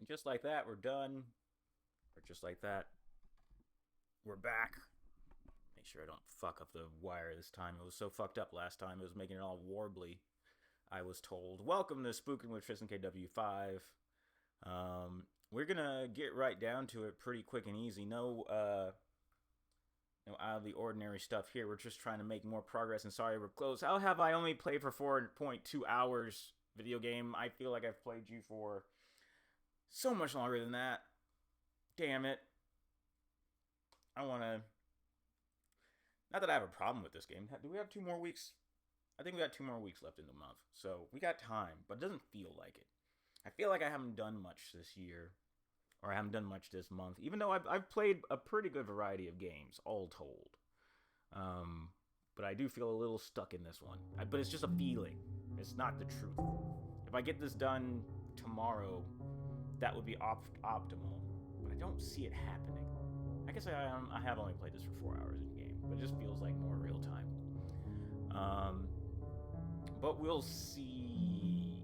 And just like that, we're done. Or just like that, we're back. Make sure I don't fuck up the wire this time. It was so fucked up last time. It was making it all warbly, I was told. Welcome to Spook'n with Tristenkw5. We're gonna get right down to it pretty quick and easy. No out of the ordinary stuff here. We're just trying to make more progress. And sorry, we're close. How have I only played for 4.2 hours video game? I feel like I've played you for so much longer than that. Damn it. I want to... Not that I have a problem with this game. Do we have 2 more weeks? I think we got 2 more weeks left in the month. So we got time, but it doesn't feel like it. I feel like I haven't done much this year. Or I haven't done much this month. Even though I've played a pretty good variety of games, all told. But I do feel a little stuck in this one. But it's just a feeling. It's not the truth. If I get this done tomorrow, that would be optimal. But I don't see it happening. I guess I have only played this for 4 hours in game, but it just feels like more real time. But we'll see.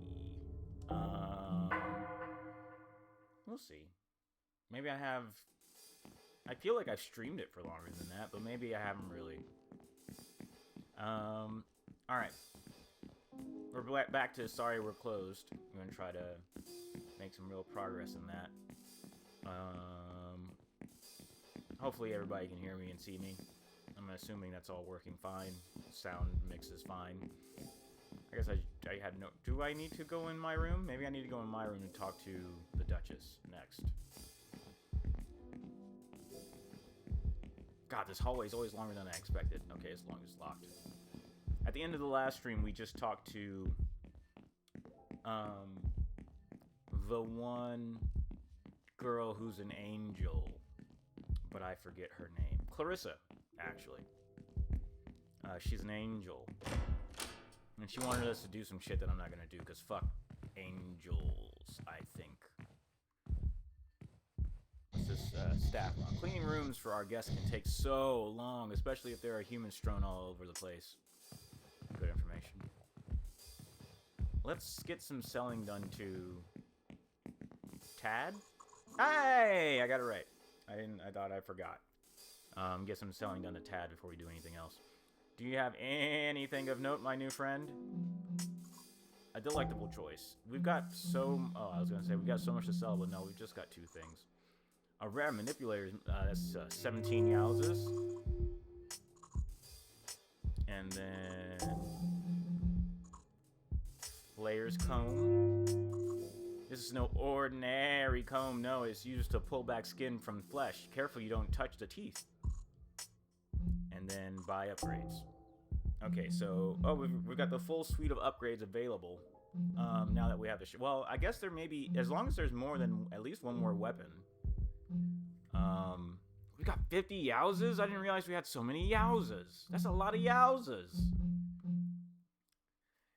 We'll see. Maybe I feel like I've streamed it for longer than that, but maybe I haven't really. Alright. We're back to Sorry We're Closed. I'm going to try to make some real progress in that. Hopefully everybody can hear me and see me. I'm assuming that's all working fine. Sound mix is fine. I guess I had no... Do I need to go in my room? Maybe I need to go in my room and talk to the Duchess next. God, this hallway is always longer than I expected. Okay, as long as it's locked. At the end of the last stream, we just talked to... the one girl who's an angel. But I forget her name. Clarissa, actually. She's an angel. And she wanted us to do some shit that I'm not gonna do, because fuck angels, I think. What's this staff log? Cleaning rooms for our guests can take so long, especially if there are humans strewn all over the place. Good information. Let's get some selling done to... Tad? Hey! I got it right. I thought I forgot. Get some selling done to Tad before we do anything else. Do you have anything of note, my new friend? A delectable choice. We've got so... Oh, I was going to say, we've got so much to sell, but no, we've just got 2 things. A rare manipulator, that's 17 Yowzas. And then... Flayer's comb. This is no ordinary comb, no, it's used to pull back skin from flesh. Careful you don't touch the teeth. And then buy upgrades. Okay, so, oh, we've got the full suite of upgrades available. Now that we have the well, I guess there may be, as long as there's more than, at least one more weapon. We got 50 Yowzas? I didn't realize we had so many Yowzas. That's a lot of Yowzas.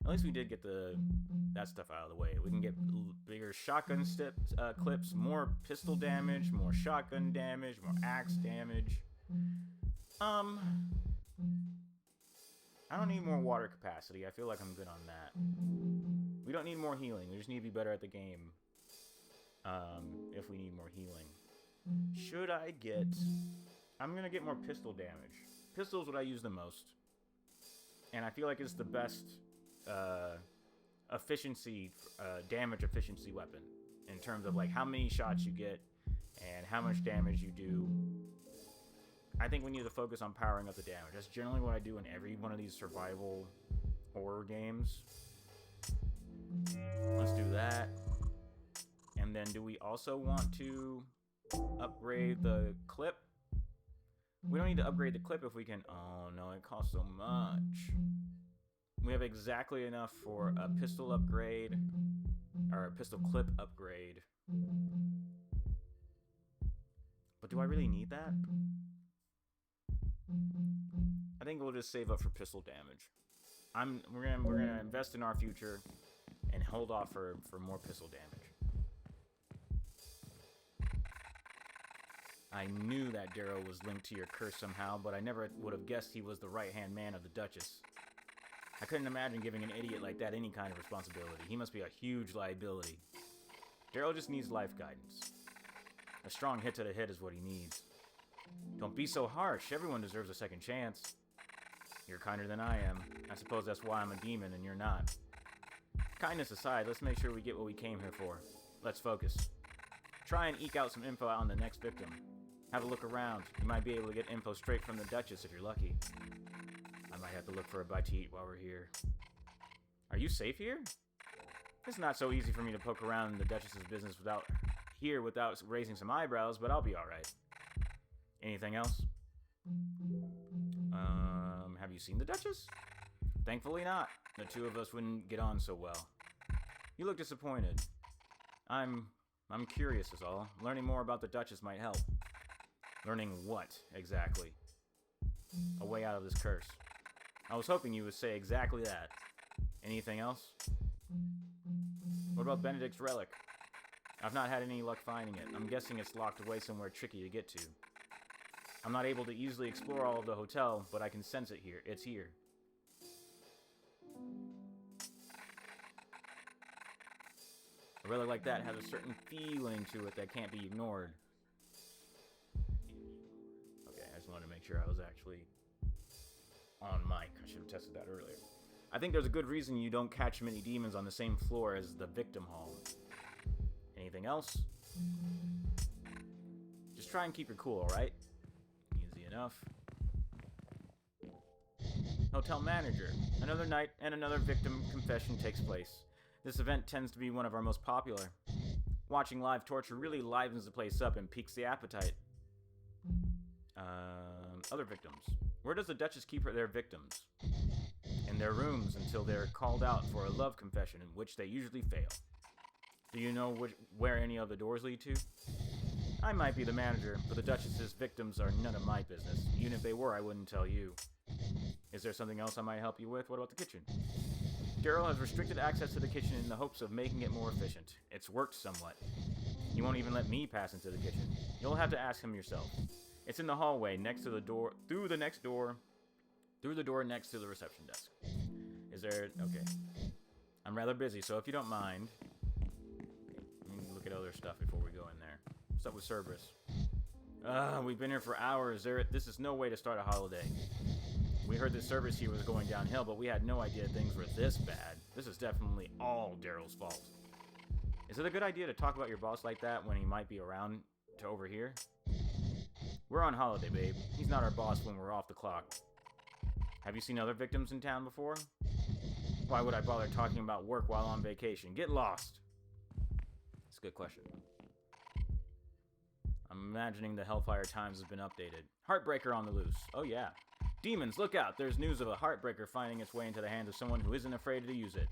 At least we did get that stuff out of the way. We can get bigger shotgun clips, more pistol damage, more shotgun damage, more axe damage. I don't need more water capacity. I feel like I'm good on that. We don't need more healing. We just need to be better at the game. If we need more healing. Should I get... I'm going to get more pistol damage. Pistol is what I use the most. And I feel like it's the best... damage efficiency weapon in terms of like how many shots you get and how much damage you do. I think we need to focus on powering up the damage. That's generally what I do in every one of these survival horror games. Let's do that. And then do we also want to upgrade the clip? We don't need to upgrade the clip if we can... Oh no, it costs so much. We have exactly enough for a pistol upgrade, or a pistol clip upgrade. But do I really need that? I think we'll just save up for pistol damage. We're gonna invest in our future and hold off for more pistol damage. I knew that Darrow was linked to your curse somehow, but I never would have guessed he was the right-hand man of the Duchess. I couldn't imagine giving an idiot like that any kind of responsibility. He must be a huge liability. Daryl just needs life guidance. A strong hit to the head is what he needs. Don't be so harsh. Everyone deserves a second chance. You're kinder than I am. I suppose that's why I'm a demon and you're not. Kindness aside, let's make sure we get what we came here for. Let's focus. Try and eke out some info on the next victim. Have a look around. You might be able to get info straight from the Duchess if you're lucky. I might have to look for a bite to eat while we're here. Are you safe here? It's not so easy for me to poke around in the Duchess's business without raising some eyebrows, but I'll be alright. Anything else? Have you seen the Duchess? Thankfully not. The two of us wouldn't get on so well. You look disappointed. I'm curious is all. Learning more about the Duchess might help. Learning what, exactly? A way out of this curse. I was hoping you would say exactly that. Anything else? What about Benedict's relic? I've not had any luck finding it. I'm guessing it's locked away somewhere tricky to get to. I'm not able to easily explore all of the hotel, but I can sense it here. It's here. A relic like that has a certain feeling to it that can't be ignored. Okay, I just wanted to make sure I was actually on mic. I should have tested that earlier. I think there's a good reason you don't catch many demons on the same floor as the victim hall. Anything else? Just try and keep your cool, alright? Easy enough. Hotel manager. Another night and another victim confession takes place. This event tends to be one of our most popular. Watching live torture really livens the place up and piques the appetite. Other victims. Where does the Duchess keep their victims? In their rooms until they're called out for a love confession, in which they usually fail. Do you know where any of the doors lead to? I might be the manager, but the Duchess's victims are none of my business. Even if they were, I wouldn't tell you. Is there something else I might help you with? What about the kitchen? Daryl has restricted access to the kitchen in the hopes of making it more efficient. It's worked somewhat. He won't even let me pass into the kitchen. You'll have to ask him yourself. It's in the hallway, next to the door, through the door next to the reception desk. Is there... okay. I'm rather busy, so if you don't mind... we can look at other stuff before we go in there. What's up with Cerberus? We've been here for hours. This is no way to start a holiday. We heard that service here was going downhill, but we had no idea things were this bad. This is definitely all Daryl's fault. Is it a good idea to talk about your boss like that when he might be around to overhear? We're on holiday, babe. He's not our boss when we're off the clock. Have you seen other victims in town before? Why would I bother talking about work while on vacation? Get lost! That's a good question. I'm imagining the Hellfire Times has been updated. Heartbreaker on the loose. Oh yeah. Demons, look out! There's news of a Heartbreaker finding its way into the hands of someone who isn't afraid to use it.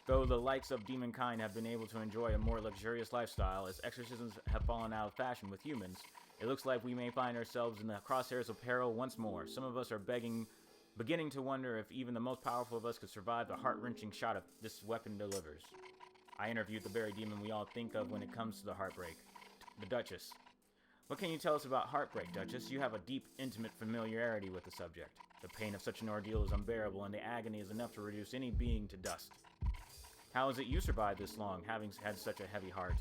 Though the likes of demonkind have been able to enjoy a more luxurious lifestyle, as exorcisms have fallen out of fashion with humans, it looks like we may find ourselves in the crosshairs of peril once more. Some of us are beginning to wonder if even the most powerful of us could survive the heart-wrenching shot of this weapon delivers. I interviewed the very demon we all think of when it comes to the heartbreak. The Duchess. What can you tell us about heartbreak, Duchess? You have a deep, intimate familiarity with the subject. The pain of such an ordeal is unbearable, and the agony is enough to reduce any being to dust. How is it you survived this long, having had such a heavy heart?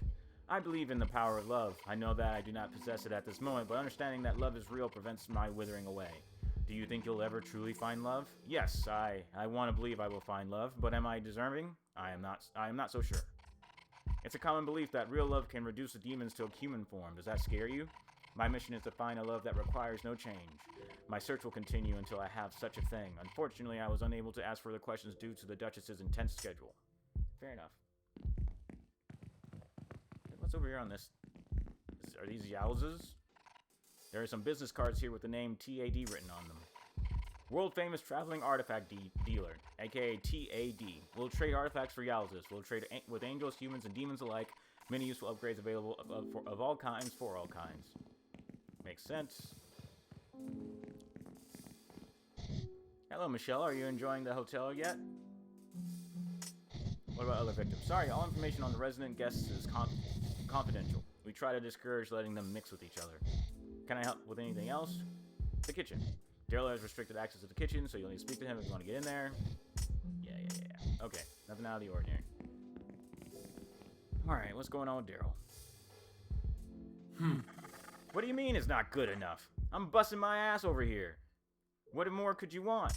I believe in the power of love. I know that I do not possess it at this moment, but understanding that love is real prevents my withering away. Do you think you'll ever truly find love? Yes, I want to believe I will find love, but am I deserving? I am not so sure. It's a common belief that real love can reduce the demons to a human form. Does that scare you? My mission is to find a love that requires no change. My search will continue until I have such a thing. Unfortunately, I was unable to ask further questions due to the Duchess's intense schedule. Fair enough. What's over here on this? Are these Yowzas? There are some business cards here with the name TAD written on them. World famous traveling artifact dealer, aka TAD. We'll trade artifacts for Yowzas. We'll trade with angels, humans, and demons alike. Many useful upgrades available of all kinds for all kinds. Makes sense. Hello, Michelle. Are you enjoying the hotel yet? What about other victims? Sorry, all information on the resident guests is confidential. We try to discourage letting them mix with each other. Can I help with anything else? The kitchen. Daryl has restricted access to the kitchen, so you'll need to speak to him if you want to get in there. Yeah. Okay, nothing out of the ordinary. Alright, what's going on with Daryl? What do you mean it's not good enough? I'm busting my ass over here. What more could you want?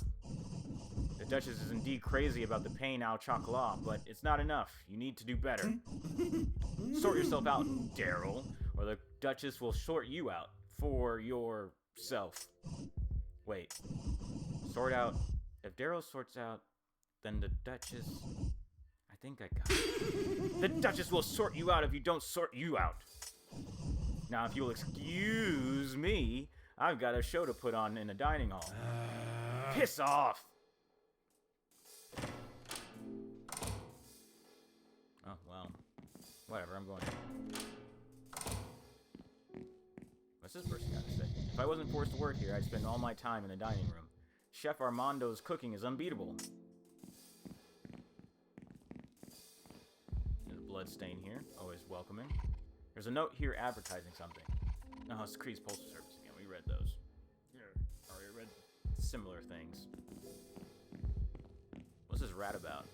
The Duchess is indeed crazy about the pain au chocolat, but it's not enough. You need to do better. Sort yourself out, Daryl, or the Duchess will sort you out for yourself. Wait. Sort out. If Daryl sorts out, then the Duchess... I think I got it. The Duchess will sort you out if you don't sort you out. Now, if you'll excuse me, I've got a show to put on in the dining hall. Piss off! Oh, well. Whatever, I'm going. What's this person got to say? If I wasn't forced to work here, I'd spend all my time in the dining room. Chef Armando's cooking is unbeatable. There's a blood stain here. Always welcoming. There's a note here advertising something. No, it's Cree's Postal Service again. We read those. Yeah, already read similar things. What's this rat about?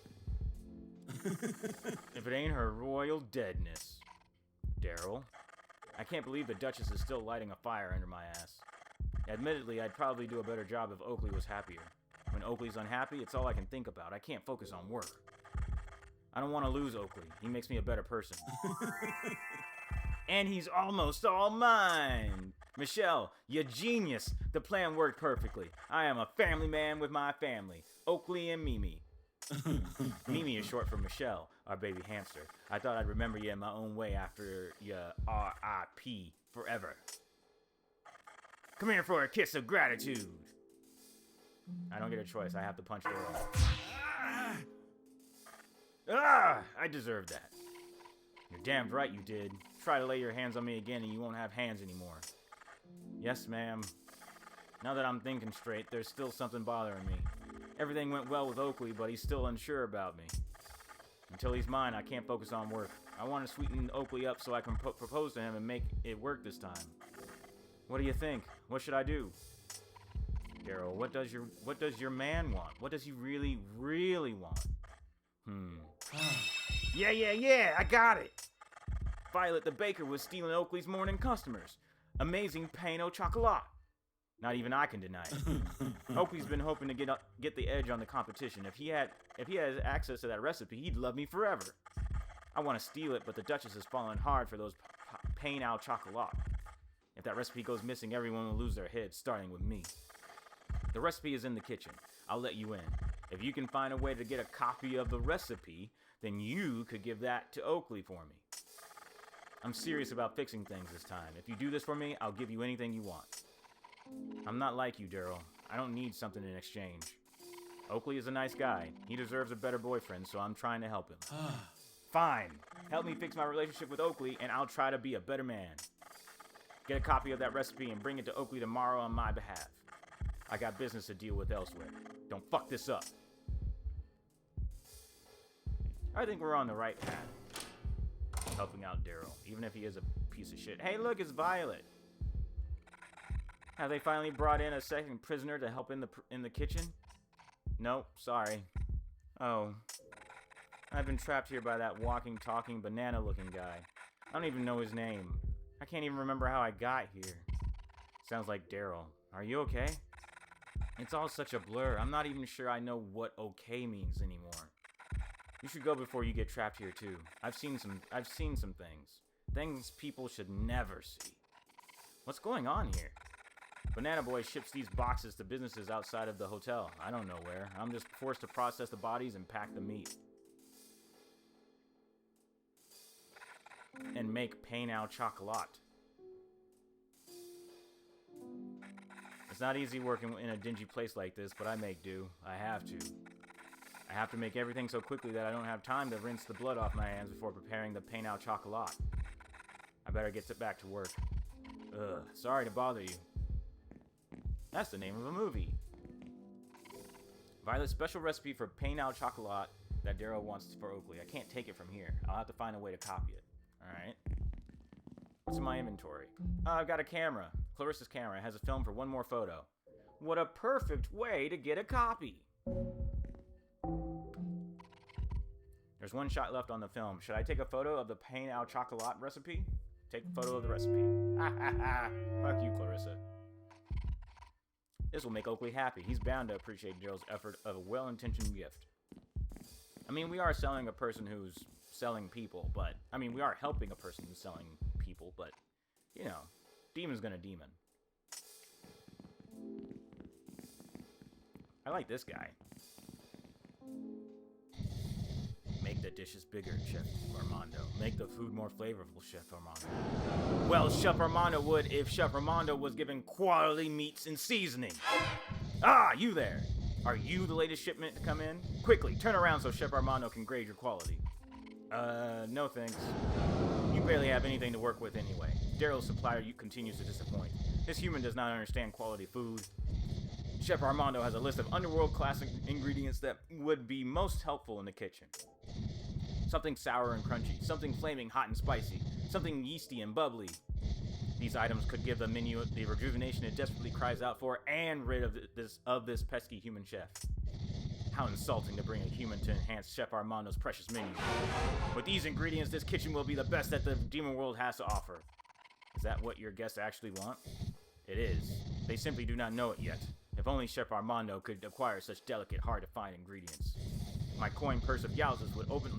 If it ain't her royal deadness. Daryl. I can't believe the Duchess is still lighting a fire under my ass. Admittedly, I'd probably do a better job if Oakley was happier. When Oakley's unhappy, it's all I can think about. I can't focus on work. I don't want to lose Oakley. He makes me a better person. And he's almost all mine. Michelle, you genius. The plan worked perfectly. I am a family man with my family. Oakley and Mimi. Mimi is short for Michelle, our baby hamster. I thought I'd remember you in my own way after you R.I.P. forever. Come here for a kiss of gratitude. I don't get a choice. I have to punch Daryl. I deserve that. You're damned right you did. Try to lay your hands on me again and you won't have hands anymore. Yes, ma'am. Now that I'm thinking straight, there's still something bothering me. Everything went well with Oakley, but he's still unsure about me. Until he's mine, I can't focus on work. I want to sweeten Oakley up so I can propose to him and make it work this time. What do you think? What should I do? Daryl, what does your man want? What does he really, really want? Yeah, I got it! Violet the baker was stealing Oakley's morning customers. Amazing pain au chocolat. Not even I can deny it. Oakley's been hoping to get the edge on the competition. If he has access to that recipe, he'd love me forever. I want to steal it, but the Duchess has fallen hard for those pain au chocolat. If that recipe goes missing, everyone will lose their heads, starting with me. The recipe is in the kitchen. I'll let you in. If you can find a way to get a copy of the recipe, then you could give that to Oakley for me. I'm serious about fixing things this time. If you do this for me, I'll give you anything you want. I'm not like you, Daryl. I don't need something in exchange. Oakley is a nice guy. He deserves a better boyfriend, so I'm trying to help him. Fine. Help me fix my relationship with Oakley, and I'll try to be a better man. Get a copy of that recipe and bring it to Oakley tomorrow on my behalf. I got business to deal with elsewhere. Don't fuck this up. I think we're on the right path. Helping out Daryl, even if he is a piece of shit. Hey, look, it's Violet. Have they finally brought in a second prisoner to help in the kitchen? Nope, sorry. Oh. I've been trapped here by that walking, talking, banana-looking guy. I don't even know his name. I can't even remember how I got here. Sounds like Daryl. Are you okay? It's all such a blur. I'm not even sure I know what okay means anymore. You should go before you get trapped here too. I've seen some things. Things people should never see. What's going on here? Banana Boy ships these boxes to businesses outside of the hotel. I don't know where. I'm just forced to process the bodies and pack the meat. And make pain au chocolat. It's not easy working in a dingy place like this, but I make do. I have to. I have to make everything so quickly that I don't have time to rinse the blood off my hands before preparing the pain au chocolat. I better get back to work. Ugh, sorry to bother you. That's the name of a movie. Violet's special recipe for pain au chocolat that Daryl wants for Oakley. I can't take it from here. I'll have to find a way to copy it. Alright. What's in my inventory? I've got a camera. Clarissa's camera. It has a film for one more photo. What a perfect way to get a copy. There's one shot left on the film. Should I take a photo of the pain au chocolat recipe? Take a photo of the recipe. Ha ha ha. Fuck you, Clarissa. This will make Oakley happy. He's bound to appreciate Daryl's effort of a well-intentioned gift. I mean, we are selling a person who's selling people, but... I mean, we are helping a person who's selling people, but... You know, demon's gonna demon. I like this guy. Make the dishes bigger, Chef Armando. Make the food more flavorful, Chef Armando. Well, Chef Armando would if Chef Armando was given quality meats and seasoning. Ah, you there. Are you the latest shipment to come in? Quickly, turn around so Chef Armando can grade your quality. No thanks. You barely have anything to work with anyway. Daryl's supplier continues to disappoint. This human does not understand quality food. Chef Armando has a list of underworld classic ingredients that would be most helpful in the kitchen. Something sour and crunchy, something flaming hot and spicy, something yeasty and bubbly. These items could give the menu the rejuvenation it desperately cries out for and rid of this pesky human chef. How insulting to bring a human to enhance Chef Armando's precious menu. With these ingredients, this kitchen will be the best that the demon world has to offer. Is that what your guests actually want? It is. They simply do not know it yet. If only Chef Armando could acquire such delicate, hard-to-find ingredients. My coin purse of Yowzas would open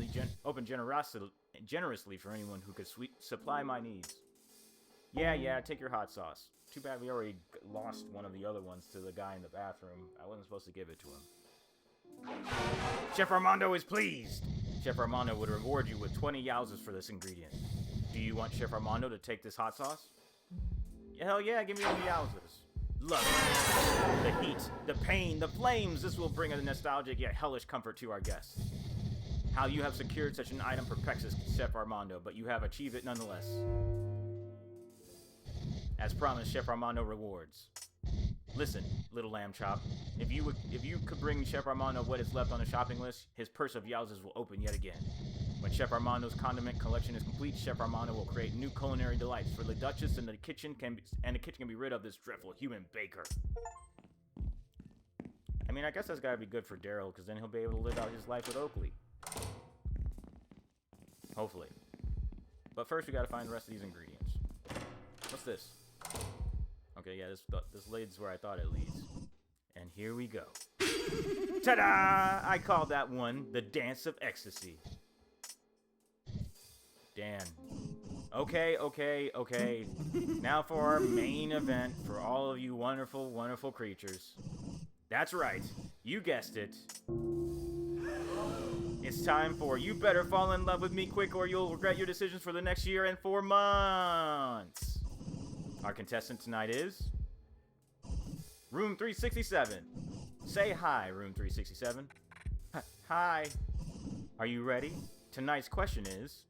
generously for anyone who could supply my needs. Yeah, take your hot sauce. Too bad we already lost one of the other ones to the guy in the bathroom. I wasn't supposed to give it to him. Chef Armando is pleased. Chef Armando would reward you with 20 Yowzas for this ingredient. Do you want Chef Armando to take this hot sauce? Hell yeah, give me all the Yowzas. Love it. The heat, the pain, the flames. This will bring a nostalgic yet hellish comfort to our guests. How you have secured such an item perplexes Chef Armando, but you have achieved it nonetheless. As promised, Chef Armando rewards. Listen, little lamb chop. If you could bring Chef Armando what is left on the shopping list, his purse of Yowzas will open yet again. When Chef Armando's condiment collection is complete, Chef Armando will create new culinary delights for the Duchess, and the kitchen can be rid of this dreadful human baker. I mean, I guess that's gotta be good for Daryl, because then he'll be able to live out his life with Oakley. Hopefully. But first, we gotta find the rest of these ingredients. What's this? Okay, yeah, this leads where I thought it leads. And here we go. Ta-da! I call that one the Dance of Ecstasy. Dan. Okay. Now for our main event for all of you wonderful, wonderful creatures. That's right. You guessed it. It's time for You Better Fall in Love with Me Quick or You'll Regret Your Decisions for the next year and 4 months. Our contestant tonight is Room 367. Say hi, Room 367. Hi. Are you ready? Tonight's question is,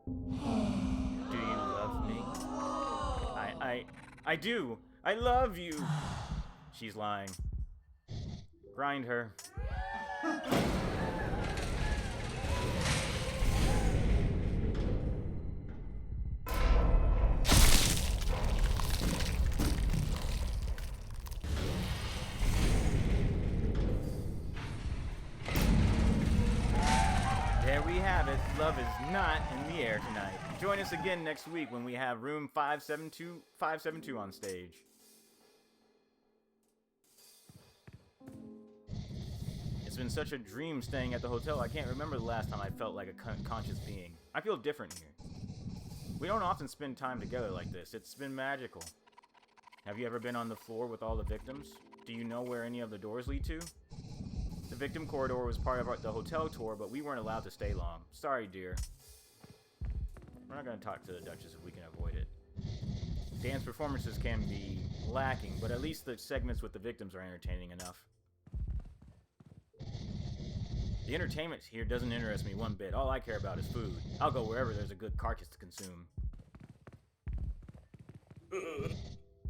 do you love me? I do. I love you. She's lying. Grind her. There we have it. Love is not in the air tonight. Join us again next week when we have room 572 on stage. It's been such a dream staying at the hotel. I can't remember the last time I felt like a conscious being. I feel different here. We don't often spend time together like this. It's been magical. Have you ever been on the floor with all the victims? Do you know where any of the doors lead to? The victim corridor was part of the hotel tour, but we weren't allowed to stay long. Sorry, dear. We're not going to talk to the Duchess if we can avoid it. Dance performances can be lacking, but at least the segments with the victims are entertaining enough. The entertainment here doesn't interest me one bit. All I care about is food. I'll go wherever there's a good carcass to consume.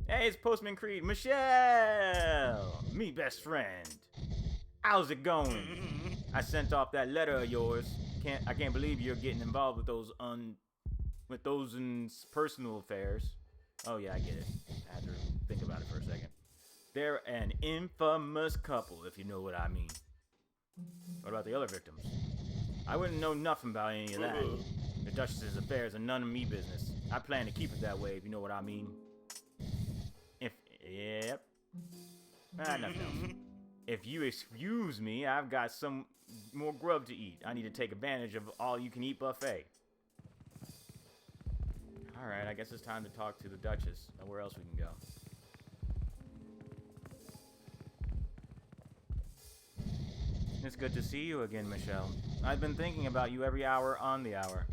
Hey, it's Postman Creed. Michelle! Me best friend. How's it going? I sent off that letter of yours. I can't believe you're getting involved with those personal affairs. Oh yeah, I get it. I had to think about it for a second. They're an infamous couple, if you know what I mean. What about the other victims? I wouldn't know nothing about any of that. The Duchess's affairs are none of me business. I plan to keep it that way, if you know what I mean. Yep. Nothing else. If you excuse me, I've got some more grub to eat. I need to take advantage of all-you-can-eat buffet. Alright, I guess it's time to talk to the Duchess. Now, where else we can go? It's good to see you again, Michelle. I've been thinking about you every hour on the hour.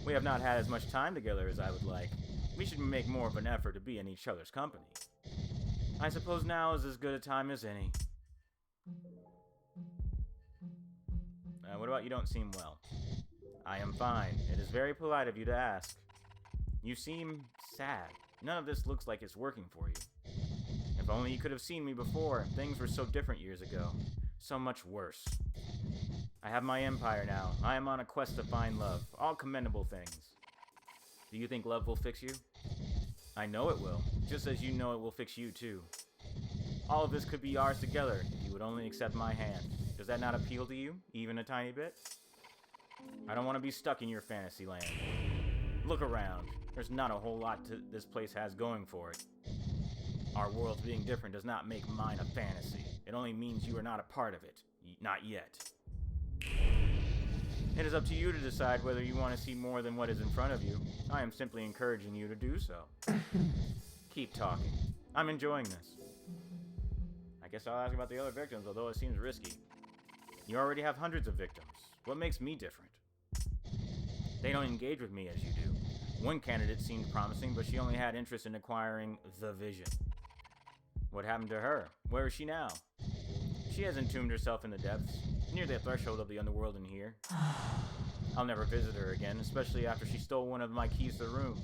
We have not had as much time together as I would like. We should make more of an effort to be in each other's company. I suppose now is as good a time as any. What about you don't seem well? I am fine. It is very polite of you to ask. You seem sad. None of this looks like it's working for you. If only you could have seen me before. Things were so different years ago. So much worse. I have my empire now. I am on a quest to find love. All commendable things. Do you think love will fix you? I know it will. Just as you know it will fix you too. All of this could be ours together if you would only accept my hand. Does that not appeal to you? Even a tiny bit? I don't want to be stuck in your fantasy land. Look around. There's not a whole lot this place has going for it. Our worlds being different does not make mine a fantasy. It only means you are not a part of it. Not yet. It is up to you to decide whether you want to see more than what is in front of you. I am simply encouraging you to do so. Keep talking. I'm enjoying this. I guess I'll ask about the other victims, although it seems risky. You already have hundreds of victims. What makes me different? They don't engage with me as you do. One candidate seemed promising, but she only had interest in acquiring the vision. What happened to her? Where is she now? She has entombed herself in the depths, near the threshold of the underworld in here. I'll never visit her again, especially after she stole one of my keys to the room.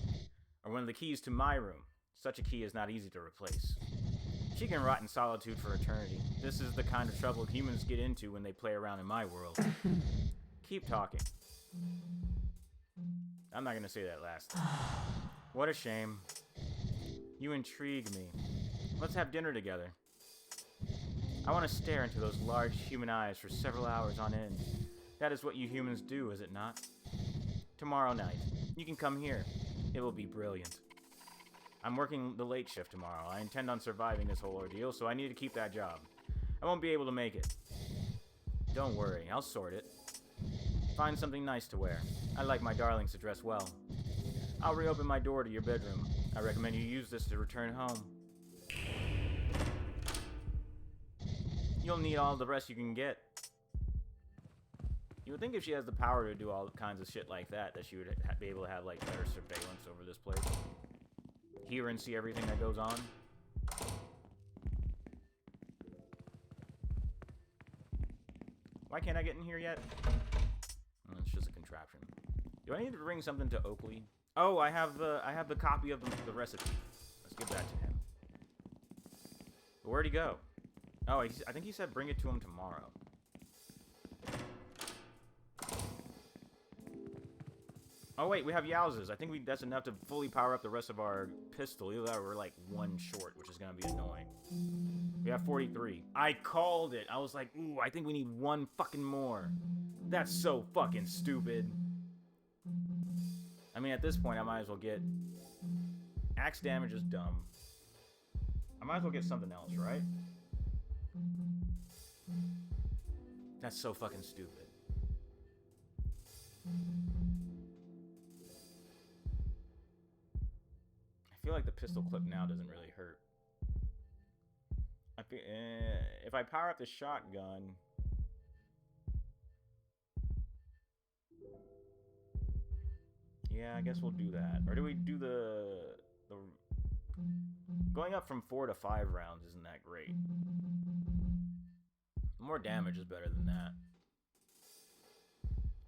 Or one of the keys to my room. Such a key is not easy to replace. She can rot in solitude for eternity. This is the kind of trouble humans get into when they play around in my world. Keep talking. I'm not gonna say that last. What a shame. You intrigue me. Let's have dinner together. I want to stare into those large human eyes for several hours on end. That is what you humans do, is it not? Tomorrow night. You can come here. It will be brilliant. I'm working the late shift tomorrow. I intend on surviving this whole ordeal, so I need to keep that job. I won't be able to make it. Don't worry, I'll sort it. Find something nice to wear. I like my darlings to dress well. I'll reopen my door to your bedroom. I recommend you use this to return home. You'll need all the rest you can get. You would think if she has the power to do all kinds of shit like that, that she would be able to have, like, better surveillance over this place. Hear and see everything that goes on. Why can't I get in here yet? Oh, it's just a contraption. Do I need to bring something to Oakley? Oh, I have the copy of the recipe. Let's give that to him. But where'd he go? Oh, I think he said bring it to him tomorrow. Oh wait, we have Yowzes. I think that's enough to fully power up the rest of our pistol. Either that or we're like one short, which is gonna be annoying. We have 43. I called it. I was like, ooh, I think we need one fucking more. That's so fucking stupid. I mean, at this point, I might as well get... Axe damage is dumb. I might as well get something else, right? That's so fucking stupid. I feel like the pistol clip now doesn't really hurt. I feel, if I power up the shotgun... Yeah, I guess we'll do that. Or do we do the... Going up from 4 to 5 rounds isn't that great. More damage is better than that.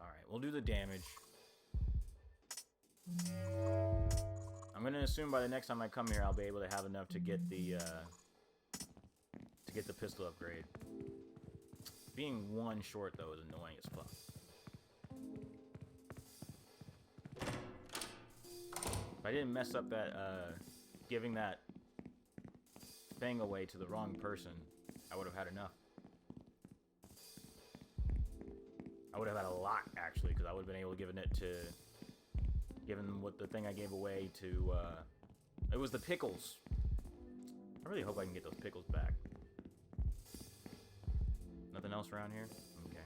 Alright, we'll do the damage. I'm gonna assume by the next time I come here, I'll be able to have enough to get the pistol upgrade. Being one short though is annoying as fuck. If I didn't mess up that giving that thing away to the wrong person, I would have had enough. would have had a lot, actually, because I would have been able to give it to... Given what the thing I gave away to, it was the pickles. I really hope I can get those pickles back. Nothing else around here? Okay.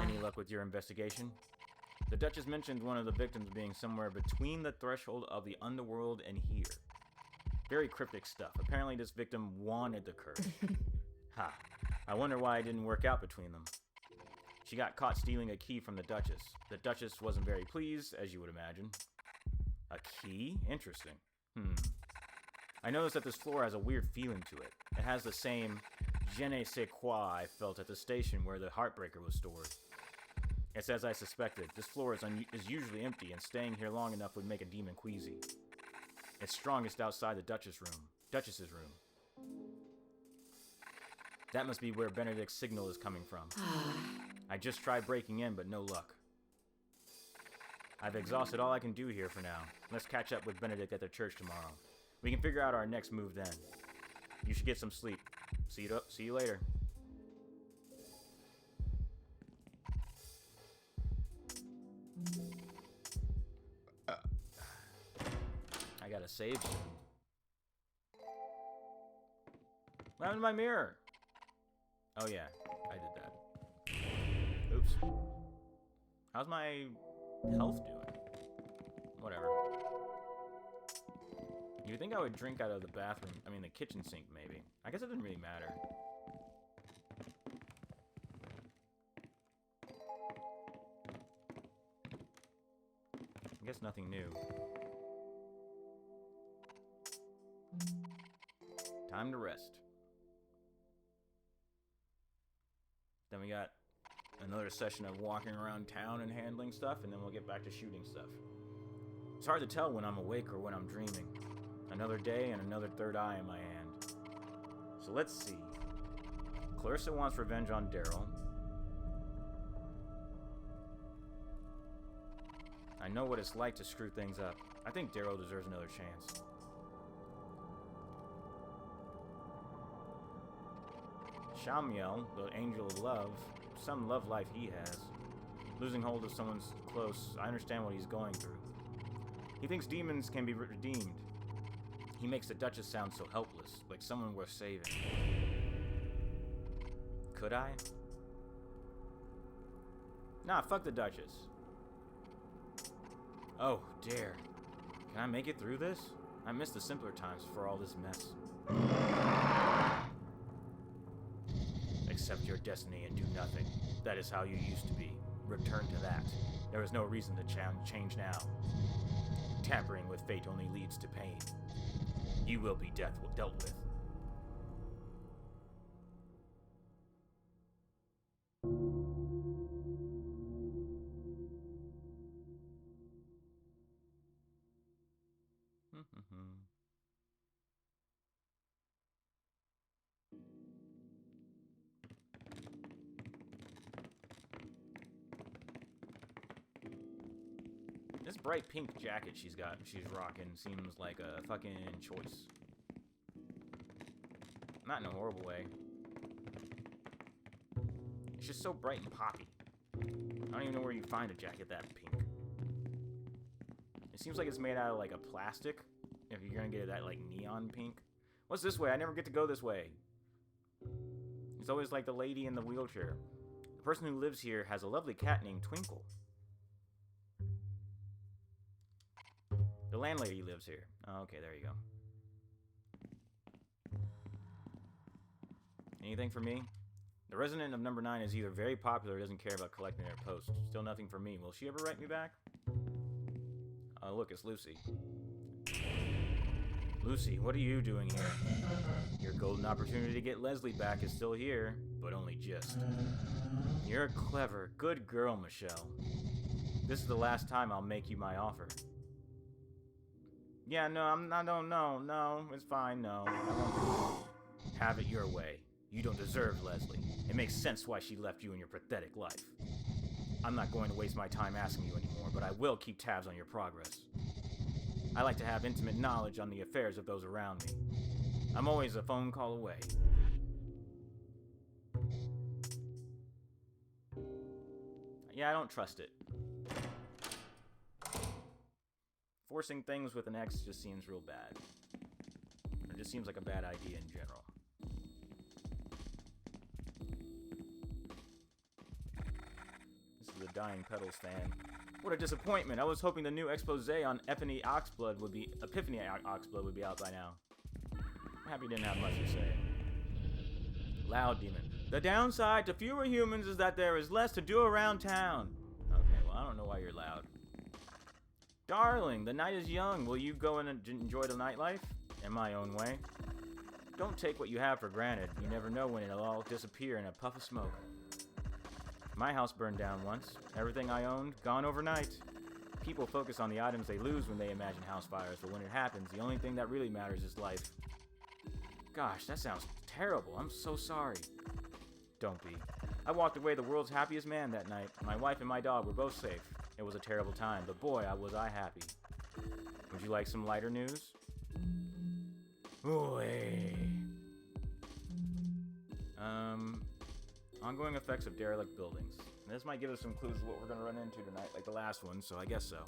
Any luck with your investigation? The Duchess mentioned one of the victims being somewhere between the threshold of the underworld and here. Very cryptic stuff. Apparently this victim wanted the curse. Ha. I wonder why it didn't work out between them. She got caught stealing a key from the Duchess. The Duchess wasn't very pleased, as you would imagine. A key? Interesting. I noticed that this floor has a weird feeling to it. It has the same je ne sais quoi I felt at the station where the Heartbreaker was stored. It's as I suspected. This floor is usually empty, and staying here long enough would make a demon queasy. It's strongest outside the Duchess's room. That must be where Benedict's signal is coming from. I just tried breaking in, but no luck. I've exhausted all I can do here for now. Let's catch up with Benedict at the church tomorrow. We can figure out our next move then. You should get some sleep. See you later. I gotta save soon. What happened to my mirror? Oh yeah, I did that. Oops. How's my health doing? Whatever. You would think I would drink out of the bathroom, the kitchen sink maybe. I guess it didn't really matter. I guess nothing new. Time to rest. Then we got another session of walking around town and handling stuff, and then we'll get back to shooting stuff. It's hard to tell when I'm awake or when I'm dreaming. Another day and another third eye in my hand. So let's see. Clarissa wants revenge on Daryl. I know what it's like to screw things up. I think Daryl deserves another chance. Shamiel, the angel of love, some love life he has. Losing hold of someone's close, I understand what he's going through. He thinks demons can be redeemed. He makes the Duchess sound so helpless, like someone worth saving. Could I? Nah, fuck the Duchess. Oh, dear. Can I make it through this? I miss the simpler times for all this mess. Accept your destiny and do nothing. That is how you used to be. Return to that. There is no reason to change now. Tampering with fate only leads to pain. You will be dealt with. This bright pink jacket she's rocking seems like a fucking choice. Not in a horrible way. It's just so bright and poppy. I don't even know where you find a jacket that pink. It seems like it's made out of like a plastic. If you're gonna get that like neon pink. What's this way? I never get to go this way. It's always like the lady in the wheelchair. The person who lives here has a lovely cat named Twinkle. The landlady lives here. Oh, okay, there you go. Anything for me? The resident of number 9 is either very popular or doesn't care about collecting their posts. Still nothing for me. Will she ever write me back? Oh, look, it's Lucy. Lucy, what are you doing here? Your golden opportunity to get Leslie back is still here, but only just. You're a clever, good girl, Michelle. This is the last time I'll make you my offer. Yeah, no, I don't know. No, it's fine, no. I won't. Have it your way. You don't deserve Leslie. It makes sense why she left you in your pathetic life. I'm not going to waste my time asking you anymore, but I will keep tabs on your progress. I like to have intimate knowledge on the affairs of those around me. I'm always a phone call away. Yeah, I don't trust it. Forcing things with an X just seems real bad. It just seems like a bad idea in general. This is the Dying Petals fan. What a disappointment. I was hoping the new expose on Epiphany Oxblood would be out by now. I'm happy you didn't have much to say. Loud Demon. The downside to fewer humans is that there is less to do around town. Okay, well, I don't know why you're loud. Darling, the night is young. Will you go and enjoy the nightlife? In my own way. Don't take what you have for granted. You never know when it'll all disappear in a puff of smoke. My house burned down once. Everything I owned, gone overnight. People focus on the items they lose when they imagine house fires, but when it happens, the only thing that really matters is life. Gosh, that sounds terrible. I'm so sorry. Don't be. I walked away the world's happiest man that night. My wife and my dog were both safe. It was a terrible time, but boy, was I happy. Would you like some lighter news? Oy. Ongoing effects of derelict buildings. And this might give us some clues of what we're going to run into tonight, like the last one, so I guess so.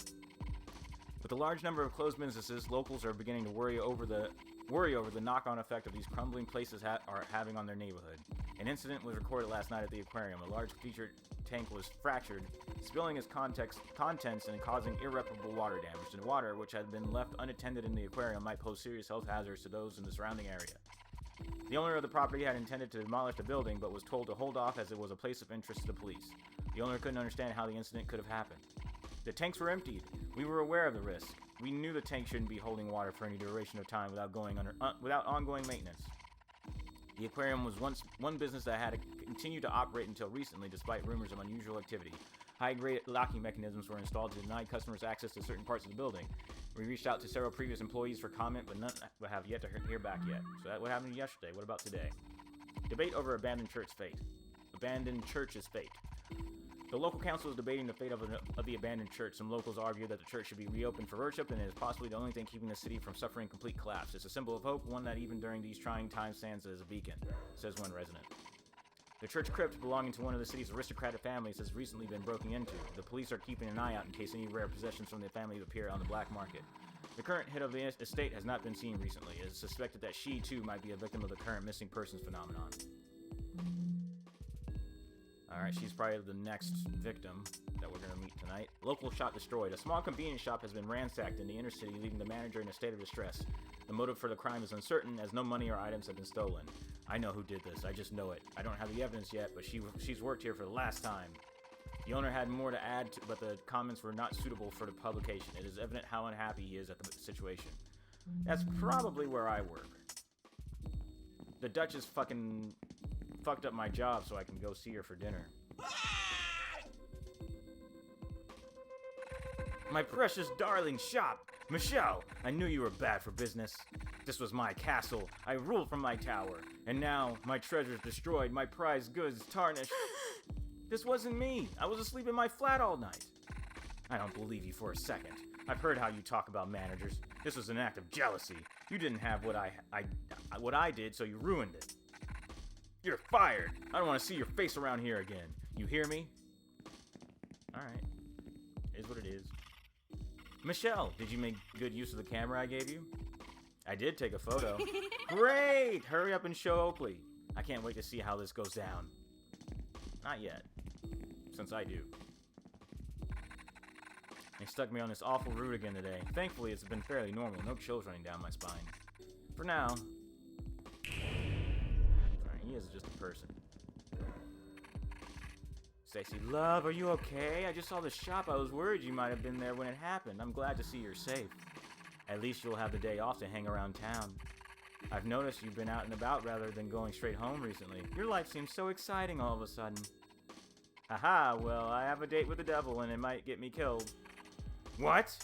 With a large number of closed businesses, locals are beginning to worry over the knock-on effect of these crumbling places are having on their neighborhood. An incident was recorded last night at the aquarium. A large featured tank was fractured, spilling its contents and causing irreparable water damage. The water, which had been left unattended in the aquarium, might pose serious health hazards to those in the surrounding area. The owner of the property had intended to demolish the building, but was told to hold off as it was a place of interest to the police. The owner couldn't understand how the incident could have happened. The tanks were emptied. We were aware of the risk. We knew the tank shouldn't be holding water for any duration of time without ongoing maintenance. The aquarium was once one business that had continued to operate until recently, despite rumors of unusual activity. High-grade locking mechanisms were installed to deny customers access to certain parts of the building. We reached out to several previous employees for comment, but none have yet to hear back yet. So that what happened yesterday. What about today? Debate over abandoned church's fate. Abandoned church's fate. The local council is debating the fate of the abandoned church. Some locals argue that the church should be reopened for worship, and it is possibly the only thing keeping the city from suffering complete collapse. It's a symbol of hope, one that even during these trying times stands as a beacon, says one resident. The church crypt, belonging to one of the city's aristocratic families, has recently been broken into. The police are keeping an eye out in case any rare possessions from the family appear on the black market. The current head of the estate has not been seen recently. It is suspected that she, too, might be a victim of the current missing persons phenomenon. Alright, she's probably the next victim that we're going to meet tonight. Local shop destroyed. A small convenience shop has been ransacked in the inner city, leaving the manager in a state of distress. The motive for the crime is uncertain, as no money or items have been stolen. I know who did this. I just know it. I don't have the evidence yet, but she's worked here for the last time. The owner had more to add, but the comments were not suitable for the publication. It is evident how unhappy he is at the situation. That's probably where I work. The Duchess fucked up my job so I can go see her for dinner. My precious darling shop! Michelle, I knew you were bad for business. This was my castle. I ruled from my tower. And now, my treasures destroyed, my prized goods tarnished. This wasn't me. I was asleep in my flat all night. I don't believe you for a second. I've heard how you talk about managers. This was an act of jealousy. You didn't have what I did, so you ruined it. You're fired. I don't want to see your face around here again. You hear me? Alright. Is what it is. Michelle, did you make good use of the camera I gave you? I did take a photo. Great! Hurry up and show Oakley. I can't wait to see how this goes down. Not yet. Since I do. They stuck me on this awful route again today. Thankfully, it's been fairly normal. No chills running down my spine. For now. Alright, he is just a person. Sexy love, are you okay? I just saw the shop. I was worried you might have been there when it happened. I'm glad to see you're safe. At least you'll have the day off to hang around town. I've noticed you've been out and about rather than going straight home recently. Your life seems so exciting all of a sudden. Haha, well, I have a date with the devil and it might get me killed. What?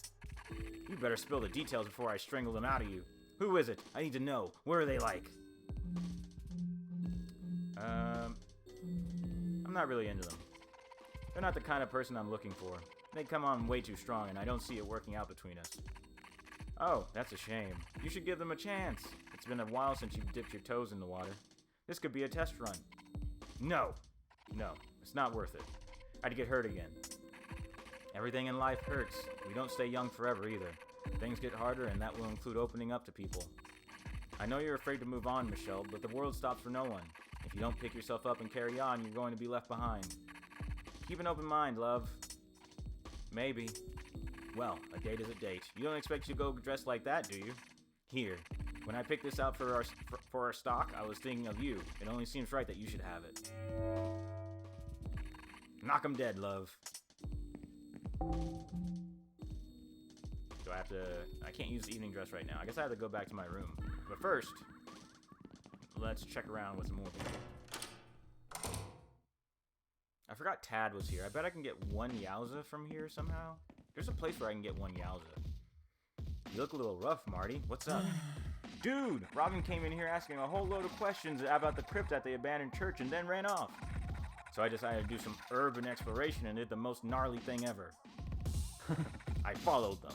You better spill the details before I strangle them out of you. Who is it? I need to know. What are they like? I'm not really into them. They're not the kind of person I'm looking for. They come on way too strong, and I don't see it working out between us. Oh, that's a shame. You should give them a chance. It's been a while since you've dipped your toes in the water. This could be a test run. No. No, it's not worth it. I'd get hurt again. Everything in life hurts. We don't stay young forever either. Things get harder, and that will include opening up to people. I know you're afraid to move on, Michelle, but the world stops for no one. If you don't pick yourself up and carry on, you're going to be left behind. Keep an open mind, love. Maybe. Well, a date is a date. You don't expect you to go dressed like that, do you? Here. When I picked this out for our stock, I was thinking of you. It only seems right that you should have it. Knock 'em dead, love. Do I have to... I can't use the evening dress right now. I guess I have to go back to my room. But first, let's check around with some more people. I forgot Tad was here. I bet I can get one Yowza from here somehow. There's a place where I can get one Yowza. You look a little rough, Marty. What's up? Dude, Robin came in here asking a whole load of questions about the crypt at the abandoned church and then ran off. So I decided to do some urban exploration and did the most gnarly thing ever. I followed them.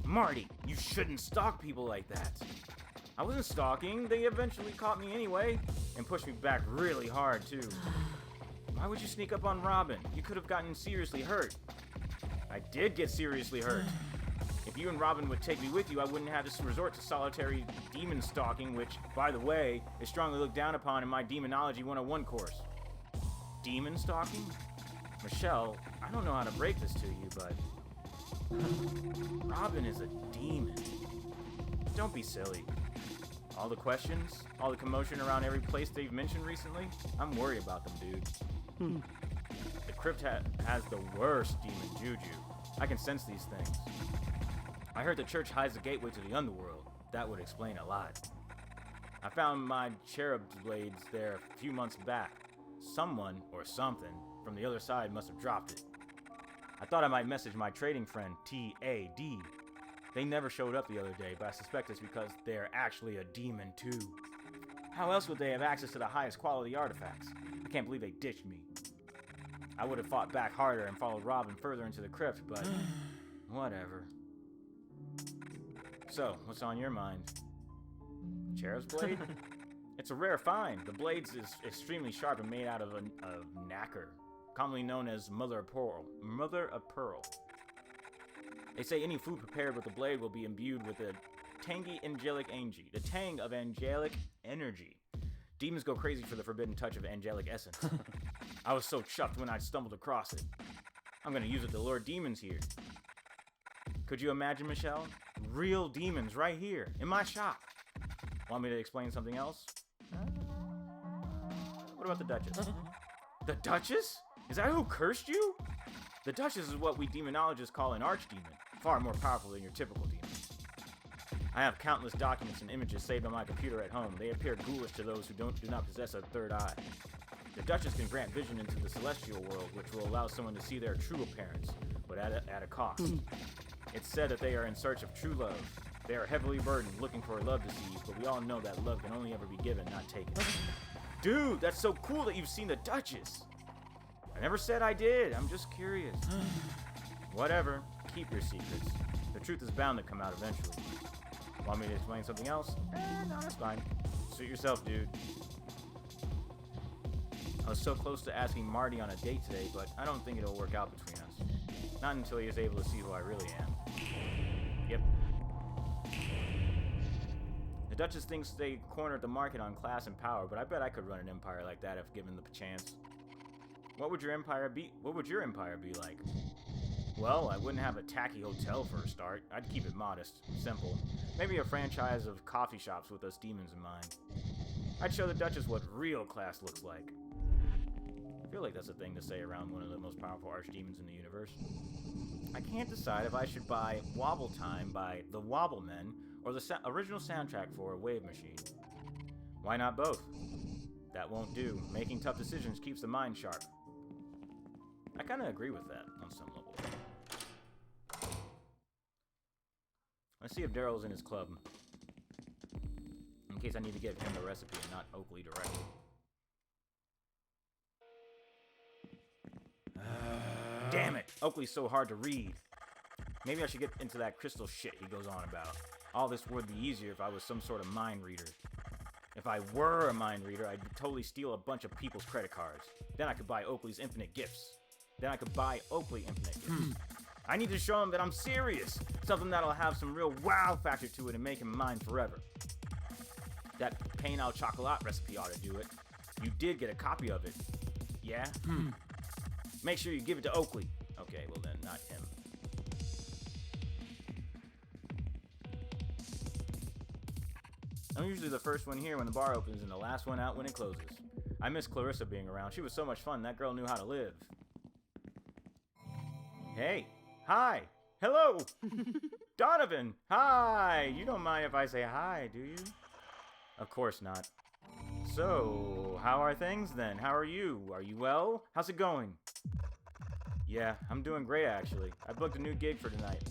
Marty, you shouldn't stalk people like that. I wasn't stalking. They eventually caught me anyway and pushed me back really hard, too. Why would you sneak up on Robin? You could have gotten seriously hurt. I did get seriously hurt. If you and Robin would take me with you, I wouldn't have to resort to solitary demon stalking, which, by the way, is strongly looked down upon in my Demonology 101 course. Demon stalking? Michelle, I don't know how to break this to you, but... Robin is a demon. Don't be silly. All the questions, all the commotion around every place they've mentioned recently, I'm worried about them, dude. The crypt has the worst demon juju. I can sense these things. I heard the church hides the gateway to the underworld. That would explain a lot. I found my cherub blades there a few months back. Someone, or something, from the other side must have dropped it. I thought I might message my trading friend, T.A.D. They never showed up the other day, but I suspect it's because they're actually a demon too. How else would they have access to the highest quality artifacts? I can't believe they ditched me. I would have fought back harder and followed Robin further into the crypt, but whatever. So, what's on your mind? Cherub's blade? It's a rare find. The blade is extremely sharp and made out of nacre, commonly known as mother of pearl. Mother of pearl. They say any food prepared with the blade will be imbued with a tangy angelic energy. The tang of angelic energy. Demons go crazy for the forbidden touch of angelic essence. I was so chuffed when I stumbled across it. I'm gonna use it to lure demons here. Could you imagine, Michelle? Real demons right here, in my shop. Want me to explain something else? What about the Duchess? The Duchess? Is that who cursed you? The Duchess is what we demonologists call an archdemon, far more powerful than your typical demon. I have countless documents and images saved on my computer at home. They appear ghoulish to those who do not possess a third eye. The Duchess can grant vision into the celestial world, which will allow someone to see their true appearance, but at a cost. It's said that they are in search of true love. They are heavily burdened, looking for love to seize, but we all know that love can only ever be given, not taken. Dude, that's so cool that you've seen the Duchess. I never said I did. I'm just curious. Whatever. Keep your secrets. The truth is bound to come out eventually. Want me to explain something else? No, that's fine. Suit yourself, dude. I was so close to asking Marty on a date today, but I don't think it'll work out between us. Not until he is able to see who I really am. Yep. The Duchess thinks they cornered the market on class and power, but I bet I could run an empire like that if given the chance. What would your empire be? What would your empire be like? Well, I wouldn't have a tacky hotel for a start. I'd keep it modest, simple. Maybe a franchise of coffee shops with us demons in mind. I'd show the Duchess what real class looks like. I feel like that's a thing to say around one of the most powerful archdemons in the universe. I can't decide if I should buy Wobble Time by the Wobblemen or the original soundtrack for Wave Machine. Why not both? That won't do. Making tough decisions keeps the mind sharp. I kind of agree with that on some level. Let's see if Daryl's in his club. In case I need to give him the recipe and not Oakley directly. Damn it! Oakley's so hard to read. Maybe I should get into that crystal shit he goes on about. All this would be easier if I was some sort of mind reader. If I were a mind reader, I'd totally steal a bunch of people's credit cards. Then I could buy Oakley's infinite gifts. I need to show him that I'm serious. Something that'll have some real wow factor to it and make him mine forever. That pain au chocolat recipe ought to do it. You did get a copy of it. Yeah? Make sure you give it to Oakley. Okay, well then, not him. I'm usually the first one here when the bar opens and the last one out when it closes. I miss Clarissa being around. She was so much fun. That girl knew how to live. Hey. Hi. Hello. Donovan. Hi. You don't mind if I say hi, do you? Of course not. So, how are things then? How are you? Are you well? How's it going? Yeah, I'm doing great actually. I booked a new gig for tonight.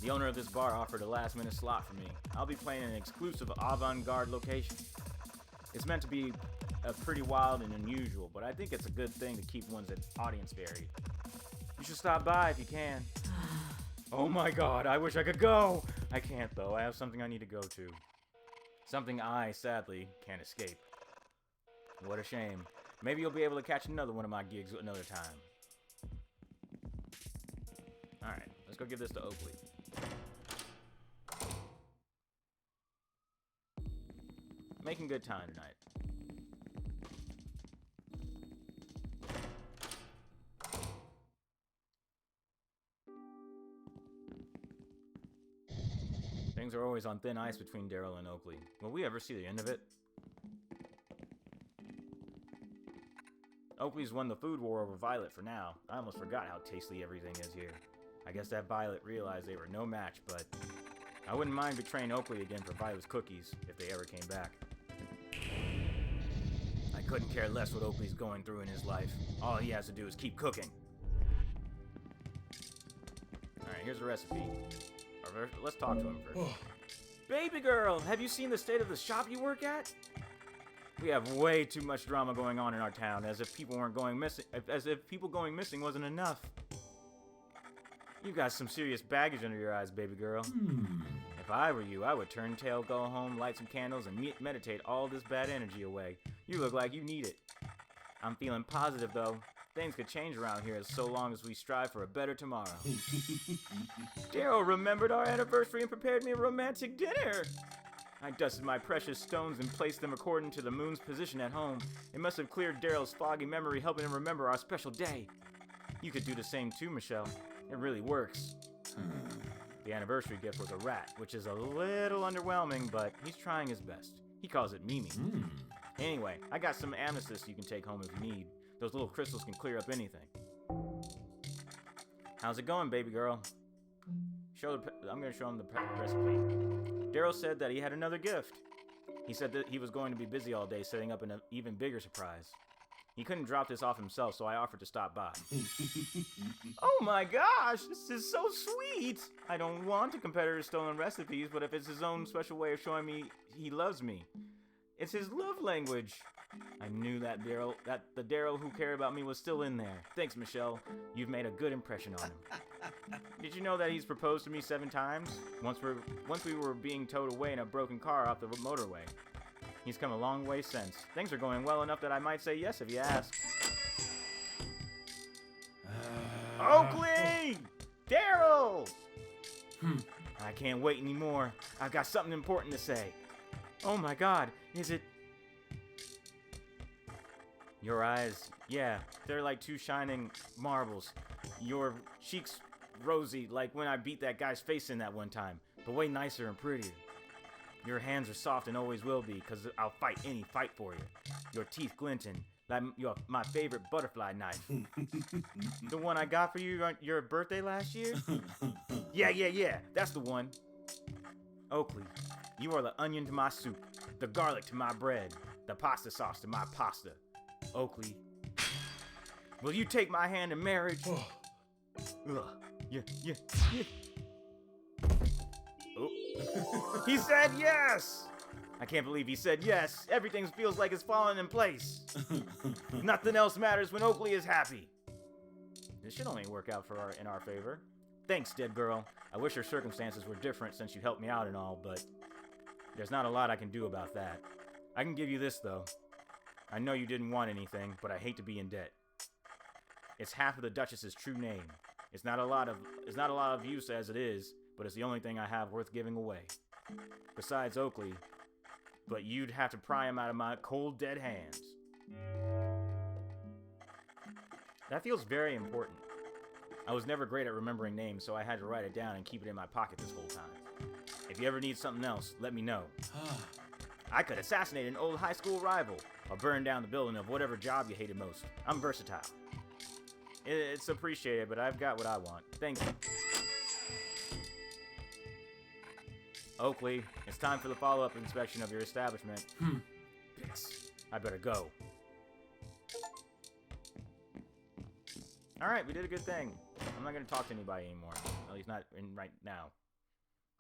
The owner of this bar offered a last-minute slot for me. I'll be playing an exclusive avant-garde location. It's meant to be pretty wild and unusual, but I think it's a good thing to keep one's audience varied. You should stop by if you can. Oh my god, I wish I could go! I can't though, I have something I need to go to. Something I, sadly, can't escape. What a shame. Maybe you'll be able to catch another one of my gigs another time. Alright, let's go give this to Oakley. Making good time tonight. Things are always on thin ice between Daryl and Oakley. Will we ever see the end of it? Oakley's won the food war over Violet for now. I almost forgot how tasty everything is here. I guess that Violet realized they were no match, but I wouldn't mind betraying Oakley again for Violet's cookies if they ever came back. I couldn't care less what Oakley's going through in his life. All he has to do is keep cooking. Alright, here's a recipe. Let's talk to him first. Baby girl, have you seen the state of the shop you work at? We have way too much drama going on in our town, as if people going missing wasn't enough. You got some serious baggage under your eyes, baby girl. If I were you, I would turn tail, go home, light some candles, and meditate all this bad energy away. You look like you need it. I'm feeling positive, though. Things could change around here so long as we strive for a better tomorrow. Daryl remembered our anniversary and prepared me a romantic dinner. I dusted my precious stones and placed them according to the moon's position at home. It must have cleared Daryl's foggy memory, helping him remember our special day. You could do the same too, Michelle. It really works. The anniversary gift was a rat, which is a little underwhelming, but he's trying his best. He calls it Mimi. Anyway, I got some amethyst you can take home if you need. Those little crystals can clear up anything. How's it going, baby girl? I'm going to show him the recipe. Daryl said that he had another gift. He said that he was going to be busy all day setting up an even bigger surprise. He couldn't drop this off himself, so I offered to stop by. Oh my gosh, this is so sweet! I don't want a competitor's stolen recipes, but if it's his own special way of showing me he loves me. It's his love language. I knew that the Daryl who cared about me was still in there. Thanks, Michelle. You've made a good impression on him. Did you know that he's proposed to me 7 times? Once we were being towed away in a broken car off the motorway. He's come a long way since. Things are going well enough that I might say yes if you ask. Oakley! Daryl! I can't wait anymore. I've got something important to say. Oh my god, is it... Your eyes, yeah, they're like 2 shining marbles. Your cheeks rosy, like when I beat that guy's face in that one time, but way nicer and prettier. Your hands are soft and always will be, because I'll fight any fight for you. Your teeth glinting, like my favorite butterfly knife. The one I got for you on your birthday last year? Yeah, that's the one. Oakley, you are the onion to my soup, the garlic to my bread, the pasta sauce to my pasta. Oakley, will you take my hand in marriage? Yeah. Oh. He said yes! I can't believe he said yes. Everything feels like it's falling in place. Nothing else matters when Oakley is happy. This should only work out in our favor. Thanks, dead girl. I wish your circumstances were different since you helped me out and all, but There's not a lot I can do about that. I can give you this, though. I know you didn't want anything, but I hate to be in debt. It's half of the Duchess's true name. It's not a lot of use as it is, but it's the only thing I have worth giving away. Besides Oakley, but you'd have to pry him out of my cold, dead hands. That feels very important. I was never great at remembering names, so I had to write it down and keep it in my pocket this whole time. If you ever need something else, let me know. I could assassinate an old high school rival, or burn down the building of whatever job you hated most. I'm versatile. It's appreciated, but I've got what I want. Thank you. Oakley, it's time for the follow-up inspection of your establishment. Yes, I better go. Alright, we did a good thing. I'm not going to talk to anybody anymore. At least not right now.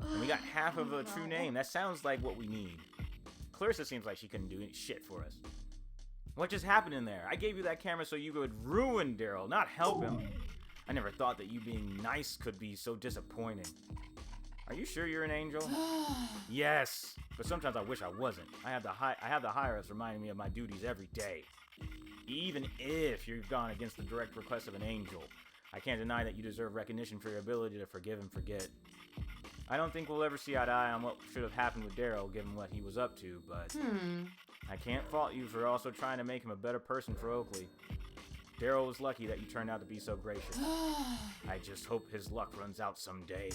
And we got half of a true name. That sounds like what we need. Clarissa seems like she couldn't do any shit for us. What just happened in there? I gave you that camera so you could ruin Daryl, not help him. I never thought that you being nice could be so disappointing. Are you sure you're an angel? Yes, but sometimes I wish I wasn't. I have the higher-ups reminding me of my duties every day. Even if you've gone against the direct request of an angel, I can't deny that you deserve recognition for your ability to forgive and forget. I don't think we'll ever see eye to eye on what should have happened with Daryl, given what he was up to, but I can't fault you for also trying to make him a better person for Oakley. Daryl was lucky that you turned out to be so gracious. I just hope his luck runs out someday.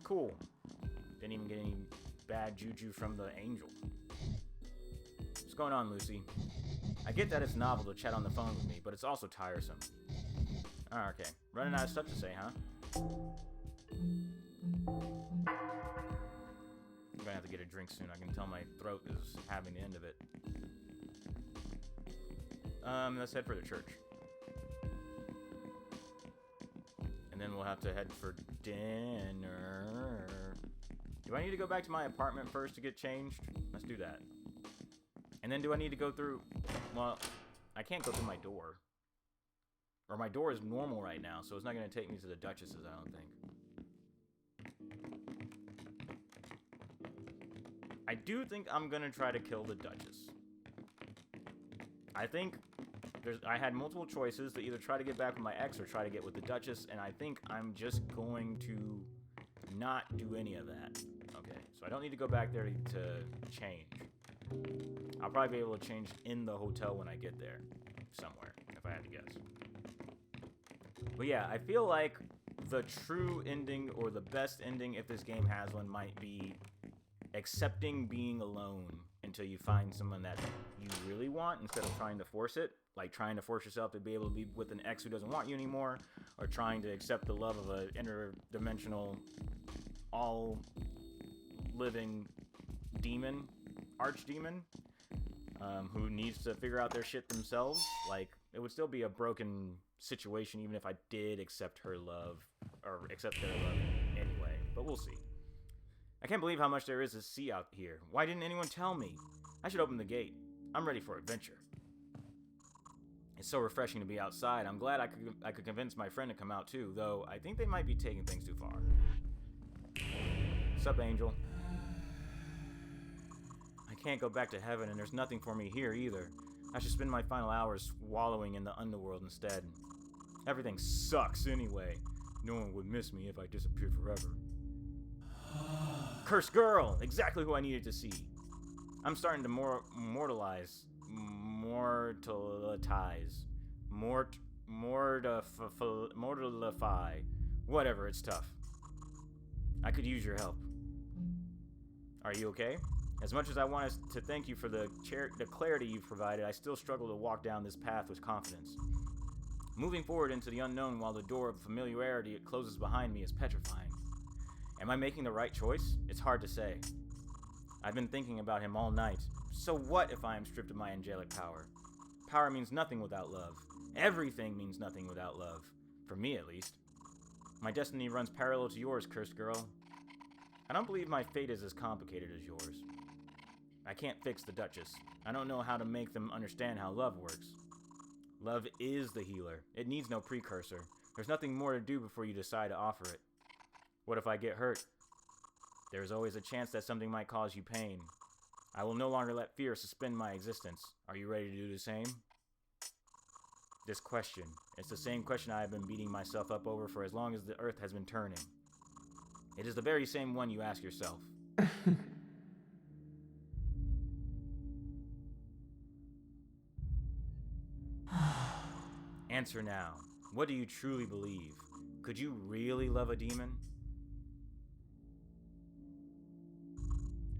Cool. Didn't even get any bad juju from the angel. What's going on, Lucy? I get that it's novel to chat on the phone with me, but it's also tiresome. Oh, okay. Running out of stuff to say, huh? I'm gonna have to get a drink soon. I can tell my throat is having the end of it. Let's head for the church. And then we'll have to head for dinner. Do I need to go back to my apartment first to get changed? Let's do that. And then do I need to go through... Well, I can't go through my door. Or my door is normal right now, so it's not going to take me to the Duchess's, I don't think. I do think I'm going to try to kill the Duchess. I think... I had multiple choices to either try to get back with my ex or try to get with the Duchess, and I think I'm just going to not do any of that. Okay, so I don't need to go back there to change. I'll probably be able to change in the hotel when I get there. Somewhere, if I had to guess. But yeah, I feel like the true ending, or the best ending, if this game has one, might be accepting being alone until you find someone that you really want, instead of trying to force it. Like trying to force yourself to be able to be with an ex who doesn't want you anymore, or trying to accept the love of an interdimensional, all-living demon, archdemon, who needs to figure out their shit themselves. Like, it would still be a broken situation even if I did accept her love, or accept their love anyway, but we'll see. I can't believe how much there is to see out here. Why didn't anyone tell me? I should open the gate. I'm ready for adventure. It's so refreshing to be outside. I'm glad I could convince my friend to come out too, though I think they might be taking things too far. Sup, Angel? I can't go back to heaven, and there's nothing for me here either. I should spend my final hours wallowing in the underworld instead. Everything sucks anyway. No one would miss me if I disappeared forever. Cursed girl! Exactly who I needed to see. I'm starting to mortalify. Whatever, it's tough. I could use your help. Are you okay? As much as I want to thank you for the clarity you've provided, I still struggle to walk down this path with confidence. Moving forward into the unknown while the door of familiarity closes behind me is petrifying. Am I making the right choice? It's hard to say. I've been thinking about him all night. So what if I am stripped of my angelic power? Power means nothing without love. Everything means nothing without love. For me, at least. My destiny runs parallel to yours, cursed girl. I don't believe my fate is as complicated as yours. I can't fix the Duchess. I don't know how to make them understand how love works. Love is the healer. It needs no precursor. There's nothing more to do before you decide to offer it. What if I get hurt? There is always a chance that something might cause you pain. I will no longer let fear suspend my existence. Are you ready to do the same? This question. It's the same question I have been beating myself up over for as long as the earth has been turning. It is the very same one you ask yourself. Answer now. What do you truly believe? Could you really love a demon?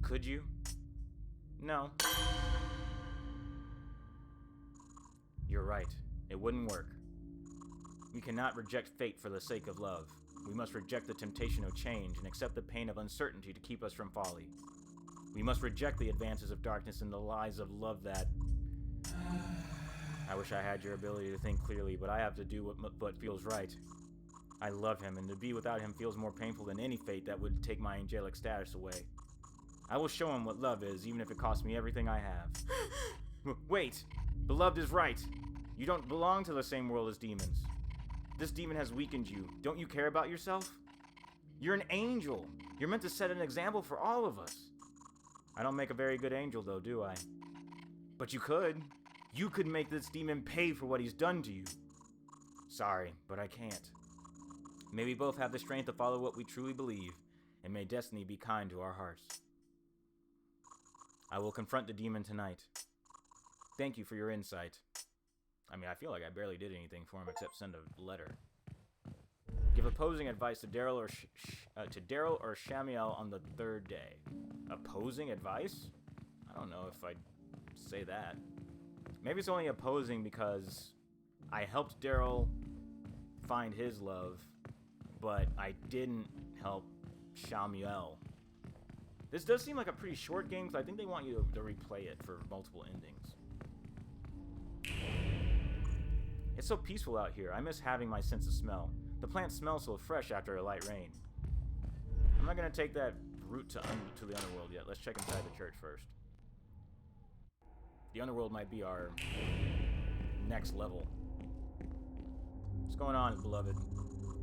Could you? No. You're right. It wouldn't work. We cannot reject fate for the sake of love. We must reject the temptation of change and accept the pain of uncertainty to keep us from folly. We must reject the advances of darkness and the lies of love that... I wish I had your ability to think clearly, but I have to do what feels right. I love him, and to be without him feels more painful than any fate that would take my angelic status away. I will show him what love is, even if it costs me everything I have. Wait! Beloved is right. You don't belong to the same world as demons. This demon has weakened you. Don't you care about yourself? You're an angel. You're meant to set an example for all of us. I don't make a very good angel, though, do I? But you could. You could make this demon pay for what he's done to you. Sorry, but I can't. May we both have the strength to follow what we truly believe, and may destiny be kind to our hearts. I will confront the demon tonight. Thank you for your insight. I mean, I feel like I barely did anything for him except send a letter. Give opposing advice to Daryl or Shamiel on the third day. Opposing advice? I don't know if I'd say that. Maybe it's only opposing because I helped Daryl find his love, but I didn't help Shamiel. This does seem like a pretty short game, because I think they want you to replay it for multiple endings. It's so peaceful out here. I miss having my sense of smell. The plants smell so fresh after a light rain. I'm not going to take that route to the underworld yet. Let's check inside the church first. The underworld might be our next level. What's going on, beloved?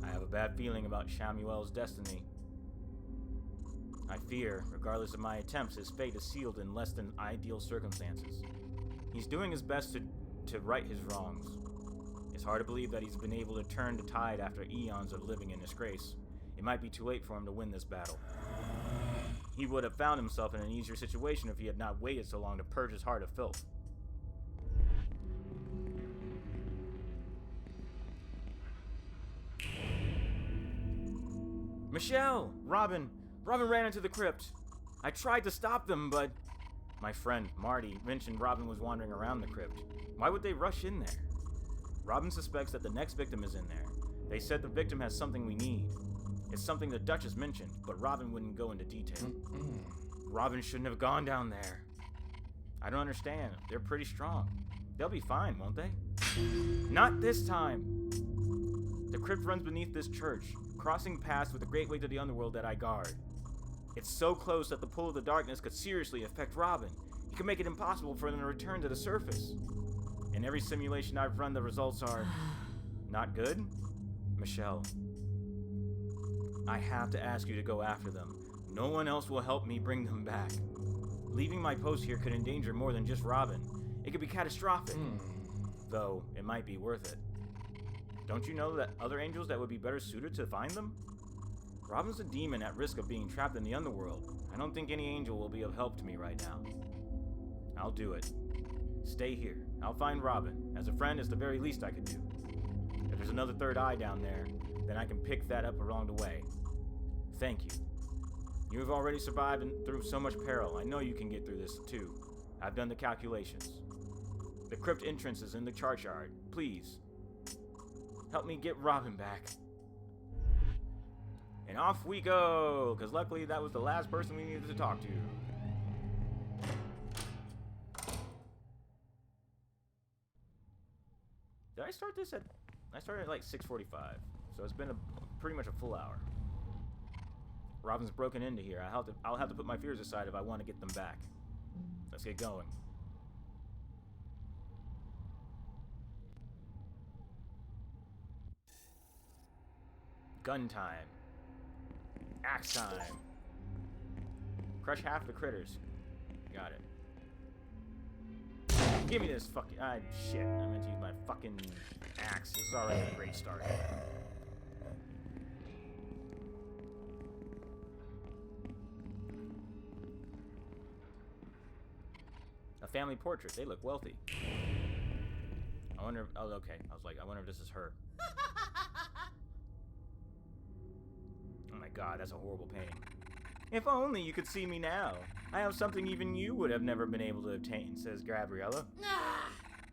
I have a bad feeling about Shamuel's destiny. I fear, regardless of my attempts, his fate is sealed in less than ideal circumstances. He's doing his best to right his wrongs. It's hard to believe that he's been able to turn the tide after eons of living in disgrace. It might be too late for him to win this battle. He would have found himself in an easier situation if he had not waited so long to purge his heart of filth. Michelle! Robin ran into the crypt. I tried to stop them, but... My friend, Marty, mentioned Robin was wandering around the crypt. Why would they rush in there? Robin suspects that the next victim is in there. They said the victim has something we need. It's something the Duchess mentioned, but Robin wouldn't go into detail. Robin shouldn't have gone down there. I don't understand. They're pretty strong. They'll be fine, won't they? Not this time! The crypt runs beneath this church, crossing paths with the great way to the underworld that I guard. It's so close that the pull of the darkness could seriously affect Robin. It could make it impossible for them to return to the surface. In every simulation I've run, the results are... not good? Michelle, I have to ask you to go after them. No one else will help me bring them back. Leaving my post here could endanger more than just Robin. It could be catastrophic. Though, it might be worth it. Don't you know that other angels that would be better suited to find them? Robin's a demon at risk of being trapped in the underworld. I don't think any angel will be of help to me right now. I'll do it. Stay here. I'll find Robin. As a friend, it's the very least I could do. If there's another third eye down there, then I can pick that up along the way. Thank you. You have already survived through so much peril. I know you can get through this too. I've done the calculations. The crypt entrance is in the churchyard. Please, help me get Robin back. And off we go, because luckily that was the last person we needed to talk to. Did I start this at... I started at like 6:45, so it's been pretty much a full hour. Robin's broken into here. I'll have to put my fears aside if I want to get them back. Let's get going. Gun time. Axe time. Crush half the critters. Got it. Give me this fucking... shit. I meant to use my fucking axe. This is already a great start. A family portrait. They look wealthy. I wonder... Oh, okay. I was like, I wonder if this is her. Oh my god, that's a horrible painting. If only you could see me now. I have something even you would have never been able to obtain, says Gabriella.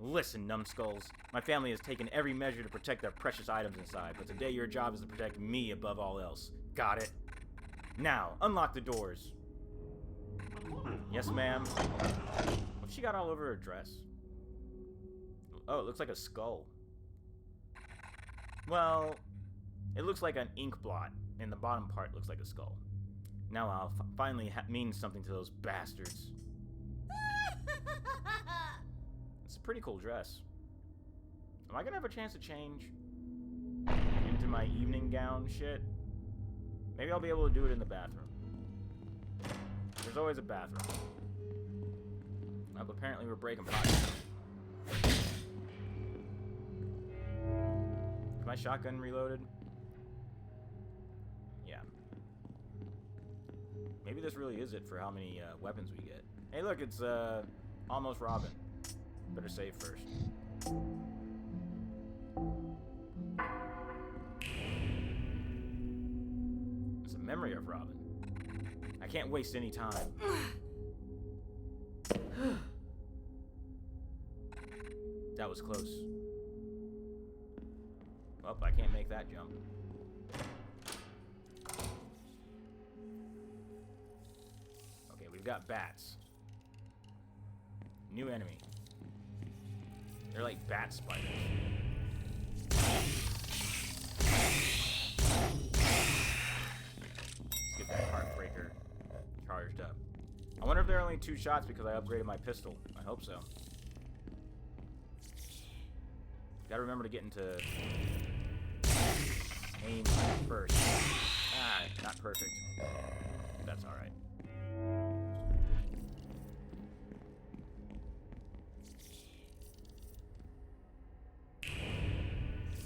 Listen, numbskulls. My family has taken every measure to protect their precious items inside, but today your job is to protect me above all else. Got it? Now, unlock the doors. Yes, ma'am. What's she got all over her dress? Oh, it looks like a skull. Well, it looks like an ink blot, and the bottom part looks like a skull. Now I'll finally mean something to those bastards. It's a pretty cool dress. Am I gonna have a chance to change into my evening gown shit? Maybe I'll be able to do it in the bathroom. There's always a bathroom. Well, apparently we're breaking pots. Is my shotgun reloaded? Yeah. Maybe this really is it for how many weapons we get. Hey, look, it's almost Robin. Better save first. It's a memory of Robin. I can't waste any time. That was close. Well, I can't make that jump. Okay, we've got bats. New enemy. They're like bat spiders. Let's get that heartbreaker charged up. I wonder if there are only 2 shots because I upgraded my pistol. I hope so. Gotta remember to get into aim first. Ah, not perfect. That's alright.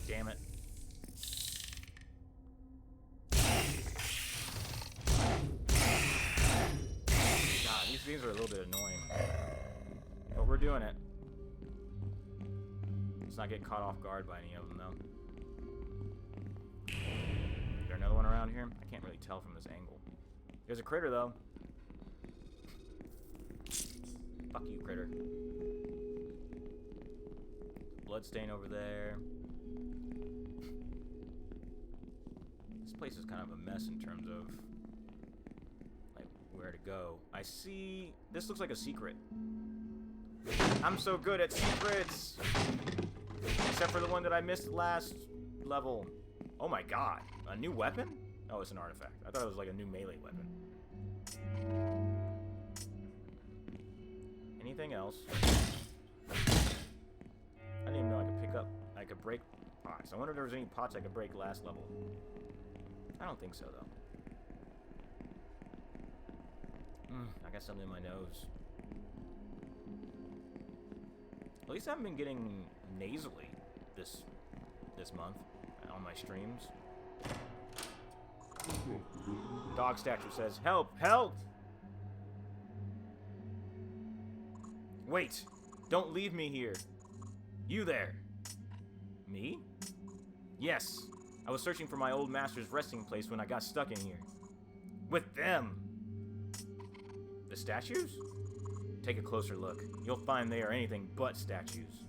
Damn it. God, these things are a little bit annoying. But we're doing it. Let's not get caught off guard by any of them, though. Is there another one around here? I can't really tell from this angle. There's a critter, though. Fuck you, critter. Bloodstain over there. This place is kind of a mess in terms of like where to go. I see. This looks like a secret. I'm so good at secrets, except for the one that I missed last level. Oh my god, a new weapon? Oh, it's an artifact. I thought it was like a new melee weapon. Anything else? I didn't even know I could pick up. I could break pots. I wonder if there was any pots I could break last level. I don't think so, though. I got something in my nose. At least I haven't been getting nasally this month on my streams. Dog statue says, "Help! Help!" Wait! Don't leave me here. You there? Me? Yes. I was searching for my old master's resting place when I got stuck in here. With them! The statues? Take a closer look. You'll find they are anything but statues.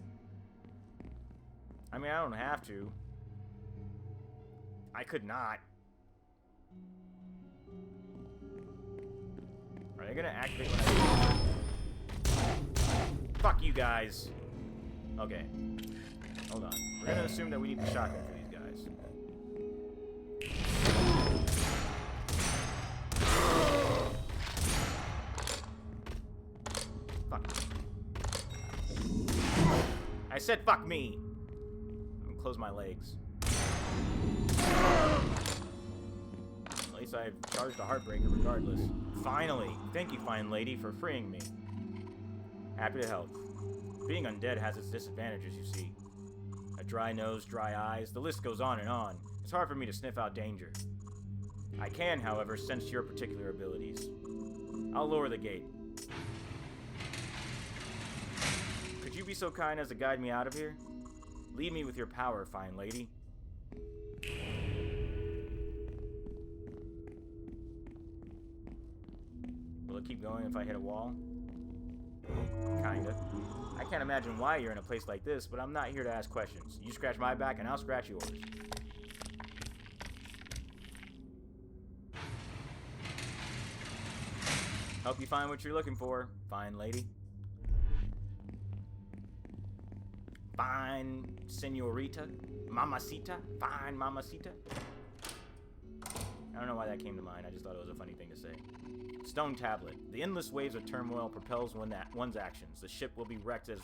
I mean, I don't have to. I could not. Are they gonna activate when I... Fuck you guys. Okay. Hold on. We're gonna assume that we need the shotgun for these guys. Fuck. I said fuck me. I'm gonna close my legs. At least guess I've charged a heartbreaker regardless. Finally! Thank you, fine lady, for freeing me. Happy to help. Being undead has its disadvantages, you see. A dry nose, dry eyes, the list goes on and on. It's hard for me to sniff out danger. I can, however, sense your particular abilities. I'll lower the gate. Could you be so kind as to guide me out of here? Lead me with your power, fine lady. Will it keep going if I hit a wall? Kinda. I can't imagine why you're in a place like this, but I'm not here to ask questions. You scratch my back and I'll scratch yours. Help you find what you're looking for, fine lady. Fine senorita. Mamacita. Fine mamacita. I don't know why that came to mind. I just thought it was a funny thing to say. Stone tablet. The endless waves of turmoil propels one's actions. The ship will be wrecked as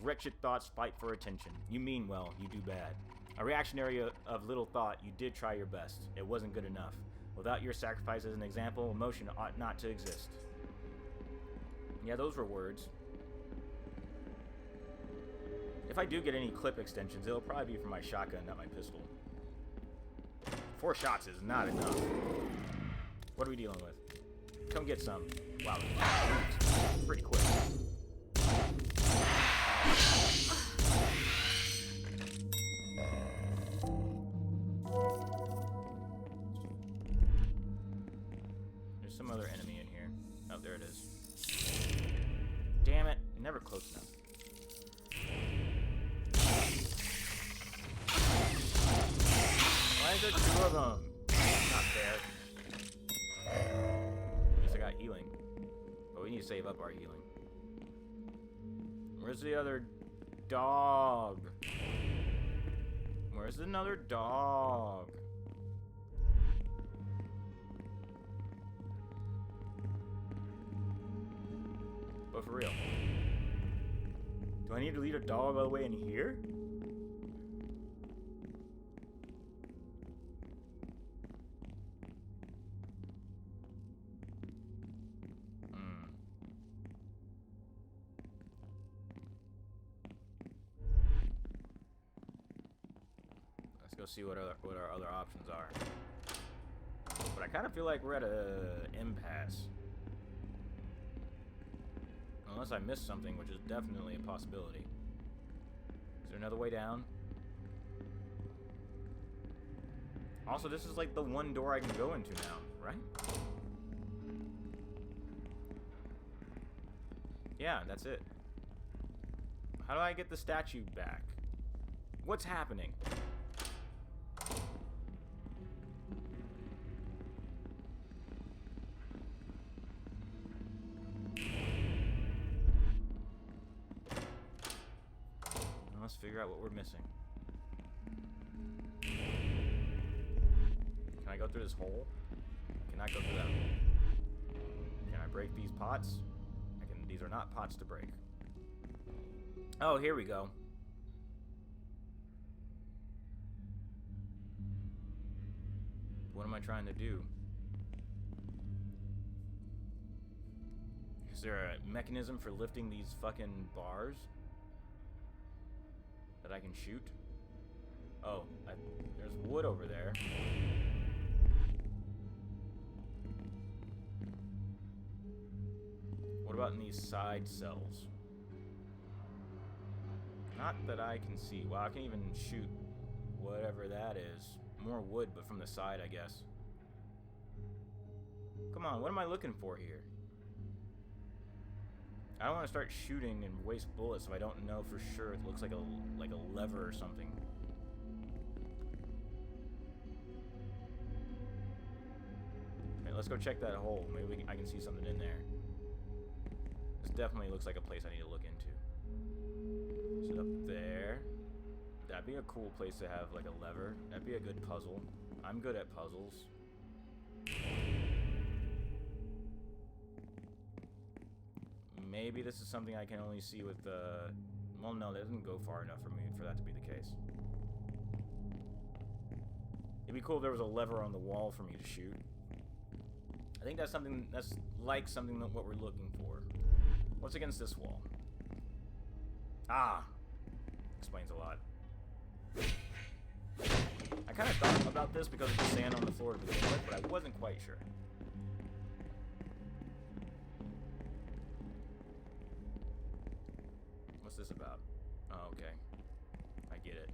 wretched thoughts fight for attention. You mean well, you do bad. A reactionary of little thought, you did try your best. It wasn't good enough. Without your sacrifice as an example, emotion ought not to exist. Yeah, those were words. If I do get any clip extensions, it'll probably be for my shotgun, not my pistol. 4 shots is not enough. What are we dealing with? Come get some. Wow, pretty quick. There's some other enemy in here. Oh, there it is. Damn it. Never close enough. Why is there 2 of them? Not fair. At least I got healing. But we need to save up our healing. Where's the other dog? Where's another dog? But for real. Do I need to lead a dog all the way in here? Let's go see what our other options are. But I kind of feel like we're at an impasse. Unless I missed something, which is definitely a possibility. Is there another way down? Also, this is like the one door I can go into now, right? Yeah, that's it. How do I get the statue back? What's happening? Let's figure out what we're missing. Can I go through this hole? I cannot go through that hole. Can I break these pots? I can. These are not pots to break. Oh, here we go. What am I trying to do? Is there a mechanism for lifting these fucking bars that I can shoot? Oh, there's wood over there. What about in these side cells? Not that I can see. Wow, I can't even shoot whatever that is. More wood, but from the side, I guess. Come on, what am I looking for here? I don't want to start shooting and waste bullets if I don't know for sure. It looks like a lever or something. Okay, let's go check that hole. Maybe I can see something in there. This definitely looks like a place I need to look into. Is it up there? That'd be a cool place to have like a lever. That'd be a good puzzle. I'm good at puzzles. Maybe this is something I can only see with the... Well, no, that doesn't go far enough for me for that to be the case. It'd be cool if there was a lever on the wall for me to shoot. I think that's something that's like something that what we're looking for. What's against this wall? Ah, explains a lot. I kind of thought about this because of the sand on the floor to begin with, but I wasn't quite sure. What's this about? Oh, okay. I get it.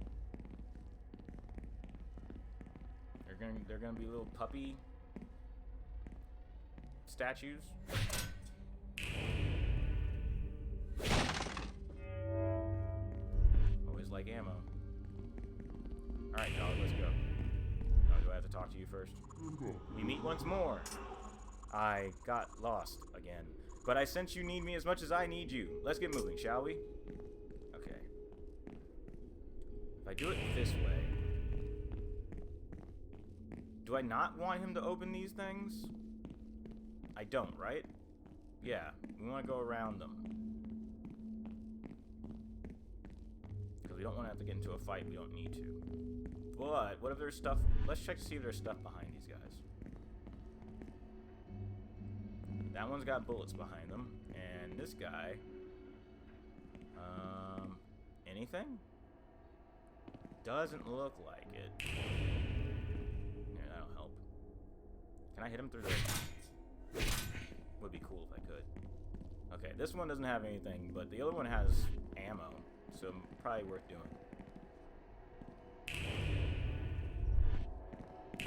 They're gonna be little puppy statues. Always like ammo. Alright, dog, let's go. Oh, do I have to talk to you first? We meet once more. I got lost again. But I sense you need me as much as I need you. Let's get moving, shall we? Okay. If I do it this way... Do I not want him to open these things? I don't, right? Yeah, we want to go around them. Because we don't want to have to get into a fight we don't need to. But, what if there's stuff... Let's check to see if there's stuff behind these guys. That one's got bullets behind them. And this guy... Anything? Doesn't look like it. Yeah, that'll help. Can I hit him through the... Would be cool if I could. Okay, this one doesn't have anything, but the other one has ammo. So, probably worth doing.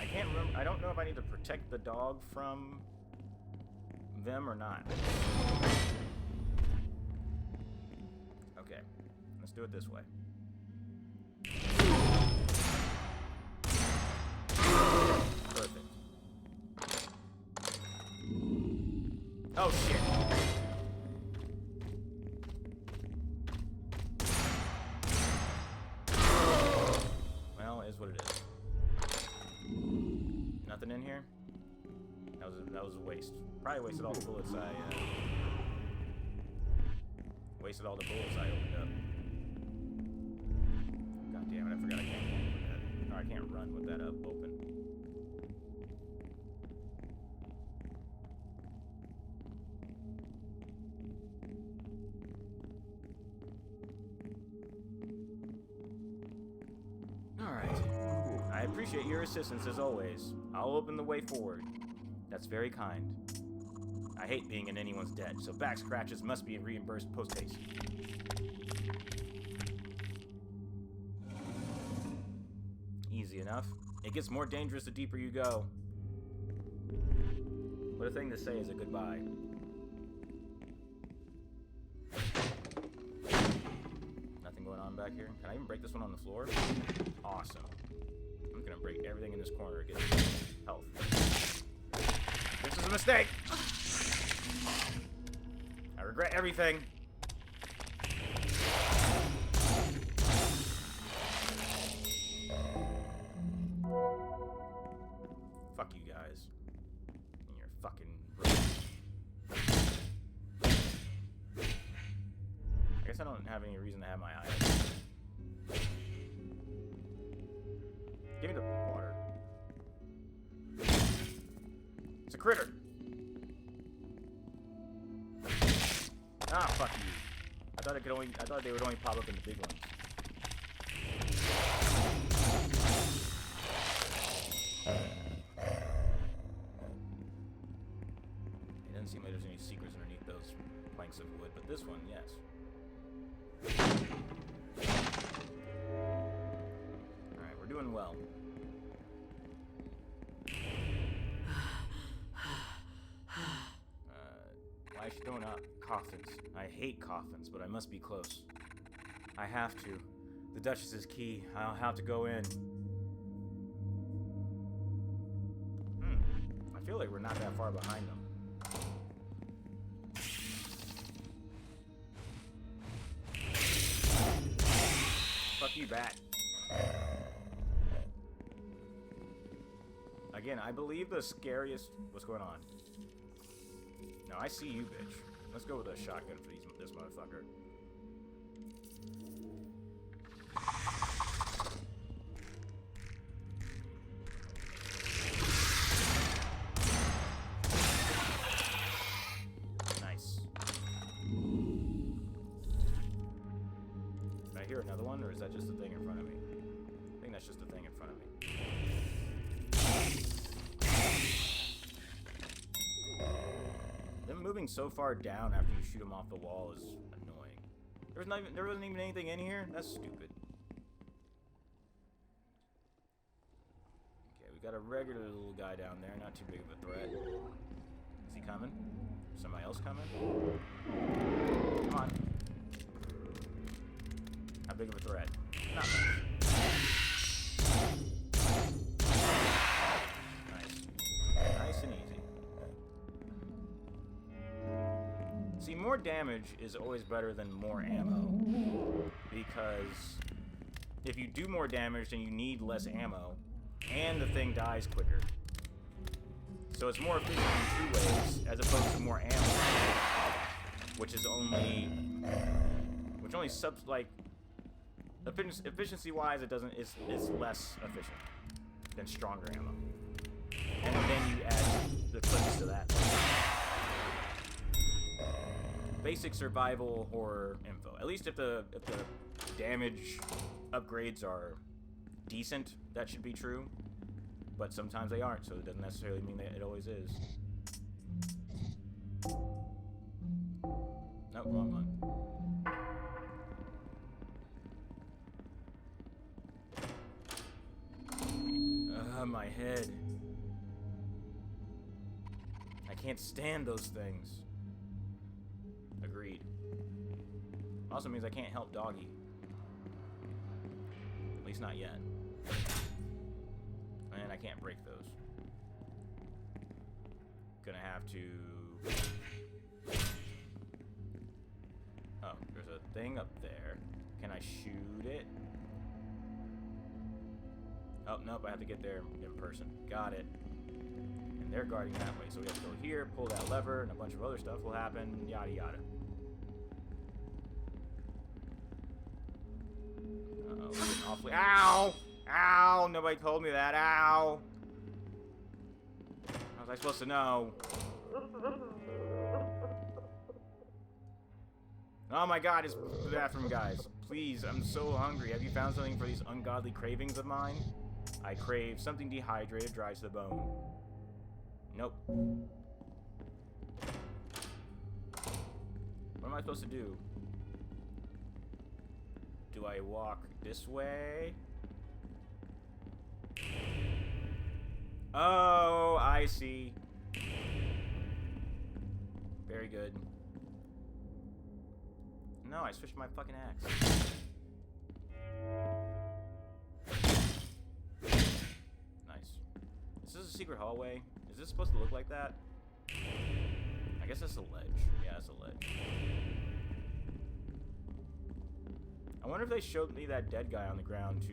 I can't remember. I don't know if I need to protect the dog from them or not. Okay, let's do it this way. Perfect. Oh shit. Well, it is what it is. Nothing in here? That was a waste. Probably wasted all the bullets wasted all the bullets I opened up. God damn it, I forgot I can't run with that. Or I can't run with that open. Alright. I appreciate your assistance as always. I'll open the way forward. That's very kind. I hate being in anyone's debt, so back scratches must be reimbursed post-haste. Easy enough. It gets more dangerous the deeper you go. What a thing to say is a goodbye. Nothing going on back here? Can I even break this one on the floor? Awesome. I'm gonna break everything in this corner to get health. This is a mistake! I regret everything. Fuck you guys. And your fucking... I guess I don't have any reason to have my eye open. Give me the water. It's a critter. Ah, fuck you. I thought they would only pop up in the big ones. It doesn't seem like there's any secrets underneath those planks of wood, but this one, yes. Alright, we're doing well. Why is she throwing out coffins? I hate coffins, but I must be close. I have to. The Duchess is key. I'll have to go in. I feel like we're not that far behind them. Fuck you, bat. Again, I believe the scariest... What's going on? No, I see you, bitch. Let's go with a shotgun for this motherfucker. hear another one, or is that just the thing in front of me? I think that's just the thing in front of me. Them moving so far down after you shoot them off the wall is annoying. There wasn't even anything in here? That's stupid. Okay, we got a regular little guy down there, not too big of a threat. Is he coming? Somebody else coming? Come on. How big of a threat? Not much. Nice. Nice and easy. See, more damage is always better than more ammo. Because if you do more damage, then you need less ammo. And the thing dies quicker. So it's more efficient in 2 ways, as opposed to more ammo. Which is only... Which only subs... Like... Efficiency-wise, it's less efficient than stronger ammo. And then you add the clips to that. Basic survival horror info. At least if the damage upgrades are decent, that should be true. But sometimes they aren't, so it doesn't necessarily mean that it always is. Nope, wrong one. My head. I can't stand those things. Agreed. Also means I can't help Doggy. At least not yet. And I can't break those. Gonna have to... Oh, there's a thing up there. Can I shoot it? Oh, nope, I have to get there in person. Got it. And they're guarding that way, so we have to go here, pull that lever, and a bunch of other stuff will happen, yada yada. Uh-oh, we're getting awfully... Ow! Ow! Nobody told me that. Ow! How was I supposed to know? Oh my god, it's the bathroom, guys. Please, I'm so hungry. Have you found something for these ungodly cravings of mine? I crave something dehydrated, dry to the bone. Nope. What am I supposed to do? Do I walk this way? Oh, I see. Very good. No, I switched my fucking axe. Is this a secret hallway? Is this supposed to look like that? I guess that's a ledge. Yeah, that's a ledge. I wonder if they showed me that dead guy on the ground to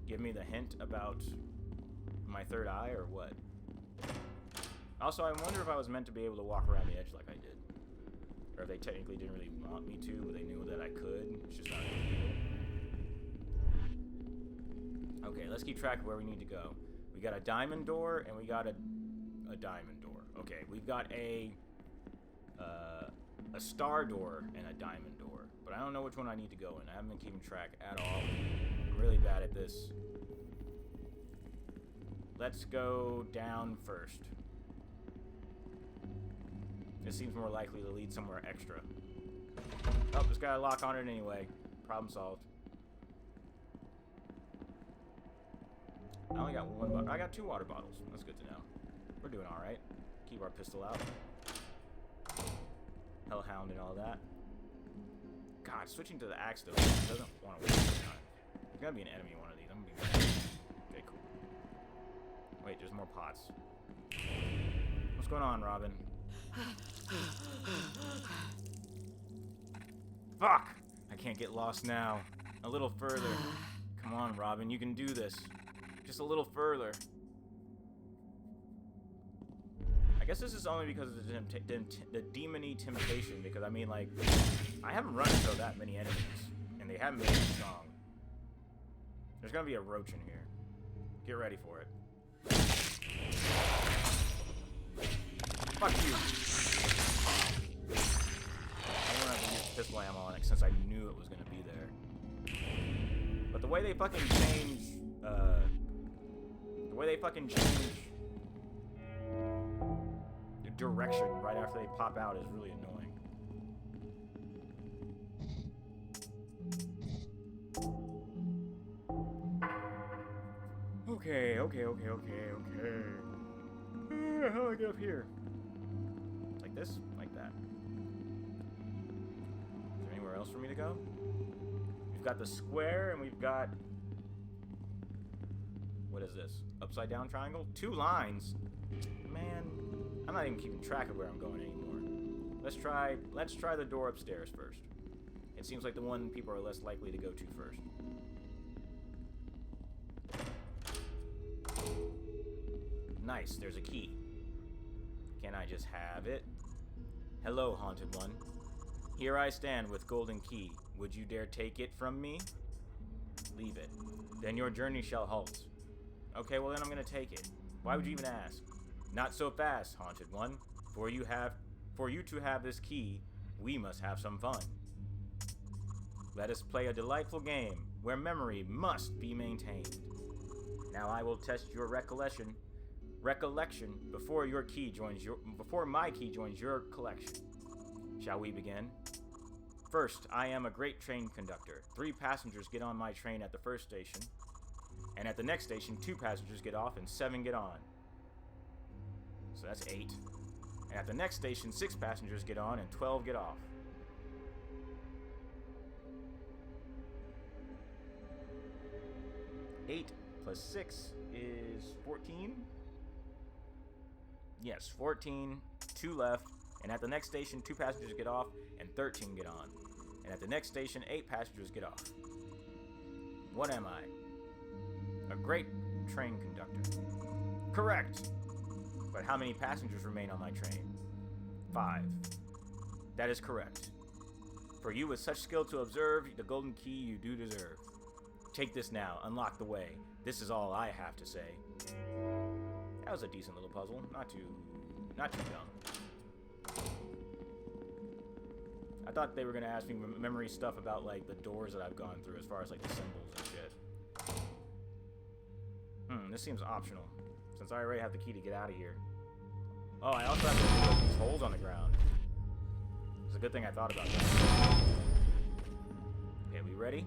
give me the hint about my third eye or what. Also, I wonder if I was meant to be able to walk around the edge like I did. Or if they technically didn't really want me to, but they knew that I could. It's just not a big deal. Okay, let's keep track of where we need to go. We got a diamond door, and we got a diamond door. Okay, we've got a star door and a diamond door. But I don't know which one I need to go in. I haven't been keeping track at all. I'm really bad at this. Let's go down first. This seems more likely to lead somewhere extra. Oh, just got a lock on it anyway. Problem solved. I only got one bottle. I got 2 water bottles. That's good to know. We're doing alright. Keep our pistol out. Hellhound and all that. God, switching to the axe though doesn't want to waste time. There's gonna be an enemy in one of these. I'm gonna be mad. Okay, cool. Wait, there's more pots. What's going on, Robin? Fuck! I can't get lost now. A little further. Come on, Robin, you can do this. Just a little further. I guess this is only because of the demon-y temptation, because I mean, like, I haven't run into that many enemies, and they haven't been strong. There's gonna be a roach in here. Get ready for it. Fuck you. I don't have to use pistol ammo on it since I knew it was gonna be there. But the way they fucking change, the direction right after they pop out is really annoying. Okay. How do I get up here? Like this? Like that. Is there anywhere else for me to go? We've got the square and we've got... What is this? Upside down triangle? 2 lines? Man, I'm not even keeping track of where I'm going anymore. Let's try the door upstairs first. It seems like the one people are less likely to go to first. Nice, there's a key. Can I just have it? Hello, Haunted One. Here I stand with golden key. Would you dare take it from me? Leave it. Then your journey shall halt. Okay, well then I'm gonna take it. Why would you even ask? Not so fast, Haunted One. For you to have this key, we must have some fun. Let us play a delightful game where memory must be maintained. Now I will test your recollection before my key joins your collection. Shall we begin? First, I am a great train conductor. 3 passengers get on my train at the first station, and at the next station 2 passengers get off and 7 get on. So that's 8. And at the next station 6 passengers get on and 12 get off. Eight plus 6 is 14. Yes, 14, 2 left, and at the next station 2 passengers get off and 13 get on. And at the next station 8 passengers get off. What am I? A great train conductor. Correct! But how many passengers remain on my train? 5. That is correct. For you with such skill to observe, the golden key you do deserve. Take this now, unlock the way. This is all I have to say. That was a decent little puzzle. Not too dumb. I thought they were gonna ask me memory stuff about like the doors that I've gone through as far as like the symbols and shit. This seems optional, since I already have the key to get out of here. Oh, I also have to put these holes on the ground. It's a good thing I thought about that. Okay, we ready?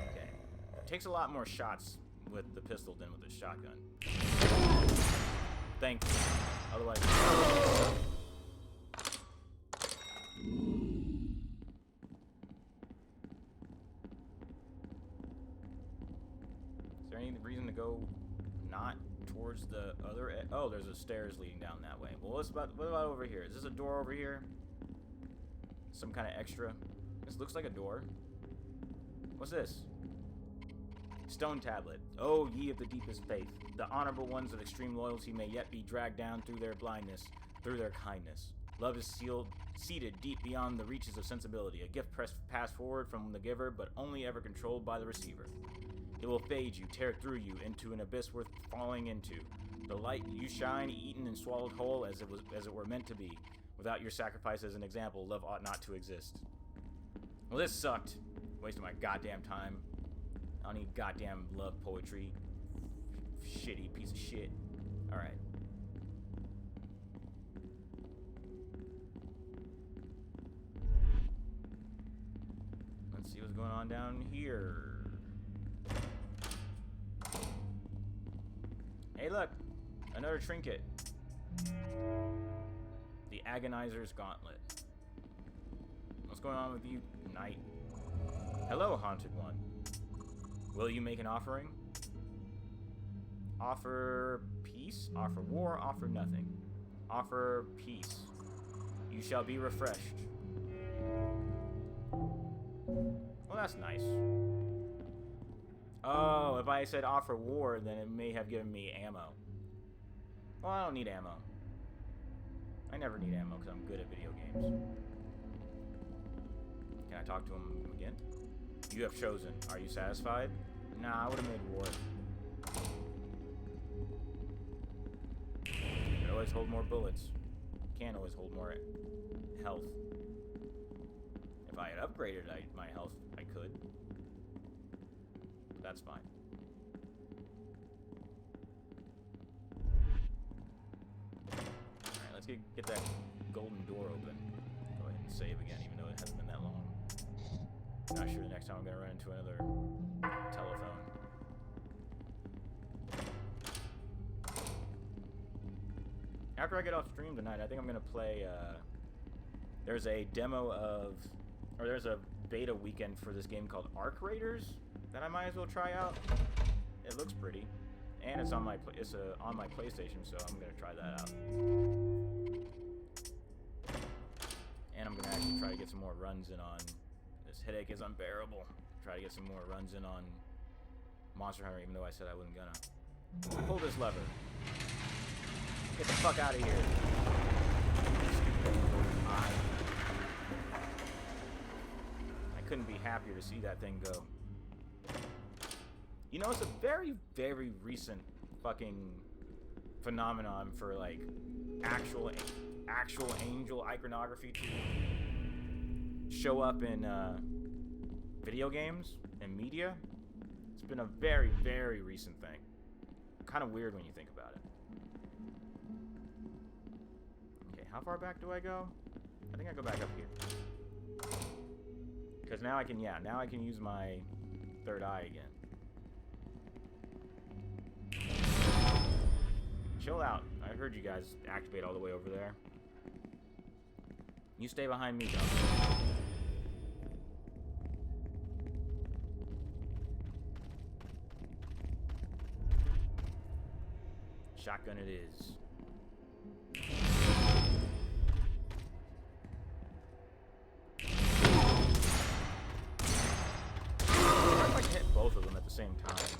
Okay. It takes a lot more shots with the pistol than with the shotgun. Thank you. Otherwise... Is there any reason to go not towards the other edge? Oh, there's a stairs leading down that way. Well, what about over here? Is this a door over here? Some kind of extra? This looks like a door. What's this? Stone tablet. Oh, ye of the deepest faith. The honorable ones of extreme loyalty may yet be dragged down through their blindness, through their kindness. Love is seated deep beyond the reaches of sensibility. A gift passed forward from the giver, but only ever controlled by the receiver. It will fade you, tear through you, into an abyss worth falling into. The light you shine, eaten and swallowed whole as it were meant to be. Without your sacrifice as an example, love ought not to exist. Well, this sucked. Wasting my goddamn time. I don't need goddamn love poetry. Shitty piece of shit. Alright. Let's see what's going on down here. Hey, look! Another trinket. The Agonizer's Gauntlet. What's going on with you, knight? Hello, Haunted One. Will you make an offering? Offer peace, offer war, offer nothing. Offer peace. You shall be refreshed. Well, that's nice. Oh, if I said offer war, then it may have given me ammo. Well, I don't need ammo. I never need ammo because I'm good at video games. Can I talk to him again? You have chosen. Are you satisfied? Nah, I would have made war. always hold more bullets. Can't always hold more health. If I had upgraded my health, I could. But that's fine. Alright, let's get that golden door open. Go ahead and save again, even though it hasn't been that long. Not sure the next time I'm going to run into another telephone. After I get off stream tonight, I think I'm going to play, there's a demo of, or there's a beta weekend for this game called Arc Raiders that I might as well try out. It looks pretty. And it's on my on my PlayStation, so I'm going to try that out. And I'm going to actually try to get some more runs in on, this headache is unbearable. Try to get some more runs in on Monster Hunter, even though I said I wasn't gonna. Pull this lever. Get the fuck out of here. I couldn't be happier to see that thing go. You know, it's a very, very recent fucking phenomenon for, like, actual angel iconography to show up in video games and media. It's been a very, very recent thing. Kind of weird when you think about it. Okay, how far back do I go? I think I go back up here. Because now I can, now I can use my third eye again. Chill out. I heard you guys activate all the way over there. You stay behind me, though. Shotgun it is. I'd like to hit both of them at the same time.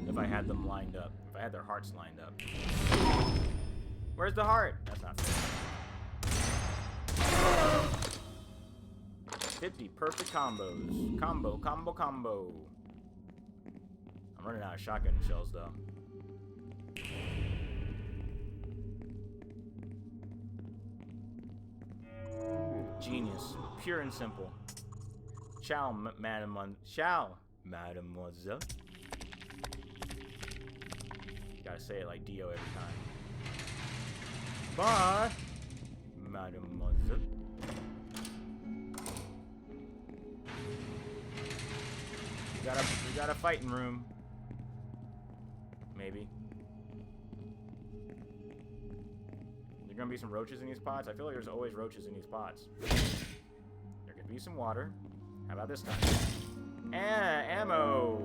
If I had them lined up. If I had their hearts lined up. Where's the heart? That's not fair. 50 perfect combos. Combo, combo, combo. I'm running out of shotgun shells, though. Genius. Pure and simple. Ciao, mademoiselle. Gotta say it like Dio every time. Bye, mademoiselle. We got a fighting room. Maybe. There gonna be some roaches in these pots? I feel like there's always roaches in these pots. There could be some water. How about this time? Ammo!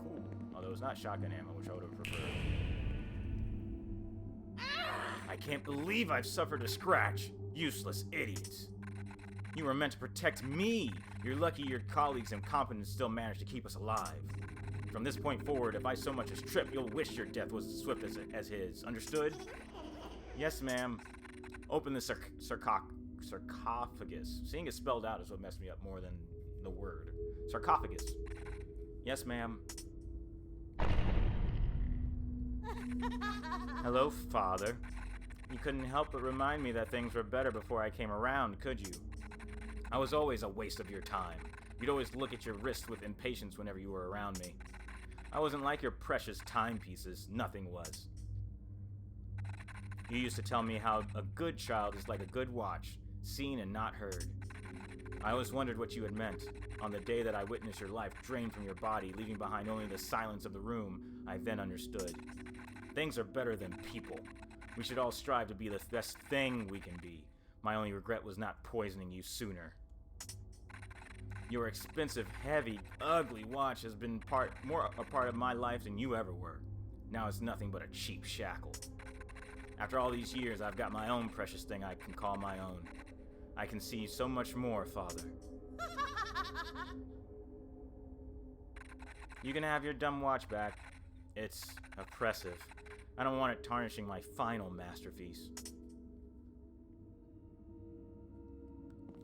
Cool. Although it's not shotgun ammo, which I would have preferred. I can't believe I've suffered a scratch. Useless idiots. You were meant to protect me. You're lucky your colleagues' incompetence still managed to keep us alive. From this point forward, if I so much as trip, you'll wish your death was as swift as his. Understood? Yes, ma'am. Open the sarcophagus. Seeing it spelled out is what messed me up more than the word. Sarcophagus. Yes, ma'am. Hello, Father. You couldn't help but remind me that things were better before I came around, could you? I was always a waste of your time. You'd always look at your wrist with impatience whenever you were around me. I wasn't like your precious timepieces. Nothing was. You used to tell me how a good child is like a good watch, seen and not heard. I always wondered what you had meant. On the day that I witnessed your life drained from your body, leaving behind only the silence of the room, I then understood. Things are better than people. We should all strive to be the best thing we can be. My only regret was not poisoning you sooner. Your expensive, heavy, ugly watch has been more a part of my life than you ever were. Now it's nothing but a cheap shackle. After all these years, I've got my own precious thing I can call my own. I can see so much more, Father. You can have your dumb watch back. It's oppressive. I don't want it tarnishing my final masterpiece.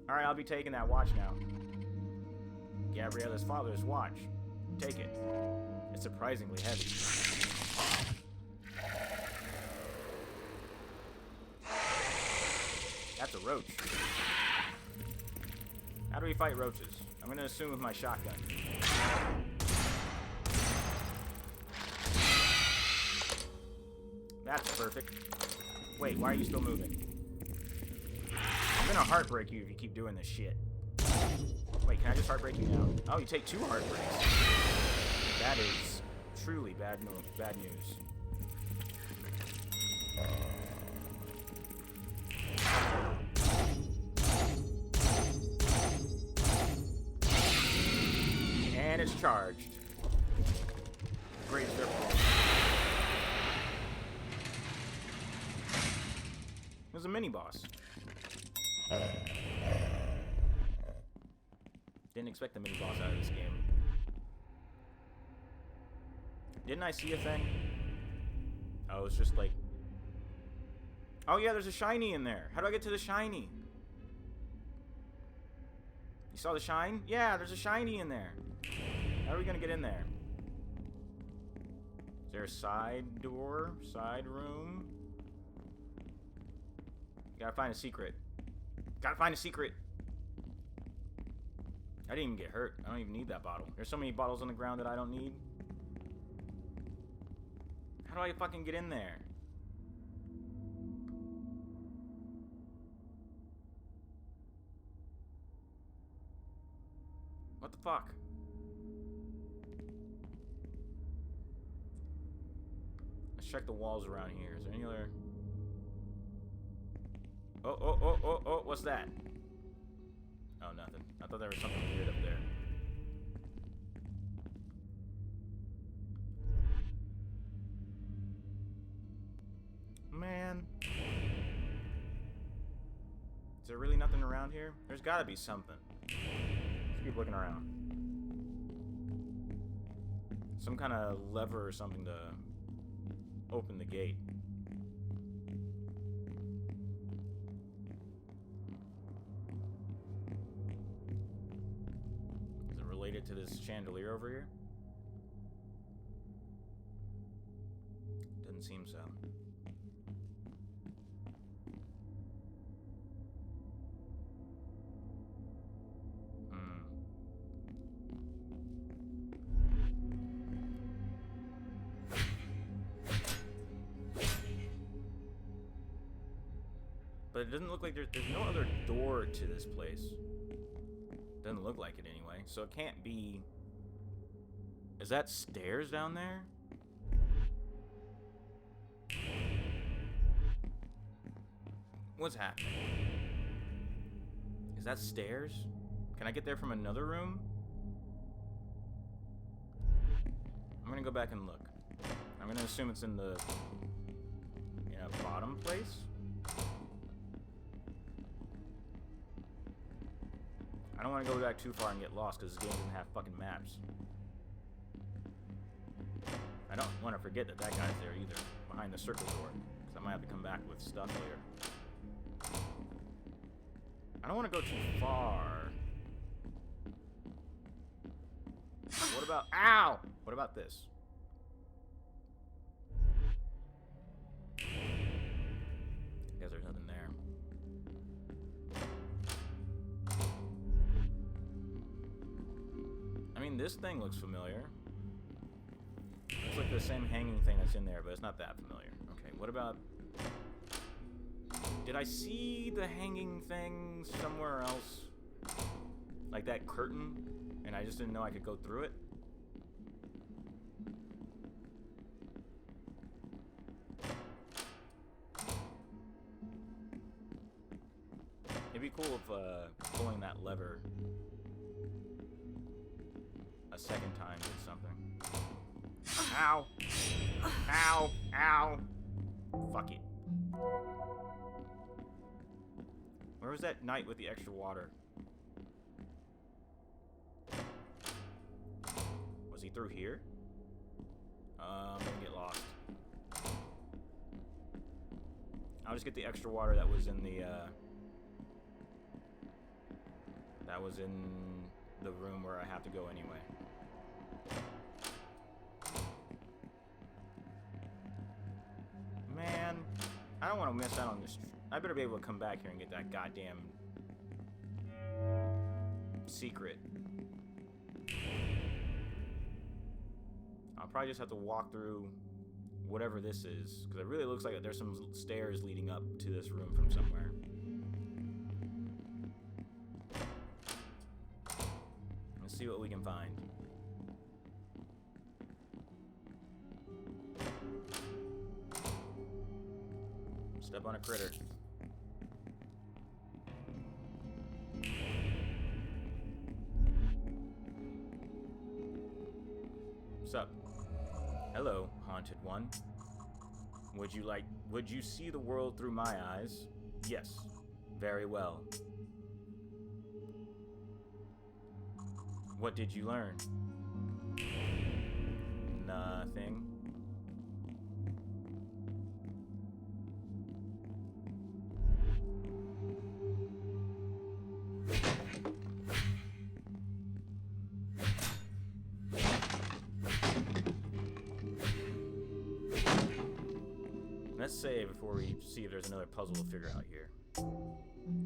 Alright, I'll be taking that watch now. Gabriella's father's watch. Take it. It's surprisingly heavy. roach. How do we fight roaches? I'm gonna assume with my shotgun. That's perfect. Wait, why are you still moving? I'm gonna heartbreak you if you keep doing this shit. Wait, can I just heartbreak you now? Oh, you take 2 heartbreaks. That is truly bad news. And it's charged. Great as their fault. There's a mini-boss. Didn't expect the mini-boss out of this game. Didn't I see a thing? Oh, it's just like... Oh yeah, there's a shiny in there. How do I get to the shiny? You saw the shine? Yeah, there's a shiny in there. How are we gonna get in there? Is there a side door? Side room? Gotta find a secret. Gotta find a secret. I didn't even get hurt. I don't even need that bottle. There's so many bottles on the ground that I don't need. How do I fucking get in there? What the fuck? Let's check the walls around here. Is there any other... Oh, what's that? Oh, nothing. I thought there was something weird up there. Man. Is there really nothing around here? There's gotta be something. Let's keep looking around. Some kind of lever or something to open the gate. Is it related to this chandelier over here? Doesn't seem so. But it doesn't look like there's no other door to this place. Doesn't look like it anyway. So it can't be... Is that stairs down there? What's happening? Is that stairs? Can I get there from another room? I'm gonna go back and look. I'm gonna assume it's in the... bottom place? I don't want to go back too far and get lost because this game doesn't have fucking maps. I don't want to forget that guy's there either, behind the circle door, because I might have to come back with stuff later. I don't want to go too far. What about... Ow! What about this? I guess there's nothing there. I mean, this thing looks familiar. Looks like the same hanging thing that's in there, but it's not that familiar. Okay, what about... Did I see the hanging thing somewhere else? Like that curtain? And I just didn't know I could go through it? It'd be cool if pulling that lever a second time did something. Ow! Ow! Ow! Fuck it. Where was that knight with the extra water? Was he through here? I'm gonna get lost. I'll just get the extra water that was in the, that was in the room where I have to go anyway. Man, I don't want to miss out on this. I better be able to come back here and get that goddamn secret. I'll probably just have to walk through whatever this is, because it really looks like there's some stairs leading up to this room from somewhere. Let's see what we can find. Step on a critter. What's up? Hello, haunted one. Would you see the world through my eyes? Yes. Very well. What did you learn? Nothing. Let's save before we see if there's another puzzle to figure out here.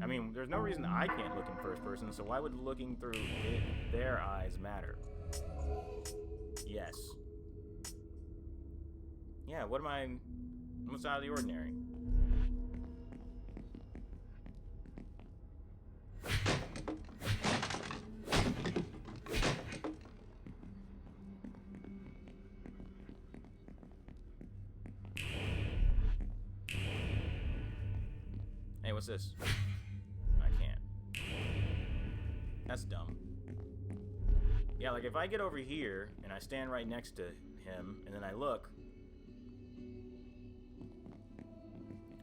I mean, there's no reason I can't look in first person, so why would looking through their eyes matter? Yes. Yeah, what's out of the ordinary? Hey, what's this? I can't. That's dumb. Yeah, like if I get over here and I stand right next to him and then I look,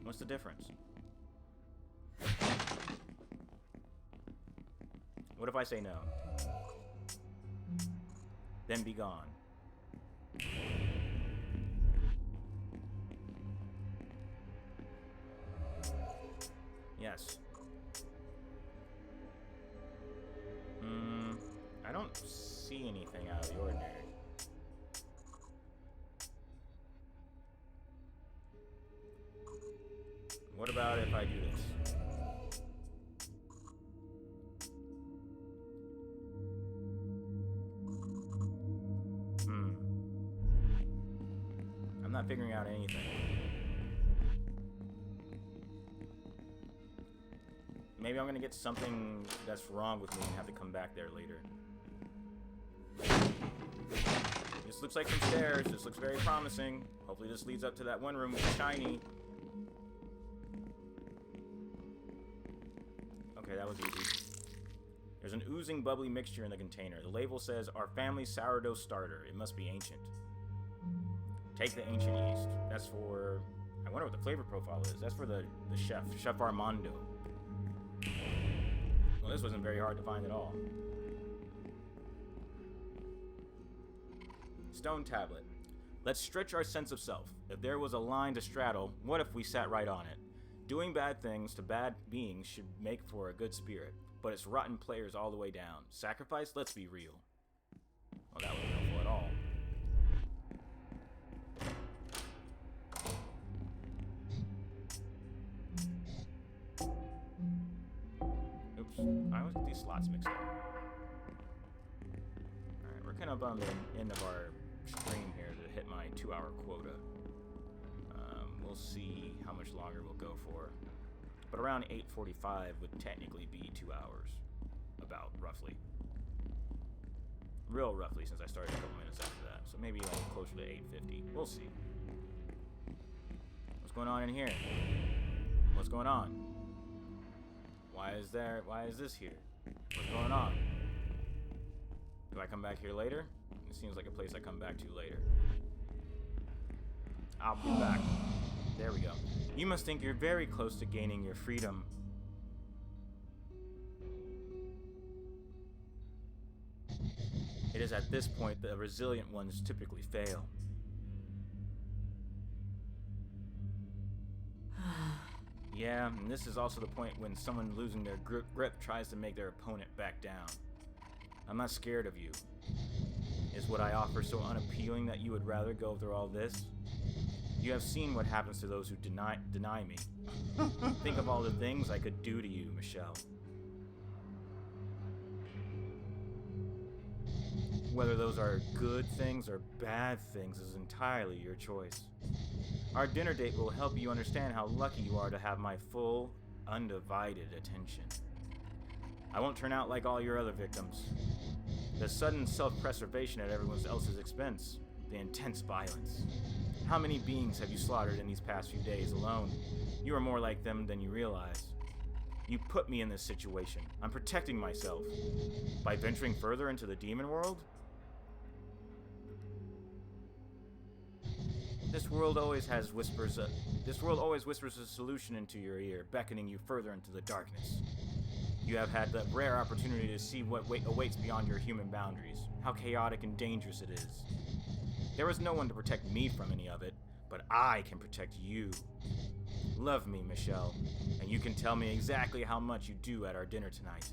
what's the difference? What if I say no? Then be gone. Yes. I don't see anything out of the ordinary. What about if I do this? I'm not figuring out anything. Maybe I'm gonna get something that's wrong with me and have to come back there later. This looks like some stairs. This looks very promising. Hopefully this leads up to that one room with the shiny. Okay, that was easy. There's an oozing, bubbly mixture in the container. The label says, "Our family sourdough starter. It must be ancient." Take the ancient yeast. That's for... I wonder what the flavor profile is. That's for the chef. Chef Armando. Well, this wasn't very hard to find at all. Stone tablet. Let's stretch our sense of self. If there was a line to straddle, what if we sat right on it? Doing bad things to bad beings should make for a good spirit, but it's rotten players all the way down. Sacrifice? Let's be real. Well, that wasn't helpful at all. I always get these slots mixed up. Alright, we're kind of on the end of our stream here to hit my 2-hour quota. We'll see how much longer we'll go for. But around 8:45 would technically be 2 hours. About, roughly. Real roughly, since I started a couple minutes after that. So maybe like closer to 8:50. We'll see. What's going on in here? What's going on? Why is this here? What's going on? Do I come back here later? It seems like a place I come back to later. I'll be back. There we go. You must think you're very close to gaining your freedom. It is at this point that the resilient ones typically fail. Yeah, and this is also the point when someone losing their grip tries to make their opponent back down. I'm not scared of you. Is what I offer so unappealing that you would rather go through all this? You have seen what happens to those who deny me. Think of all the things I could do to you, Michelle. Whether those are good things or bad things is entirely your choice. Our dinner date will help you understand how lucky you are to have my full, undivided attention. I won't turn out like all your other victims. The sudden self-preservation at everyone else's expense. The intense violence. How many beings have you slaughtered in these past few days alone? You are more like them than you realize. You put me in this situation. I'm protecting myself. By venturing further into the demon world? This world always whispers a solution into your ear, beckoning you further into the darkness. You have had the rare opportunity to see what awaits beyond your human boundaries, how chaotic and dangerous it is. There is no one to protect me from any of it, but I can protect you. Love me, Michelle, and you can tell me exactly how much you do at our dinner tonight.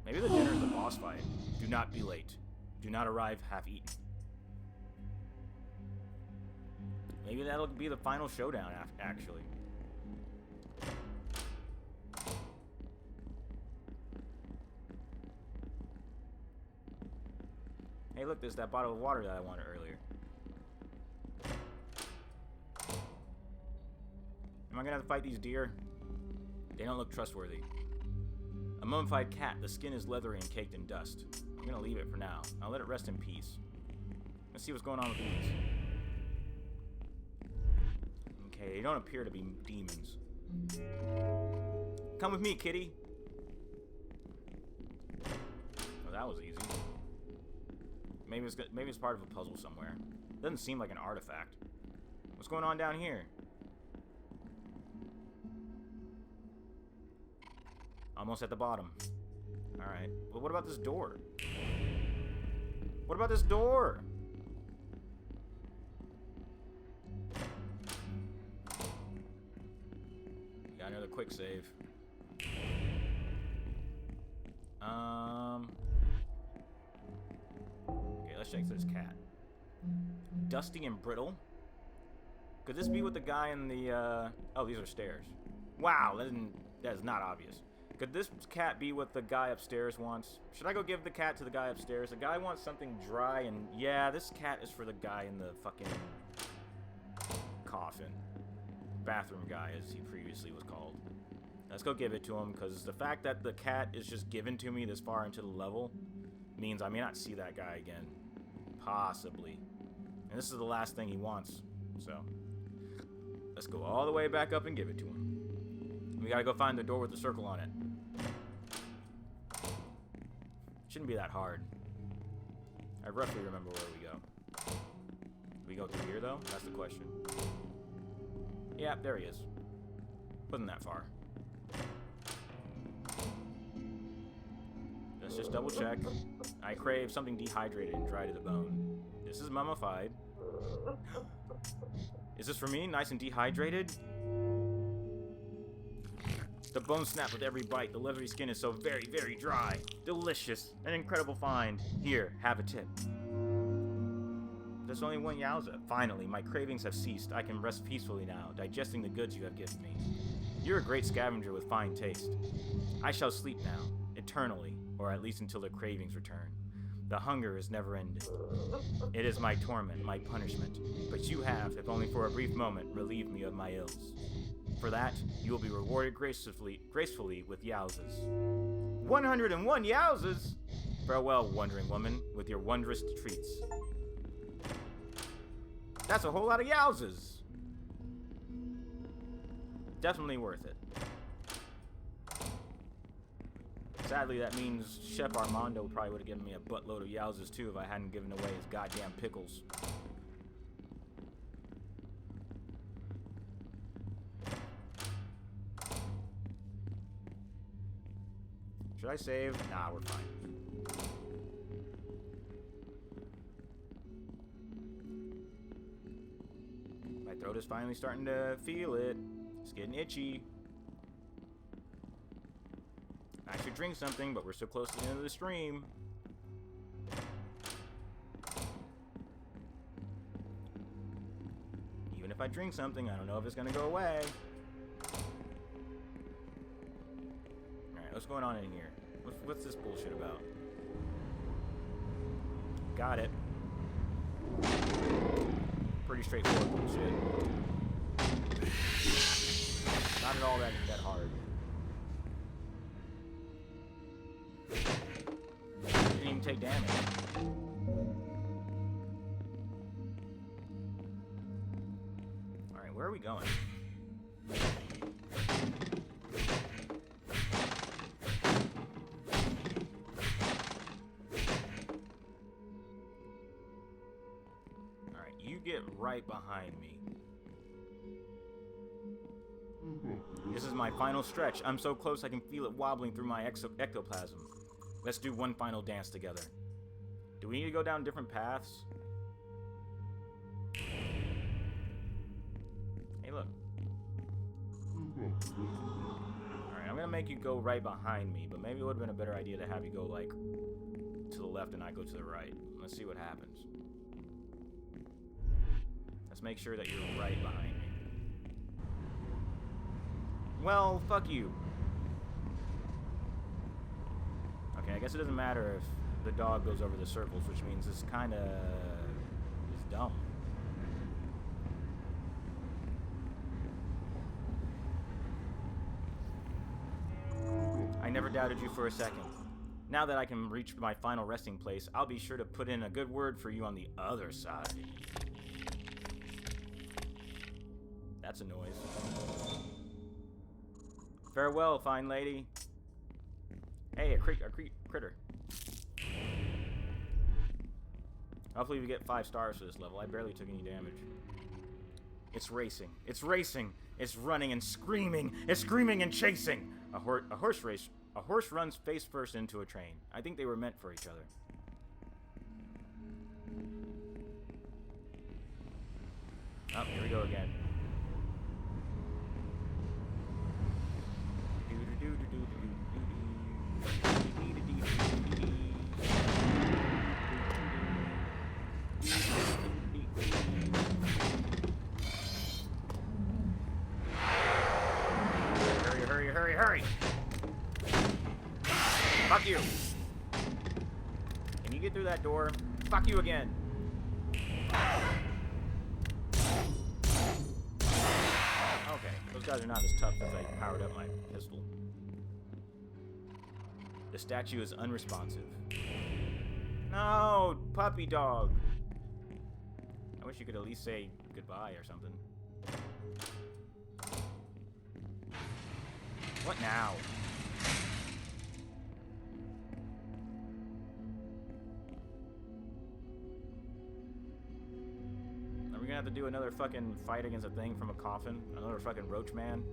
Maybe the dinner is the boss fight. Do not be late. Do not arrive half-eaten. Maybe that'll be the final showdown, actually. Hey, look, there's that bottle of water that I wanted earlier. Am I gonna have to fight these deer? They don't look trustworthy. A mummified cat. The skin is leathery and caked in dust. I'm gonna leave it for now. I'll let it rest in peace. Let's see what's going on with these. Okay, they don't appear to be demons. Come with me, kitty. Oh, that was easy. Maybe it's part of a puzzle somewhere. Doesn't seem like an artifact. What's going on down here? Almost at the bottom. Alright. Well, what about this door? What about this door? Got another quick save. Okay, let's check this cat. Dusty and brittle. Could this be with the guy in the, oh, these are stairs. Wow, that is not obvious. Could this cat be what the guy upstairs wants? Should I go give the cat to the guy upstairs? The guy wants something dry and... Yeah, this cat is for the guy in the fucking... coffin. Bathroom guy, as he previously was called. Let's go give it to him, because the fact that the cat is just given to me this far into the level means I may not see that guy again. Possibly. And this is the last thing he wants. So, let's go all the way back up and give it to him. We gotta go find the door with the circle on it. Shouldn't be that hard. I roughly remember where we go. Do we go through here, though? That's the question. Yeah, there he is. Wasn't that far. Let's just double check. I crave something dehydrated and dry to the bone. This is mummified. Is this for me? Nice and dehydrated? The bones snap with every bite. The leathery skin is so very, very dry. Delicious. An incredible find. Here, have a tip. There's only one Yowza. Finally, my cravings have ceased. I can rest peacefully now, digesting the goods you have given me. You're a great scavenger with fine taste. I shall sleep now, eternally, or at least until the cravings return. The hunger is never ended. It is my torment, my punishment. But you have, if only for a brief moment, relieved me of my ills. For that, you will be rewarded gracefully with Yowzas. 101 Yowzas! Farewell, wandering woman, with your wondrous treats. That's a whole lot of Yowzas! Definitely worth it. Sadly, that means Chef Armando probably would have given me a buttload of Yowzas too if I hadn't given away his goddamn pickles. Should I save? Nah, we're fine. My throat is finally starting to feel it. It's getting itchy. I should drink something, but we're so close to the end of the stream. if I drink something, I don't know if it's gonna go away. Alright, what's going on in here? What's this bullshit about? Got it. Pretty straightforward bullshit. Not at all that hard. Didn't even take damage. Alright, where are we going? Alright, you get right behind me. This is my final stretch. I'm so close I can feel it wobbling through my ectoplasm. Let's do one final dance together. Do we need to go down different paths? Hey, look. Alright, I'm gonna make you go right behind me, but maybe it would have been a better idea to have you go, like, to the left and I go to the right. Let's see what happens. Let's make sure that you're right behind me. Well, fuck you. Okay, I guess it doesn't matter if the dog goes over the circles, which means it's kinda... it's dumb. I never doubted you for a second. Now that I can reach my final resting place, I'll be sure to put in a good word for you on the other side. That's a noise. Farewell, fine lady. Hey, a critter. Hopefully we get 5 stars for this level. I barely took any damage. It's racing. It's racing. It's running and screaming. It's screaming and chasing. A horse runs face first into a train. I think they were meant for each other. Oh, here we go again. Hurry! Fuck you! Can you get through that door? Fuck you again! Okay, those guys are not as tough as I powered up my pistol. The statue is unresponsive. No! Puppy dog! I wish you could at least say goodbye or something. What now? Are we gonna have to do another fucking fight against a thing from a coffin? Another fucking roach man?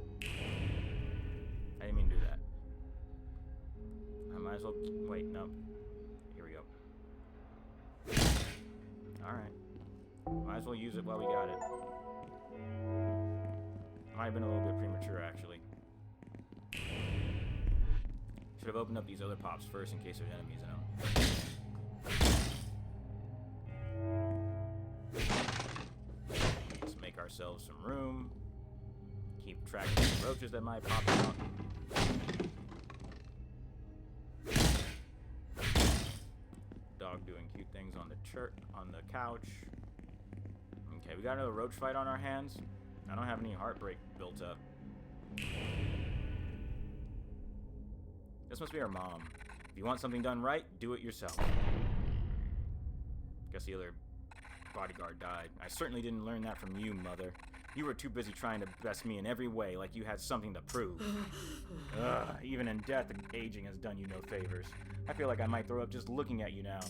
I didn't mean to do that. I might as well... wait, no. Here we go. Alright. Might as well use it while we got it. Might have been a little bit premature, actually. Should have opened up these other pops first in case there's enemies in them. Let's make ourselves some room. Keep track of the roaches that might pop out. Dog doing cute things on the couch. Okay, we got another roach fight on our hands. I don't have any heartbreak built up. This must be our mom. If you want something done right, do it yourself. Guess the other bodyguard died. I certainly didn't learn that from you, Mother. You were too busy trying to best me in every way, like you had something to prove. Ugh, even in death, aging has done you no favors. I feel like I might throw up just looking at you now.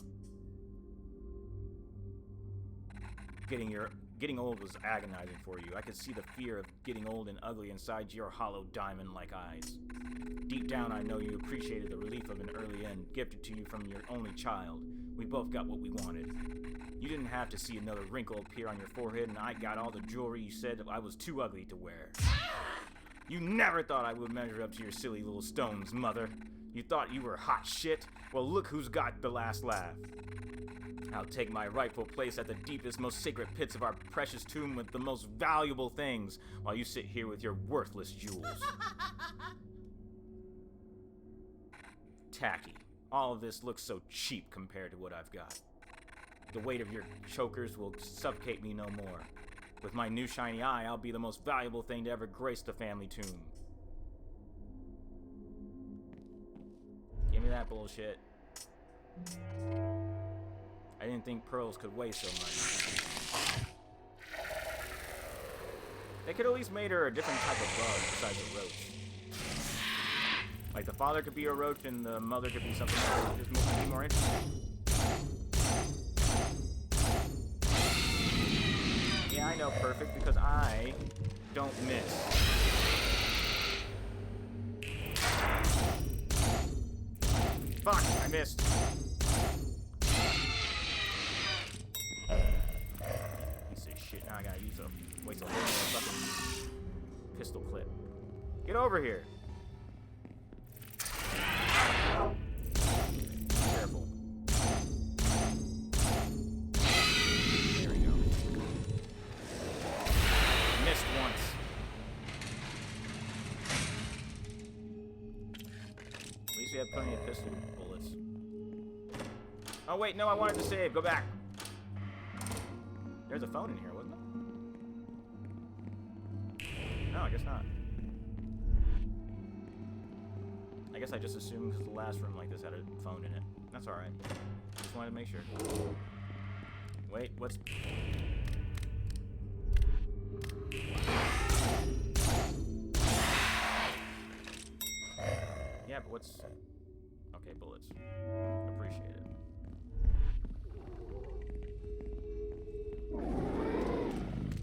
Getting old was agonizing for you. I could see the fear of getting old and ugly inside your hollow diamond-like eyes. Deep down, I know you appreciated the relief of an early end gifted to you from your only child. We both got what we wanted. You didn't have to see another wrinkle appear on your forehead, and I got all the jewelry you said I was too ugly to wear. You never thought I would measure up to your silly little stones, Mother. You thought you were hot shit? Well, look who's got the last laugh. I'll take my rightful place at the deepest, most sacred pits of our precious tomb with the most valuable things, while you sit here with your worthless jewels. Tacky. All of this looks so cheap compared to what I've got. The weight of your chokers will suffocate me no more. With my new shiny eye, I'll be the most valuable thing to ever grace the family tomb. Give me that bullshit. I didn't think pearls could weigh so much. They could at least made her a different type of bug besides a roach. Like the father could be a roach and the mother could be something else. Just make me more interesting. Yeah, I know perfect because I don't miss. Fuck, I missed. Piece of shit. Now I gotta waste a whole fucking pistol clip. Get over here. Careful. There we go. Missed once. At least we have plenty of pistol bullets. Oh wait, no, I wanted to save. Go back. There's a phone in here, wasn't there? No, I guess not. I guess I just assumed because the last room like this had a phone in it. That's alright. Just wanted to make sure. Wait, what's... Yeah, but what's... Okay, bullets. Appreciate it.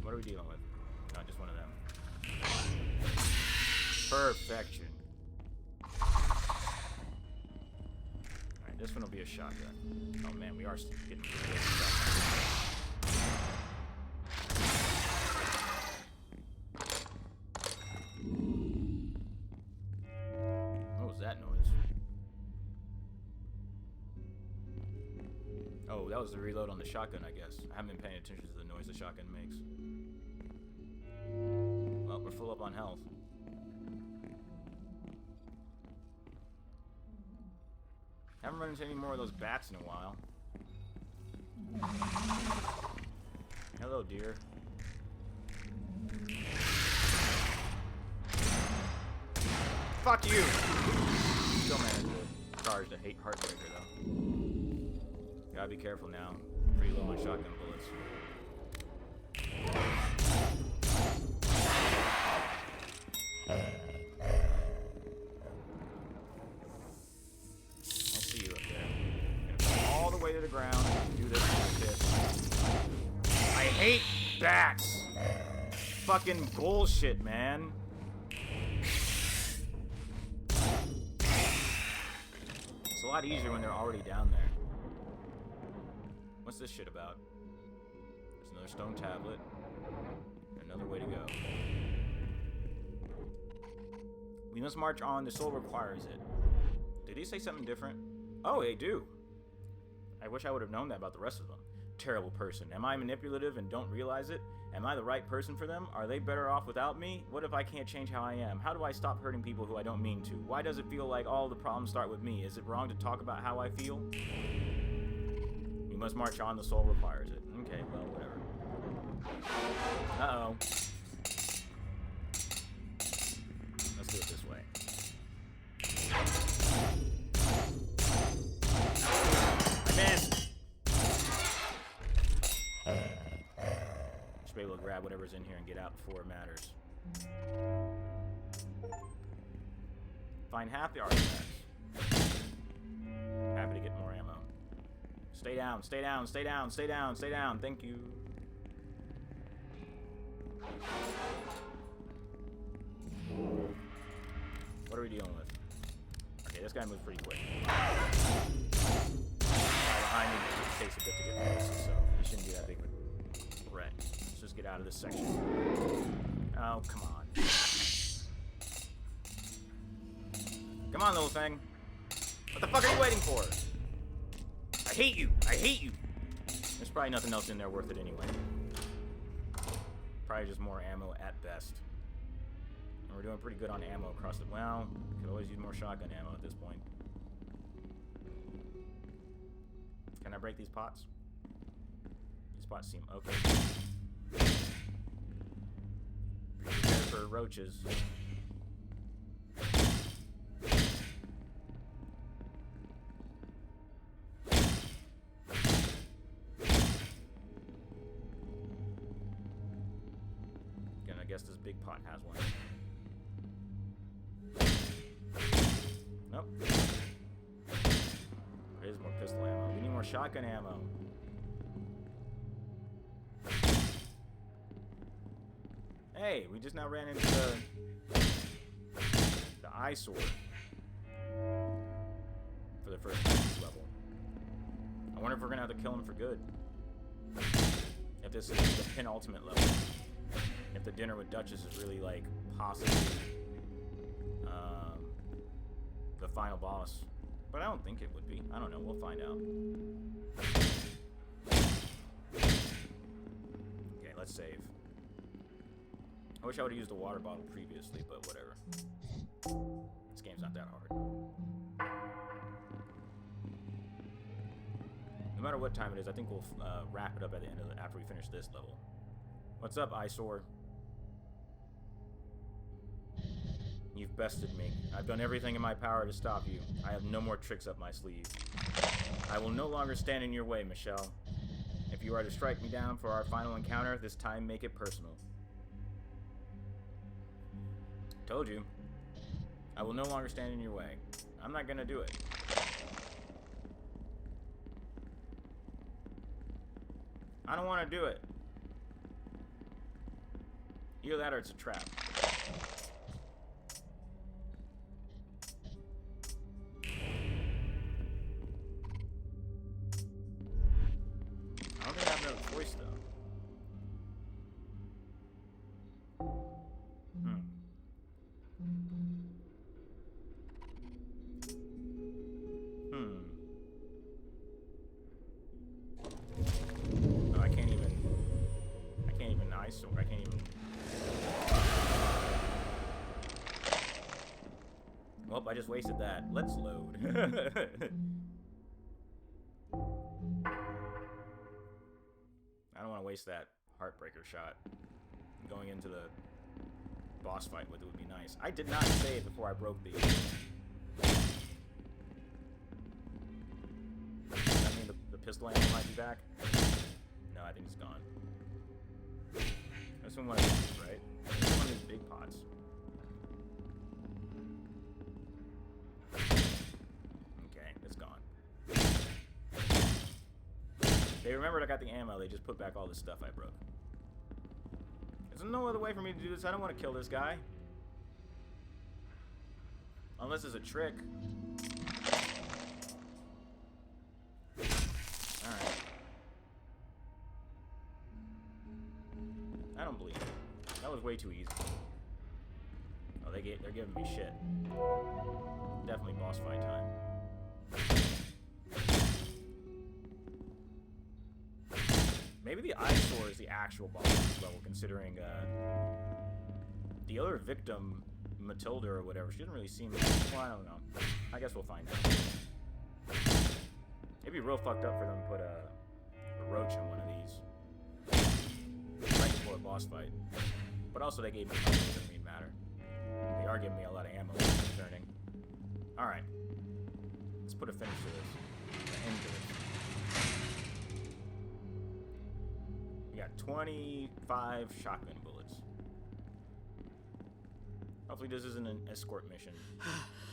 What are we dealing with? Not just one of them. Perfection. Alright, this one will be a shotgun. Oh man, we are getting pretty good stuff. What was that noise? Oh, that was the reload on the shotgun, I guess. I haven't been paying attention to the noise the shotgun makes. Well, we're full up on health. Haven't run into any more of those bats in a while. Hello, dear. Fuck you! Still managed to charge the hate heartbreaker, though. Gotta be careful now. Pretty low on shotgun bullets. I'll see you up there. Gonna go all the way to the ground. Do this with this. I hate bats. Fucking bullshit, man. It's a lot easier when they're already down there. What's this shit about? There's another stone tablet. Another way to go. We must march on. The soul requires it. Did he say something different? Oh, they do. I wish I would have known that about the rest of them. Terrible person. Am I manipulative and don't realize it? Am I the right person for them? Are they better off without me? What if I can't change how I am? How do I stop hurting people who I don't mean to? Why does it feel like all the problems start with me? Is it wrong to talk about how I feel? We must march on. The soul requires it. Okay, well, whatever. Uh-oh. Let's do it this way. I missed! Should be able to grab whatever's in here and get out before it matters. Find half the artifacts. Happy to get more ammo. Stay down, stay down, stay down, stay down, stay down. Thank you. What are we dealing with? Okay, this guy moves pretty quick. Behind me, it takes a bit to get through this, so he shouldn't be that big of a threat. Let's just get out of this section. Oh, come on. Come on, little thing. What the fuck are you waiting for? I hate you. I hate you. There's probably nothing else in there worth it anyway. Probably just more ammo at best. And we're doing pretty good on ammo across the... Well, could always use more shotgun ammo at this point. Can I break these pots? These pots seem okay. Prepare for roaches. Again, I guess this big pot has one. Nope. There is more pistol ammo. We need more shotgun ammo. Hey, we just now ran into the eyesore for the first time this level. I wonder if we're gonna have to kill him for good. If this is the penultimate level. If the dinner with Duchess is really like possibly the final boss. But I don't think it would be. I don't know. We'll find out. Okay, let's save. I wish I would have used a water bottle previously, but whatever. This game's not that hard. No matter what time it is, I think we'll wrap it up at the end of after we finish this level. What's up, eyesore? You've bested me. I've done everything in my power to stop you. I have no more tricks up my sleeve. I will no longer stand in your way, Michelle. If you are to strike me down for our final encounter, this time make it personal. Told you. I will no longer stand in your way. I'm not gonna do it. I don't want to do it. Either that or it's a trap. I don't think I have another choice, though. No, I can't even eyesore. I can't even. Well, I just wasted that. Let's load. I don't want to waste that heartbreaker shot. Going into the boss fight with it would be nice. I did not save before I broke these. Does that mean the pistol ammo might be back? No, I think it's gone. This one was right. This one of these big pots. Okay, it's gone. They remembered I got the ammo. They just put back all the stuff I broke. There's no other way for me to do this. I don't want to kill this guy. Unless it's a trick. Alright. I don't believe it. That was way too easy. Oh, they're giving me shit. Definitely boss fight time. Maybe the eyesore is the actual boss of this level, considering the other victim, Matilda or whatever, she doesn't really seem like... Well, I don't know. I guess we'll find out. It'd be real fucked up for them to put a roach in one of these. Right before a boss fight. But also they gave me something that doesn't even matter. They are giving me a lot of ammo, which is concerning. Alright. Let's put a finish to this. An end to this. We got 25 shotgun bullets. Hopefully this isn't an escort mission.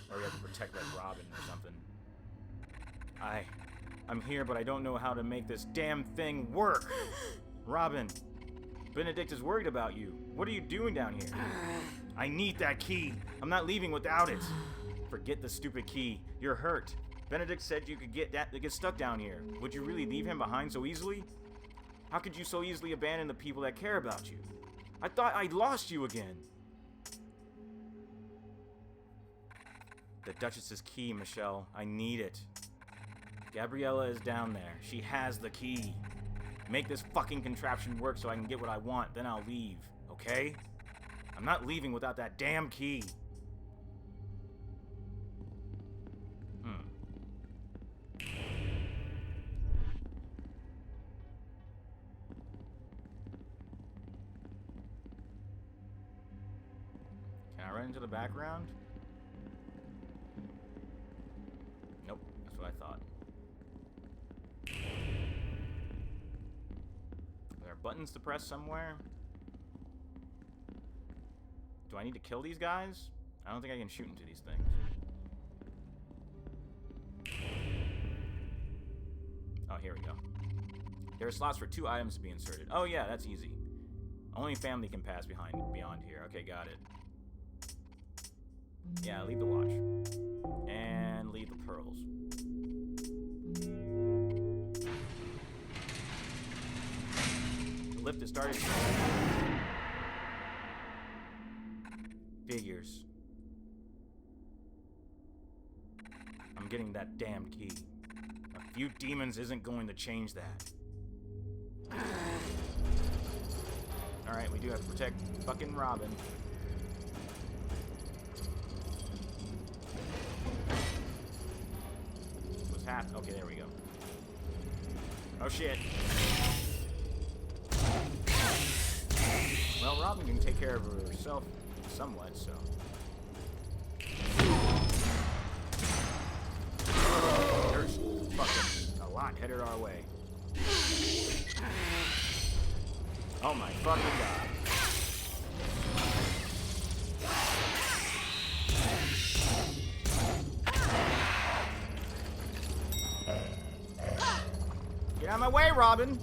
Or we have to protect like Robin or something. I'm here, but I don't know how to make this damn thing work. Robin, Benedict is worried about you. What are you doing down here? I need that key. I'm not leaving without it. Forget the stupid key. You're hurt. Benedict said you could get stuck down here. Would you really leave him behind so easily? How could you so easily abandon the people that care about you? I thought I'd lost you again. The Duchess's key, Michelle. I need it. Gabriella is down there. She has the key. Make this fucking contraption work so I can get what I want, then I'll leave, okay? I'm not leaving without that damn key. Can I run into the background? Nope, that's what I thought. Are there buttons to press somewhere? Do I need to kill these guys? I don't think I can shoot into these things. Oh, here we go. There are slots for 2 items to be inserted. Oh yeah, that's easy. Only family can pass beyond here. Okay, got it. Yeah, leave the watch. And leave the pearls. The lift is started. Figures. I'm getting that damn key. A few demons isn't going to change that. Alright, we do have to protect fucking Robin. What's happening? Okay, there we go. Oh shit. Well, Robin can take care of herself somewhat, so. There's fucking a lot headed our way. Oh my fucking god. Get out of my way, Robin!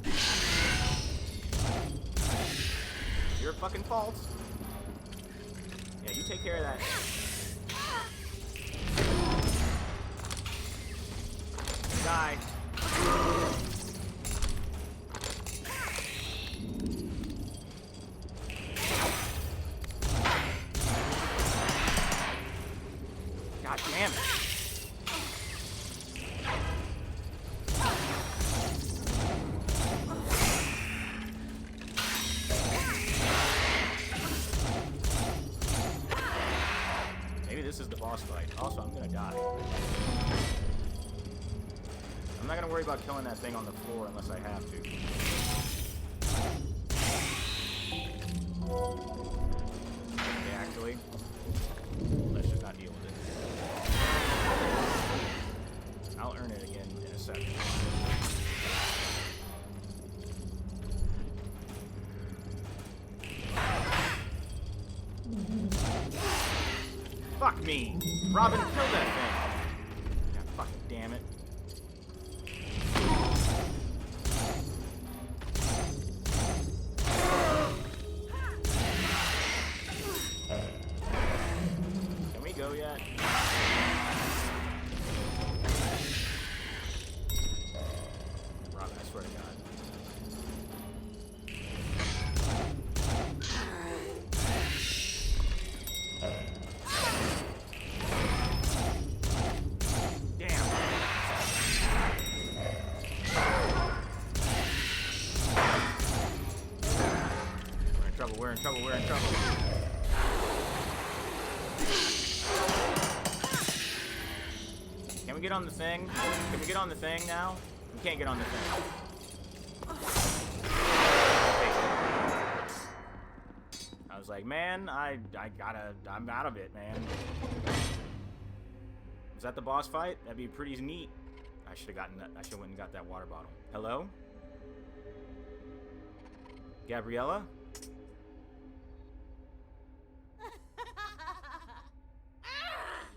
Your fucking fault. Yeah, you take care of that. Die. God damn it. Maybe this is the boss fight. Also, I'm gonna die. I'm not gonna worry about killing that thing on the floor unless I have to. Okay, actually, let's just not deal with it. I'll earn it again in a second. Fuck me! Robin, kill that thing! God fucking damn it. Can we go yet? Robin, I swear to God. We're in trouble, we're in trouble. Can we get on the thing? Can we get on the thing now? We can't get on the thing. I was like, man, I'm out of it, man. Was that the boss fight? That'd be pretty neat. I should have gotten that. I should have went and got that water bottle. Hello? Gabriella?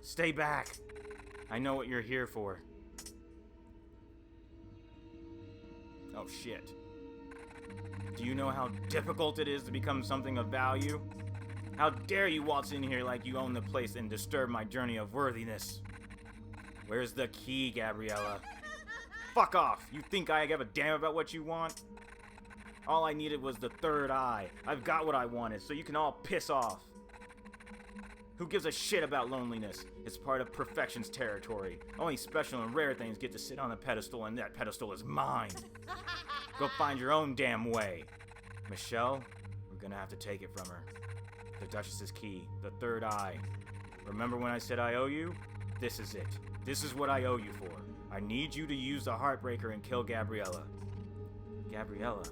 Stay back. I know what you're here for. Oh shit. Do you know how difficult it is to become something of value? How dare you waltz in here like you own the place and disturb my journey of worthiness? Where's the key, Gabriella? Fuck off! You think I give a damn about what you want? All I needed was the third eye. I've got what I wanted, so you can all piss off. Who gives a shit about loneliness? It's part of perfection's territory. Only special and rare things get to sit on a pedestal, and that pedestal is mine. Go find your own damn way. Michelle, we're gonna have to take it from her. The Duchess's key, the third eye. Remember when I said I owe you? This is it. This is what I owe you for. I need you to use the Heartbreaker and kill Gabriella. Gabriella?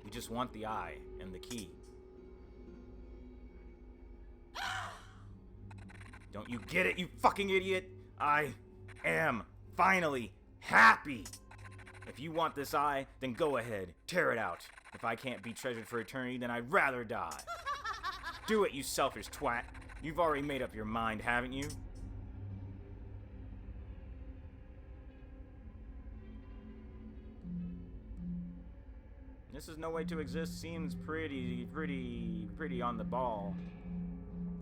We just want the eye and the key. Don't you get it, you fucking idiot? I am finally happy. If you want this eye, then go ahead, tear it out. If I can't be treasured for eternity, then I'd rather die. Do it, you selfish twat. You've already made up your mind, haven't you? This is no way to exist seems pretty on the ball.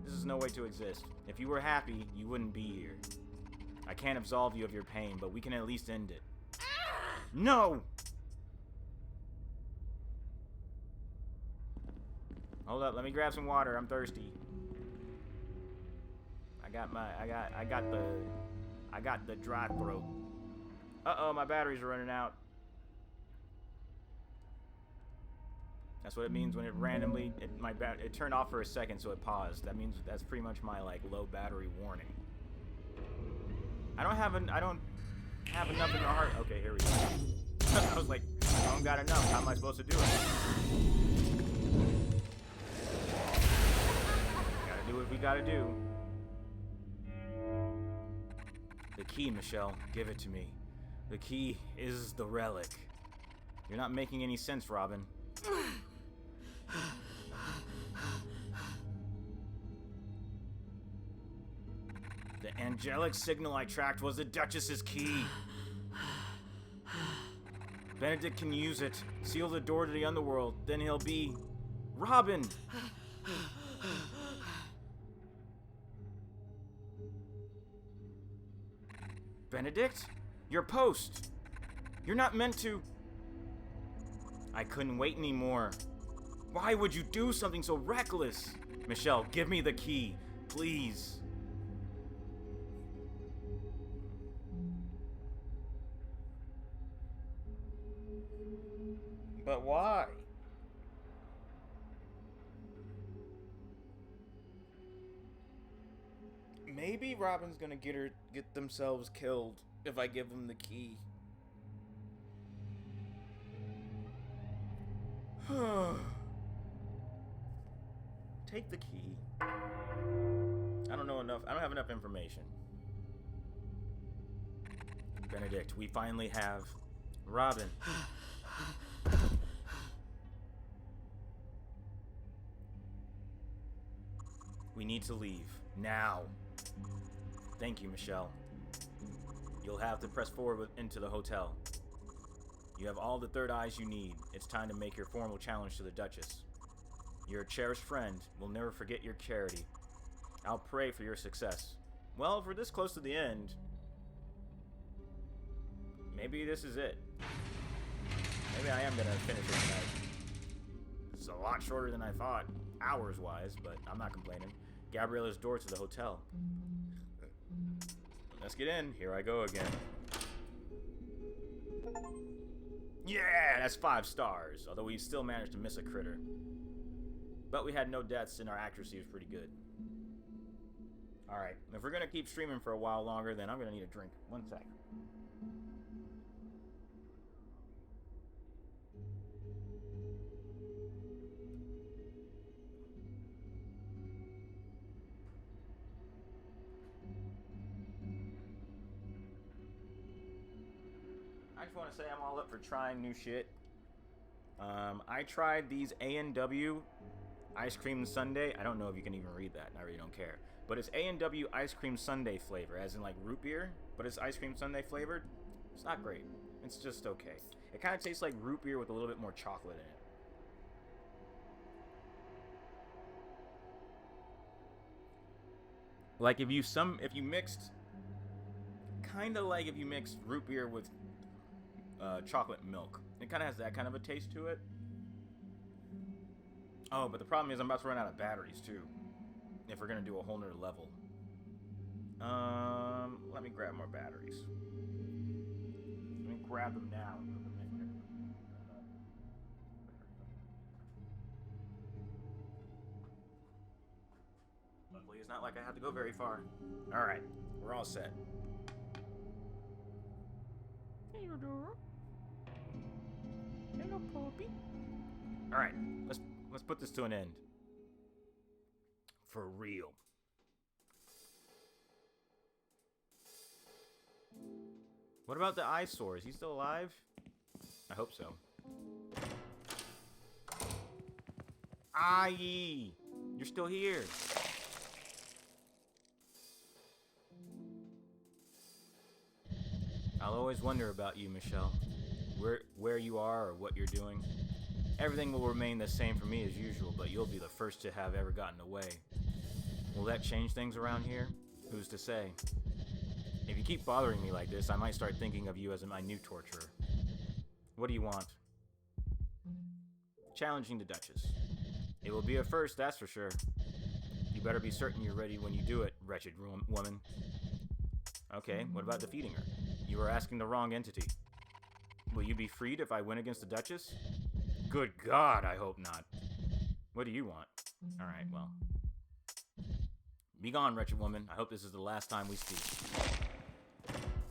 This is no way to exist. If you were happy, you wouldn't be here. I can't absolve you of your pain, but we can at least end it. No! Hold up, let me grab some water. I'm thirsty. I got the dry throat. Uh-oh, my batteries are running out. That's what it means when it randomly it turned off for a second, so it paused. That means that's pretty much my like low battery warning. I don't have enough in the heart. Okay, here we go. I was like, I don't got enough. How am I supposed to do it? Gotta do what we gotta do. The key, Michelle. Give it to me. The key is the relic. You're not making any sense, Robin. The angelic signal I tracked was the Duchess's key. Benedict can use it, seal the door to the underworld, then he'll be Robin. Benedict? Your post. You're not meant to. I couldn't wait anymore. Why would you do something so reckless? Michelle, give me the key, please. But why? Maybe Robin's gonna get themselves killed if I give them the key. Take the key. I don't have enough information. Benedict, we finally have Robin. We need to leave. Now. Thank you, Michelle. You'll have to press forward into the hotel. You have all the third eyes you need. It's time to make your formal challenge to the Duchess. You're a cherished friend. We'll never forget your charity. I'll pray for your success. Well, if we're this close to the end, maybe this is it. Maybe I am gonna finish it tonight. It's a lot shorter than I thought, hours-wise, but I'm not complaining. Gabriella's door to the hotel. Let's get in. Here I go again. Yeah, that's 5 stars. Although we still managed to miss a critter. But we had no deaths and our accuracy was pretty good. Alright, if we're going to keep streaming for a while longer, then I'm going to need a drink. One sec. I just want to say I'm all up for trying new shit. I tried these A&W ice cream sundae. I don't know if you can even read that. I really don't care. But it's A&W ice cream sundae flavor, as in like root beer, but it's ice cream sundae flavored. It's not great. It's just okay. It kind of tastes like root beer with a little bit more chocolate in it. Like if you mixed, kind of like if you mixed root beer with chocolate milk. It kind of has that kind of a taste to it. Oh, but the problem is I'm about to run out of batteries too, if we're gonna do a whole nother level. Let me grab more batteries. Let me grab them now. Luckily, it's not like I have to go very far. Alright, we're all set. Theodore. Hello, puppy. Alright, let's put this to an end. For real. What about the eyesore? Is he still alive? I hope so. Aye! You're still here. I'll always wonder about you, Michelle. Where you are or what you're doing. Everything will remain the same for me as usual, but you'll be the first to have ever gotten away. Will that change things around here? Who's to say? If you keep bothering me like this, I might start thinking of you as my new torturer. What do you want? Challenging the Duchess. It will be a first, that's for sure. You better be certain you're ready when you do it, wretched woman. Okay, what about defeating her? You are asking the wrong entity. Will you be freed if I win against the Duchess? Good God, I hope not. What do you want? Alright, well. Be gone, wretched woman. I hope this is the last time we speak.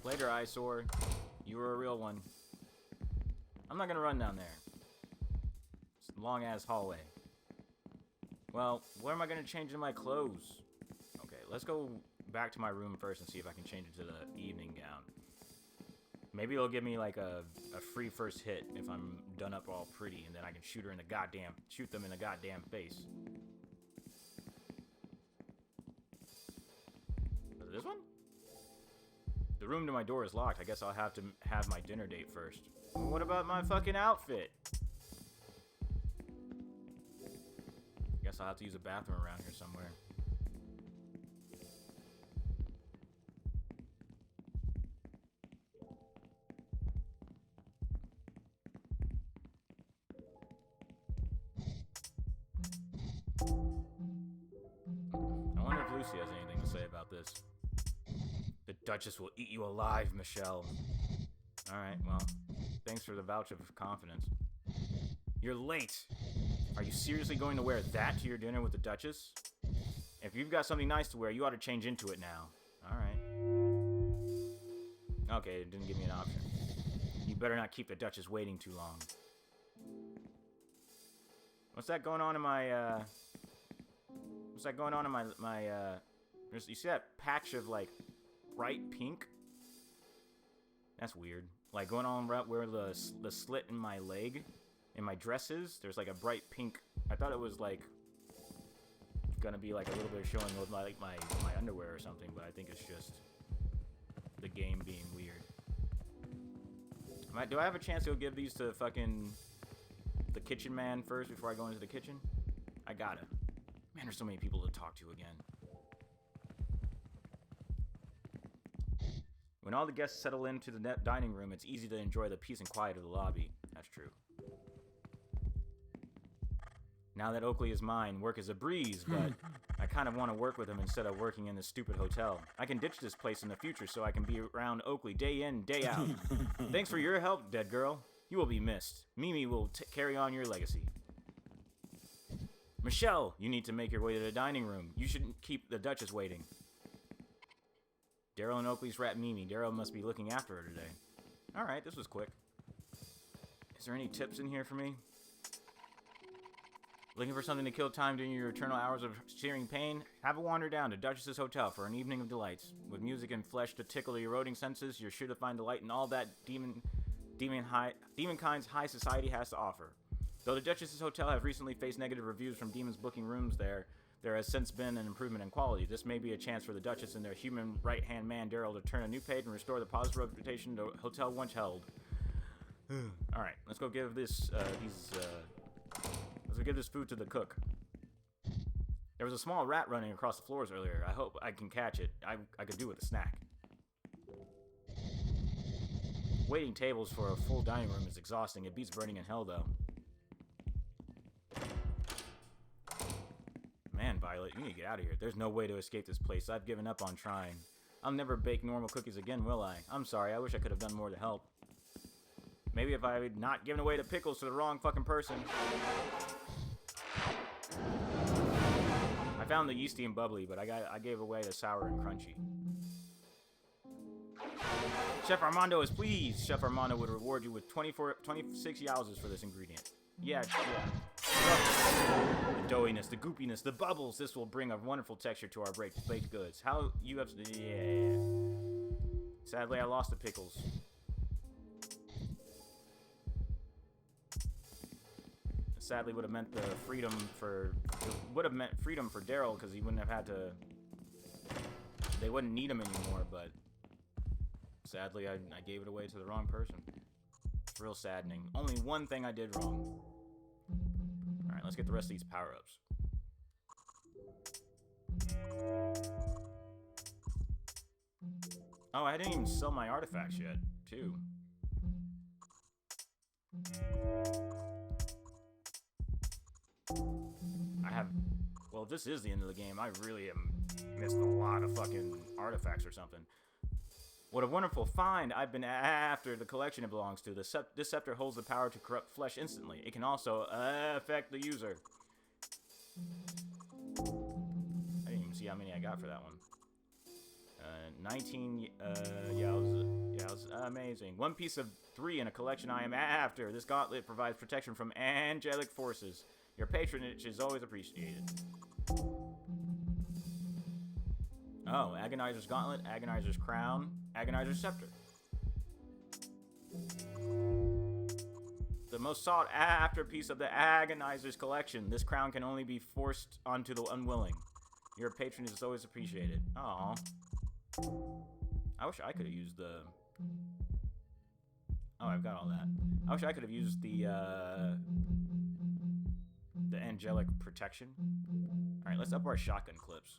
Later, eyesore. You were a real one. I'm not gonna run down there. It's a long-ass hallway. Well, what am I gonna change in my clothes? Okay, let's go back to my room first and see if I can change it to the evening gown. Maybe it'll give me like a free first hit if I'm done up all pretty, and then I can shoot them in the goddamn face. Was it this one? The room to my door is locked. I guess I'll have to have my dinner date first. Well, what about my fucking outfit? Guess I'll have to use a bathroom around here somewhere. I wonder if Lucy has anything to say about this. The Duchess will eat you alive, Michelle. Alright, well, thanks for the vouch of confidence. You're late! Are you seriously going to wear that to your dinner with the Duchess? If you've got something nice to wear, you ought to change into it now. Alright. Okay, it didn't give me an option. You better not keep the Duchess waiting too long. What's that going on in my, What's that going on in my you see that patch of, like, bright pink? That's weird. Like, going on right where the slit in my leg, in my dress is, there's, like, a bright pink. I thought it was, like, gonna be, like, a little bit showing with my underwear or something, but I think it's just the game being weird. Do I have a chance to go give these to fucking the kitchen man first before I go into the kitchen? I gotta. Man, there's so many people to talk to again. When all the guests settle into the dining room, it's easy to enjoy the peace and quiet of the lobby. That's true. Now that Oakley is mine, work is a breeze, but I kind of want to work with him instead of working in this stupid hotel. I can ditch this place in the future so I can be around Oakley day in, day out. Thanks for your help, dead girl. You will be missed. Mimi will carry on your legacy. Michelle, you need to make your way to the dining room. You shouldn't keep the Duchess waiting. Daryl and Oakley's rat Mimi. Daryl must be looking after her today. Alright, this was quick. Is there any tips in here for me? Looking for something to kill time during your eternal hours of searing pain? have a wander down to Duchess's Hotel for an evening of delights. With music and flesh to tickle the eroding senses, you're sure to find delight in all that demonkind's high society has to offer. Though the Duchess's Hotel have recently faced negative reviews from demons booking rooms there has since been an improvement in quality. This may be a chance for the Duchess and their human right-hand man Daryl to turn a new page and restore the positive reputation the hotel once held. Alright, let's go give this, let's go give this food to the cook. There was a small rat running across the floors earlier. I hope I can catch it. I could do with a snack. Waiting tables for a full dining room is exhausting. It beats burning in hell, though. Man, Violet, you need to get out of here. There's no way to escape this place. I've given up on trying. I'll never bake normal cookies again, will I? I'm sorry. I wish I could have done more to help. Maybe if I had not given away the pickles to the wrong fucking person. I found the yeasty and bubbly, but I gave away the sour and crunchy. Chef Armando is pleased. Chef Armando would reward you with 26 yowzas for this ingredient. Yeah. The doughiness, the goopiness, the bubbles. This will bring a wonderful texture to our baked goods. How you have... Yeah. Sadly, I lost the pickles. Sadly, would have meant the freedom for... Would have meant freedom for Daryl, because he wouldn't have had to... They wouldn't need him anymore, but... Sadly, I gave it away to the wrong person. It's real saddening. Only one thing I did wrong. Alright, let's get the rest of these power-ups. Oh, I didn't even sell my artifacts yet, too. Well, if this is the end of the game, I really have missed a lot of fucking artifacts or something. What a wonderful find. I've been after the collection it belongs to. This scepter holds the power to corrupt flesh instantly. It can also affect the user. I didn't even see how many I got for that one. 19 yows. Amazing. One piece of 3 in a collection I am after. This gauntlet provides protection from angelic forces. Your patronage is always appreciated. Oh, Agonizer's Gauntlet, Agonizer's Crown, Agonizer's Scepter. The most sought after piece of the Agonizer's collection. This crown can only be forced onto the unwilling. Your patronage is always appreciated. Aww. I wish I could have used the... Oh, I've got all that. I wish I could have used the angelic protection. Alright, let's up our shotgun clips.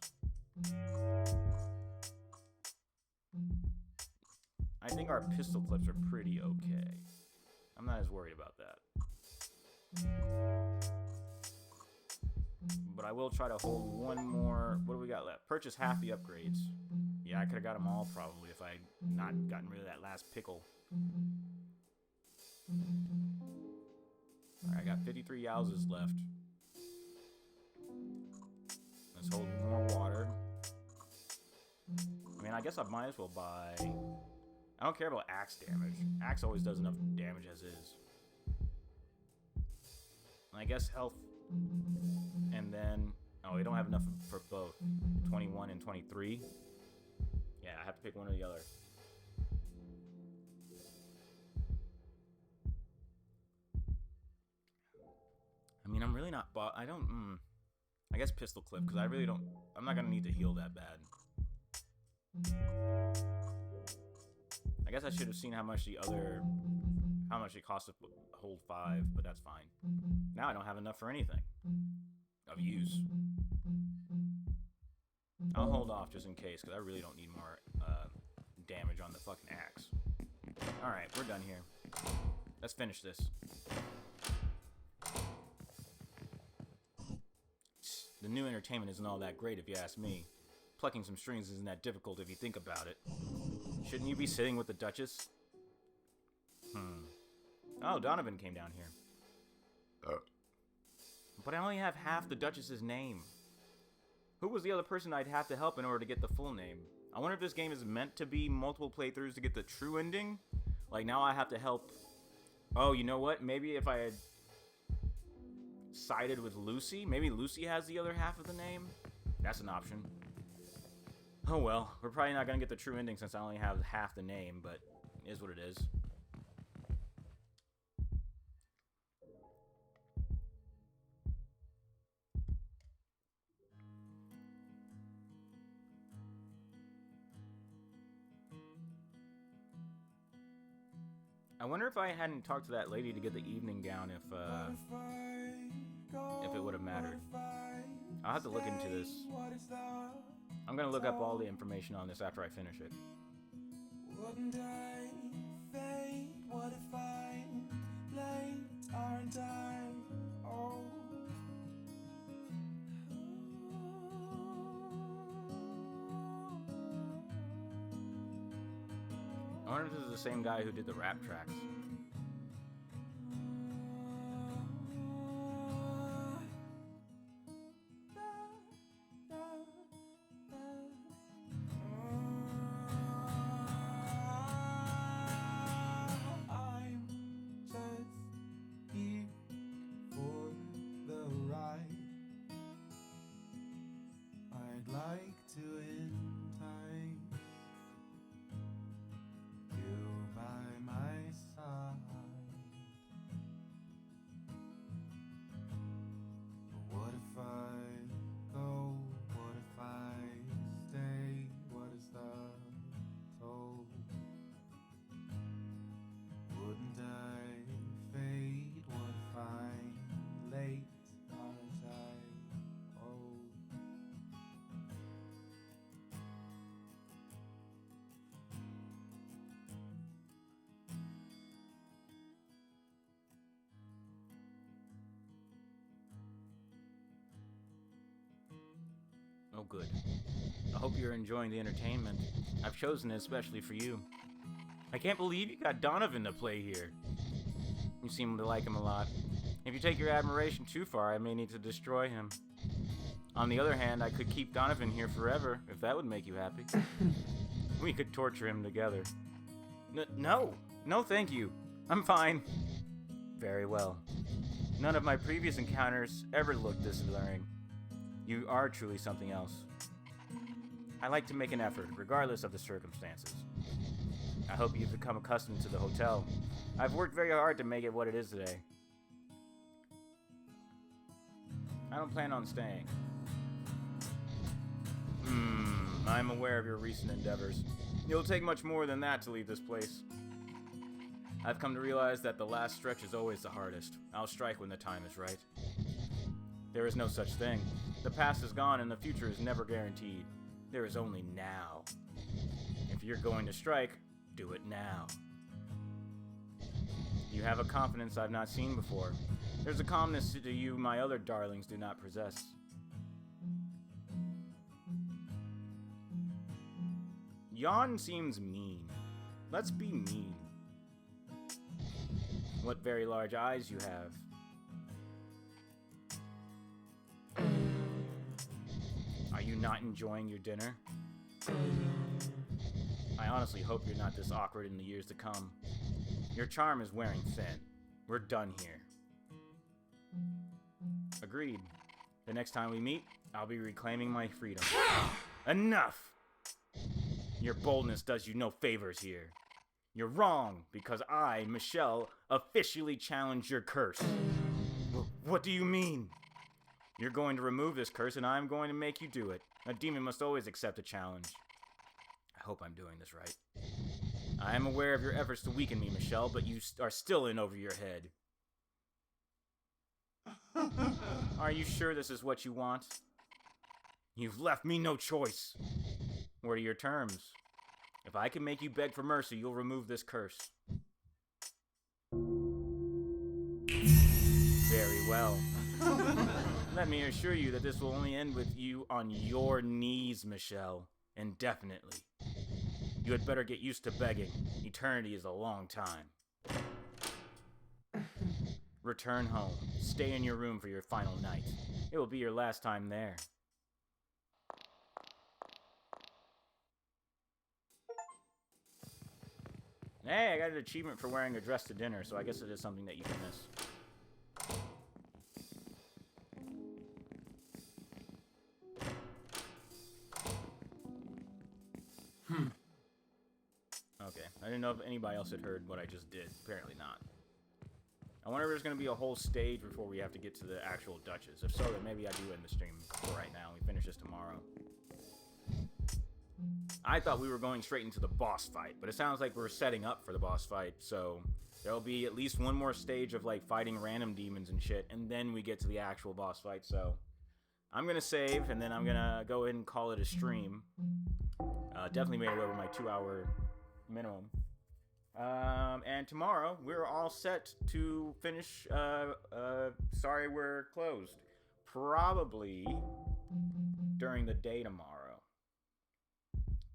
I think our pistol clips are pretty okay. I'm not as worried about that. But I will try to hold one more. What do we got left? Purchase half the upgrades. Yeah, I could have got them all probably if I had not gotten rid of that last pickle. Alright, I got 53 yowzas left. Let's hold more water. I mean, I guess I might as well buy... I don't care about axe damage. Axe always does enough damage as is. And I guess health... And then... Oh, we don't have enough for both. 21 and 23. Yeah, I have to pick one or the other. I mean, I'm really not... I don't... I guess pistol clip, because I really don't... I'm not going to need to heal that bad. I guess I should have seen how much the other... How much it costs to hold 5, but that's fine. Now I don't have enough for anything. Of use. I'll hold off just in case, because I really don't need more damage on the fucking axe. Alright, we're done here. Let's finish this. The new entertainment isn't all that great if you ask me. Plucking some strings isn't that difficult if you think about it. Shouldn't you be sitting with the Duchess? Oh, Donovan came down here. But I only have half the Duchess's name. Who was the other person I'd have to help in order to get the full name? I wonder if this game is meant to be multiple playthroughs to get the true ending? Like, now I have to help... Oh, you know what? Maybe if I had sided with Lucy, maybe Lucy has the other half of the name? That's an option. Oh well, we're probably not going to get the true ending since I only have half the name, but it is what it is. I wonder if I hadn't talked to that lady to get the evening gown if it would have mattered. I'll have to look into this. I'm gonna look up all the information on this after I finish it. Wouldn't I fade? What if I'm late? Aren't I? Oh. I wonder if this is the same guy who did the rap tracks. Oh, good. I hope you're enjoying the entertainment. I've chosen it especially for you. I can't believe you got Donovan to play here. You seem to like him a lot. If you take your admiration too far, I may need to destroy him. On the other hand, I could keep Donovan here forever, if that would make you happy. We could torture him together. No, thank you. I'm fine. Very well. None of my previous encounters ever looked this alluring. You are truly something else. I like to make an effort, regardless of the circumstances. I hope you've become accustomed to the hotel. I've worked very hard to make it what it is today. I don't plan on staying. I'm aware of your recent endeavors. It'll take much more than that to leave this place. I've come to realize that the last stretch is always the hardest. I'll strike when the time is right. There is no such thing. The past is gone and the future is never guaranteed. There is only now. If you're going to strike, do it now. You have a confidence I've not seen before. There's a calmness to you my other darlings do not possess. Yawn seems mean. Let's be mean. What very large eyes you have. Are you not enjoying your dinner? I honestly hope you're not this awkward in the years to come. Your charm is wearing thin. We're done here. Agreed. The next time we meet, I'll be reclaiming my freedom. Enough! Your boldness does you no favors here. You're wrong, because I, Michelle, officially challenge your curse. What do you mean? You're going to remove this curse, and I'm going to make you do it. A demon must always accept a challenge. I hope I'm doing this right. I am aware of your efforts to weaken me, Michelle, but you are still in over your head. Are you sure this is what you want? You've left me no choice. What are your terms? If I can make you beg for mercy, you'll remove this curse. Very well. Let me assure you that this will only end with you on your knees, Michelle. Indefinitely. You had better get used to begging. Eternity is a long time. Return home. Stay in your room for your final night. It will be your last time there. Hey, I got an achievement for wearing a dress to dinner, so I guess it is something that you can miss. Okay, I didn't know if anybody else had heard what I just did. Apparently not. I wonder if there's going to be a whole stage before we have to get to the actual Duchess. If so, then maybe I do end the stream for right now. We finish this tomorrow. I thought we were going straight into the boss fight, but it sounds like we're setting up for the boss fight, so there'll be at least one more stage of, like, fighting random demons and shit, and then we get to the actual boss fight, so I'm gonna save, and then I'm gonna go ahead and call it a stream. Definitely made it over my 2-hour minimum. And tomorrow, we're all set to finish, Sorry We're Closed. Probably during the day tomorrow.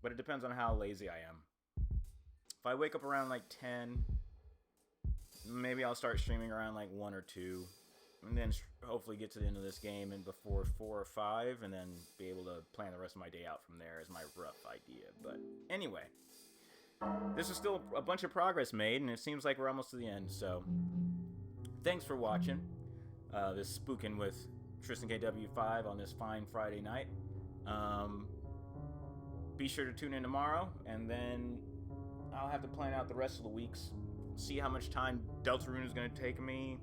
But it depends on how lazy I am. If I wake up around like 10, maybe I'll start streaming around like 1 or 2. And then hopefully get to the end of this game and before 4 or 5. And then be able to plan the rest of my day out from there is my rough idea. But anyway, this is still a bunch of progress made. And it seems like we're almost to the end. So thanks for watching this Spook'n with Tristenkw5 on this fine Friday night. Be sure to tune in tomorrow, and then I'll have to plan out the rest of the weeks. See how much time Deltarune is going to take me.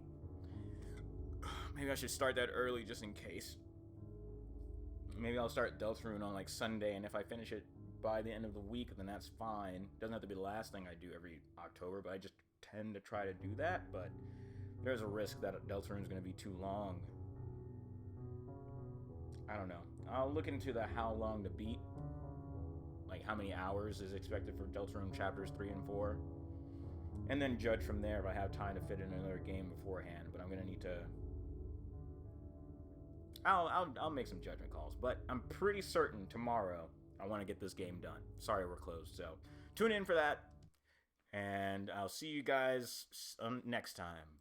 Maybe I should start that early just in case. Maybe I'll start Deltarune on like Sunday, and if I finish it by the end of the week, then that's fine. Doesn't have to be the last thing I do every October, but I just tend to try to do that. But there's a risk that Deltarune is going to be too long. I don't know. I'll look into the how long to beat. Like how many hours is expected for Deltarune chapters 3 and 4. And then judge from there if I have time to fit in another game beforehand. But I'm going to need to I'll make some judgment calls, but I'm pretty certain tomorrow I want to get this game done. Sorry we're closed, so tune in for that, and I'll see you guys next time.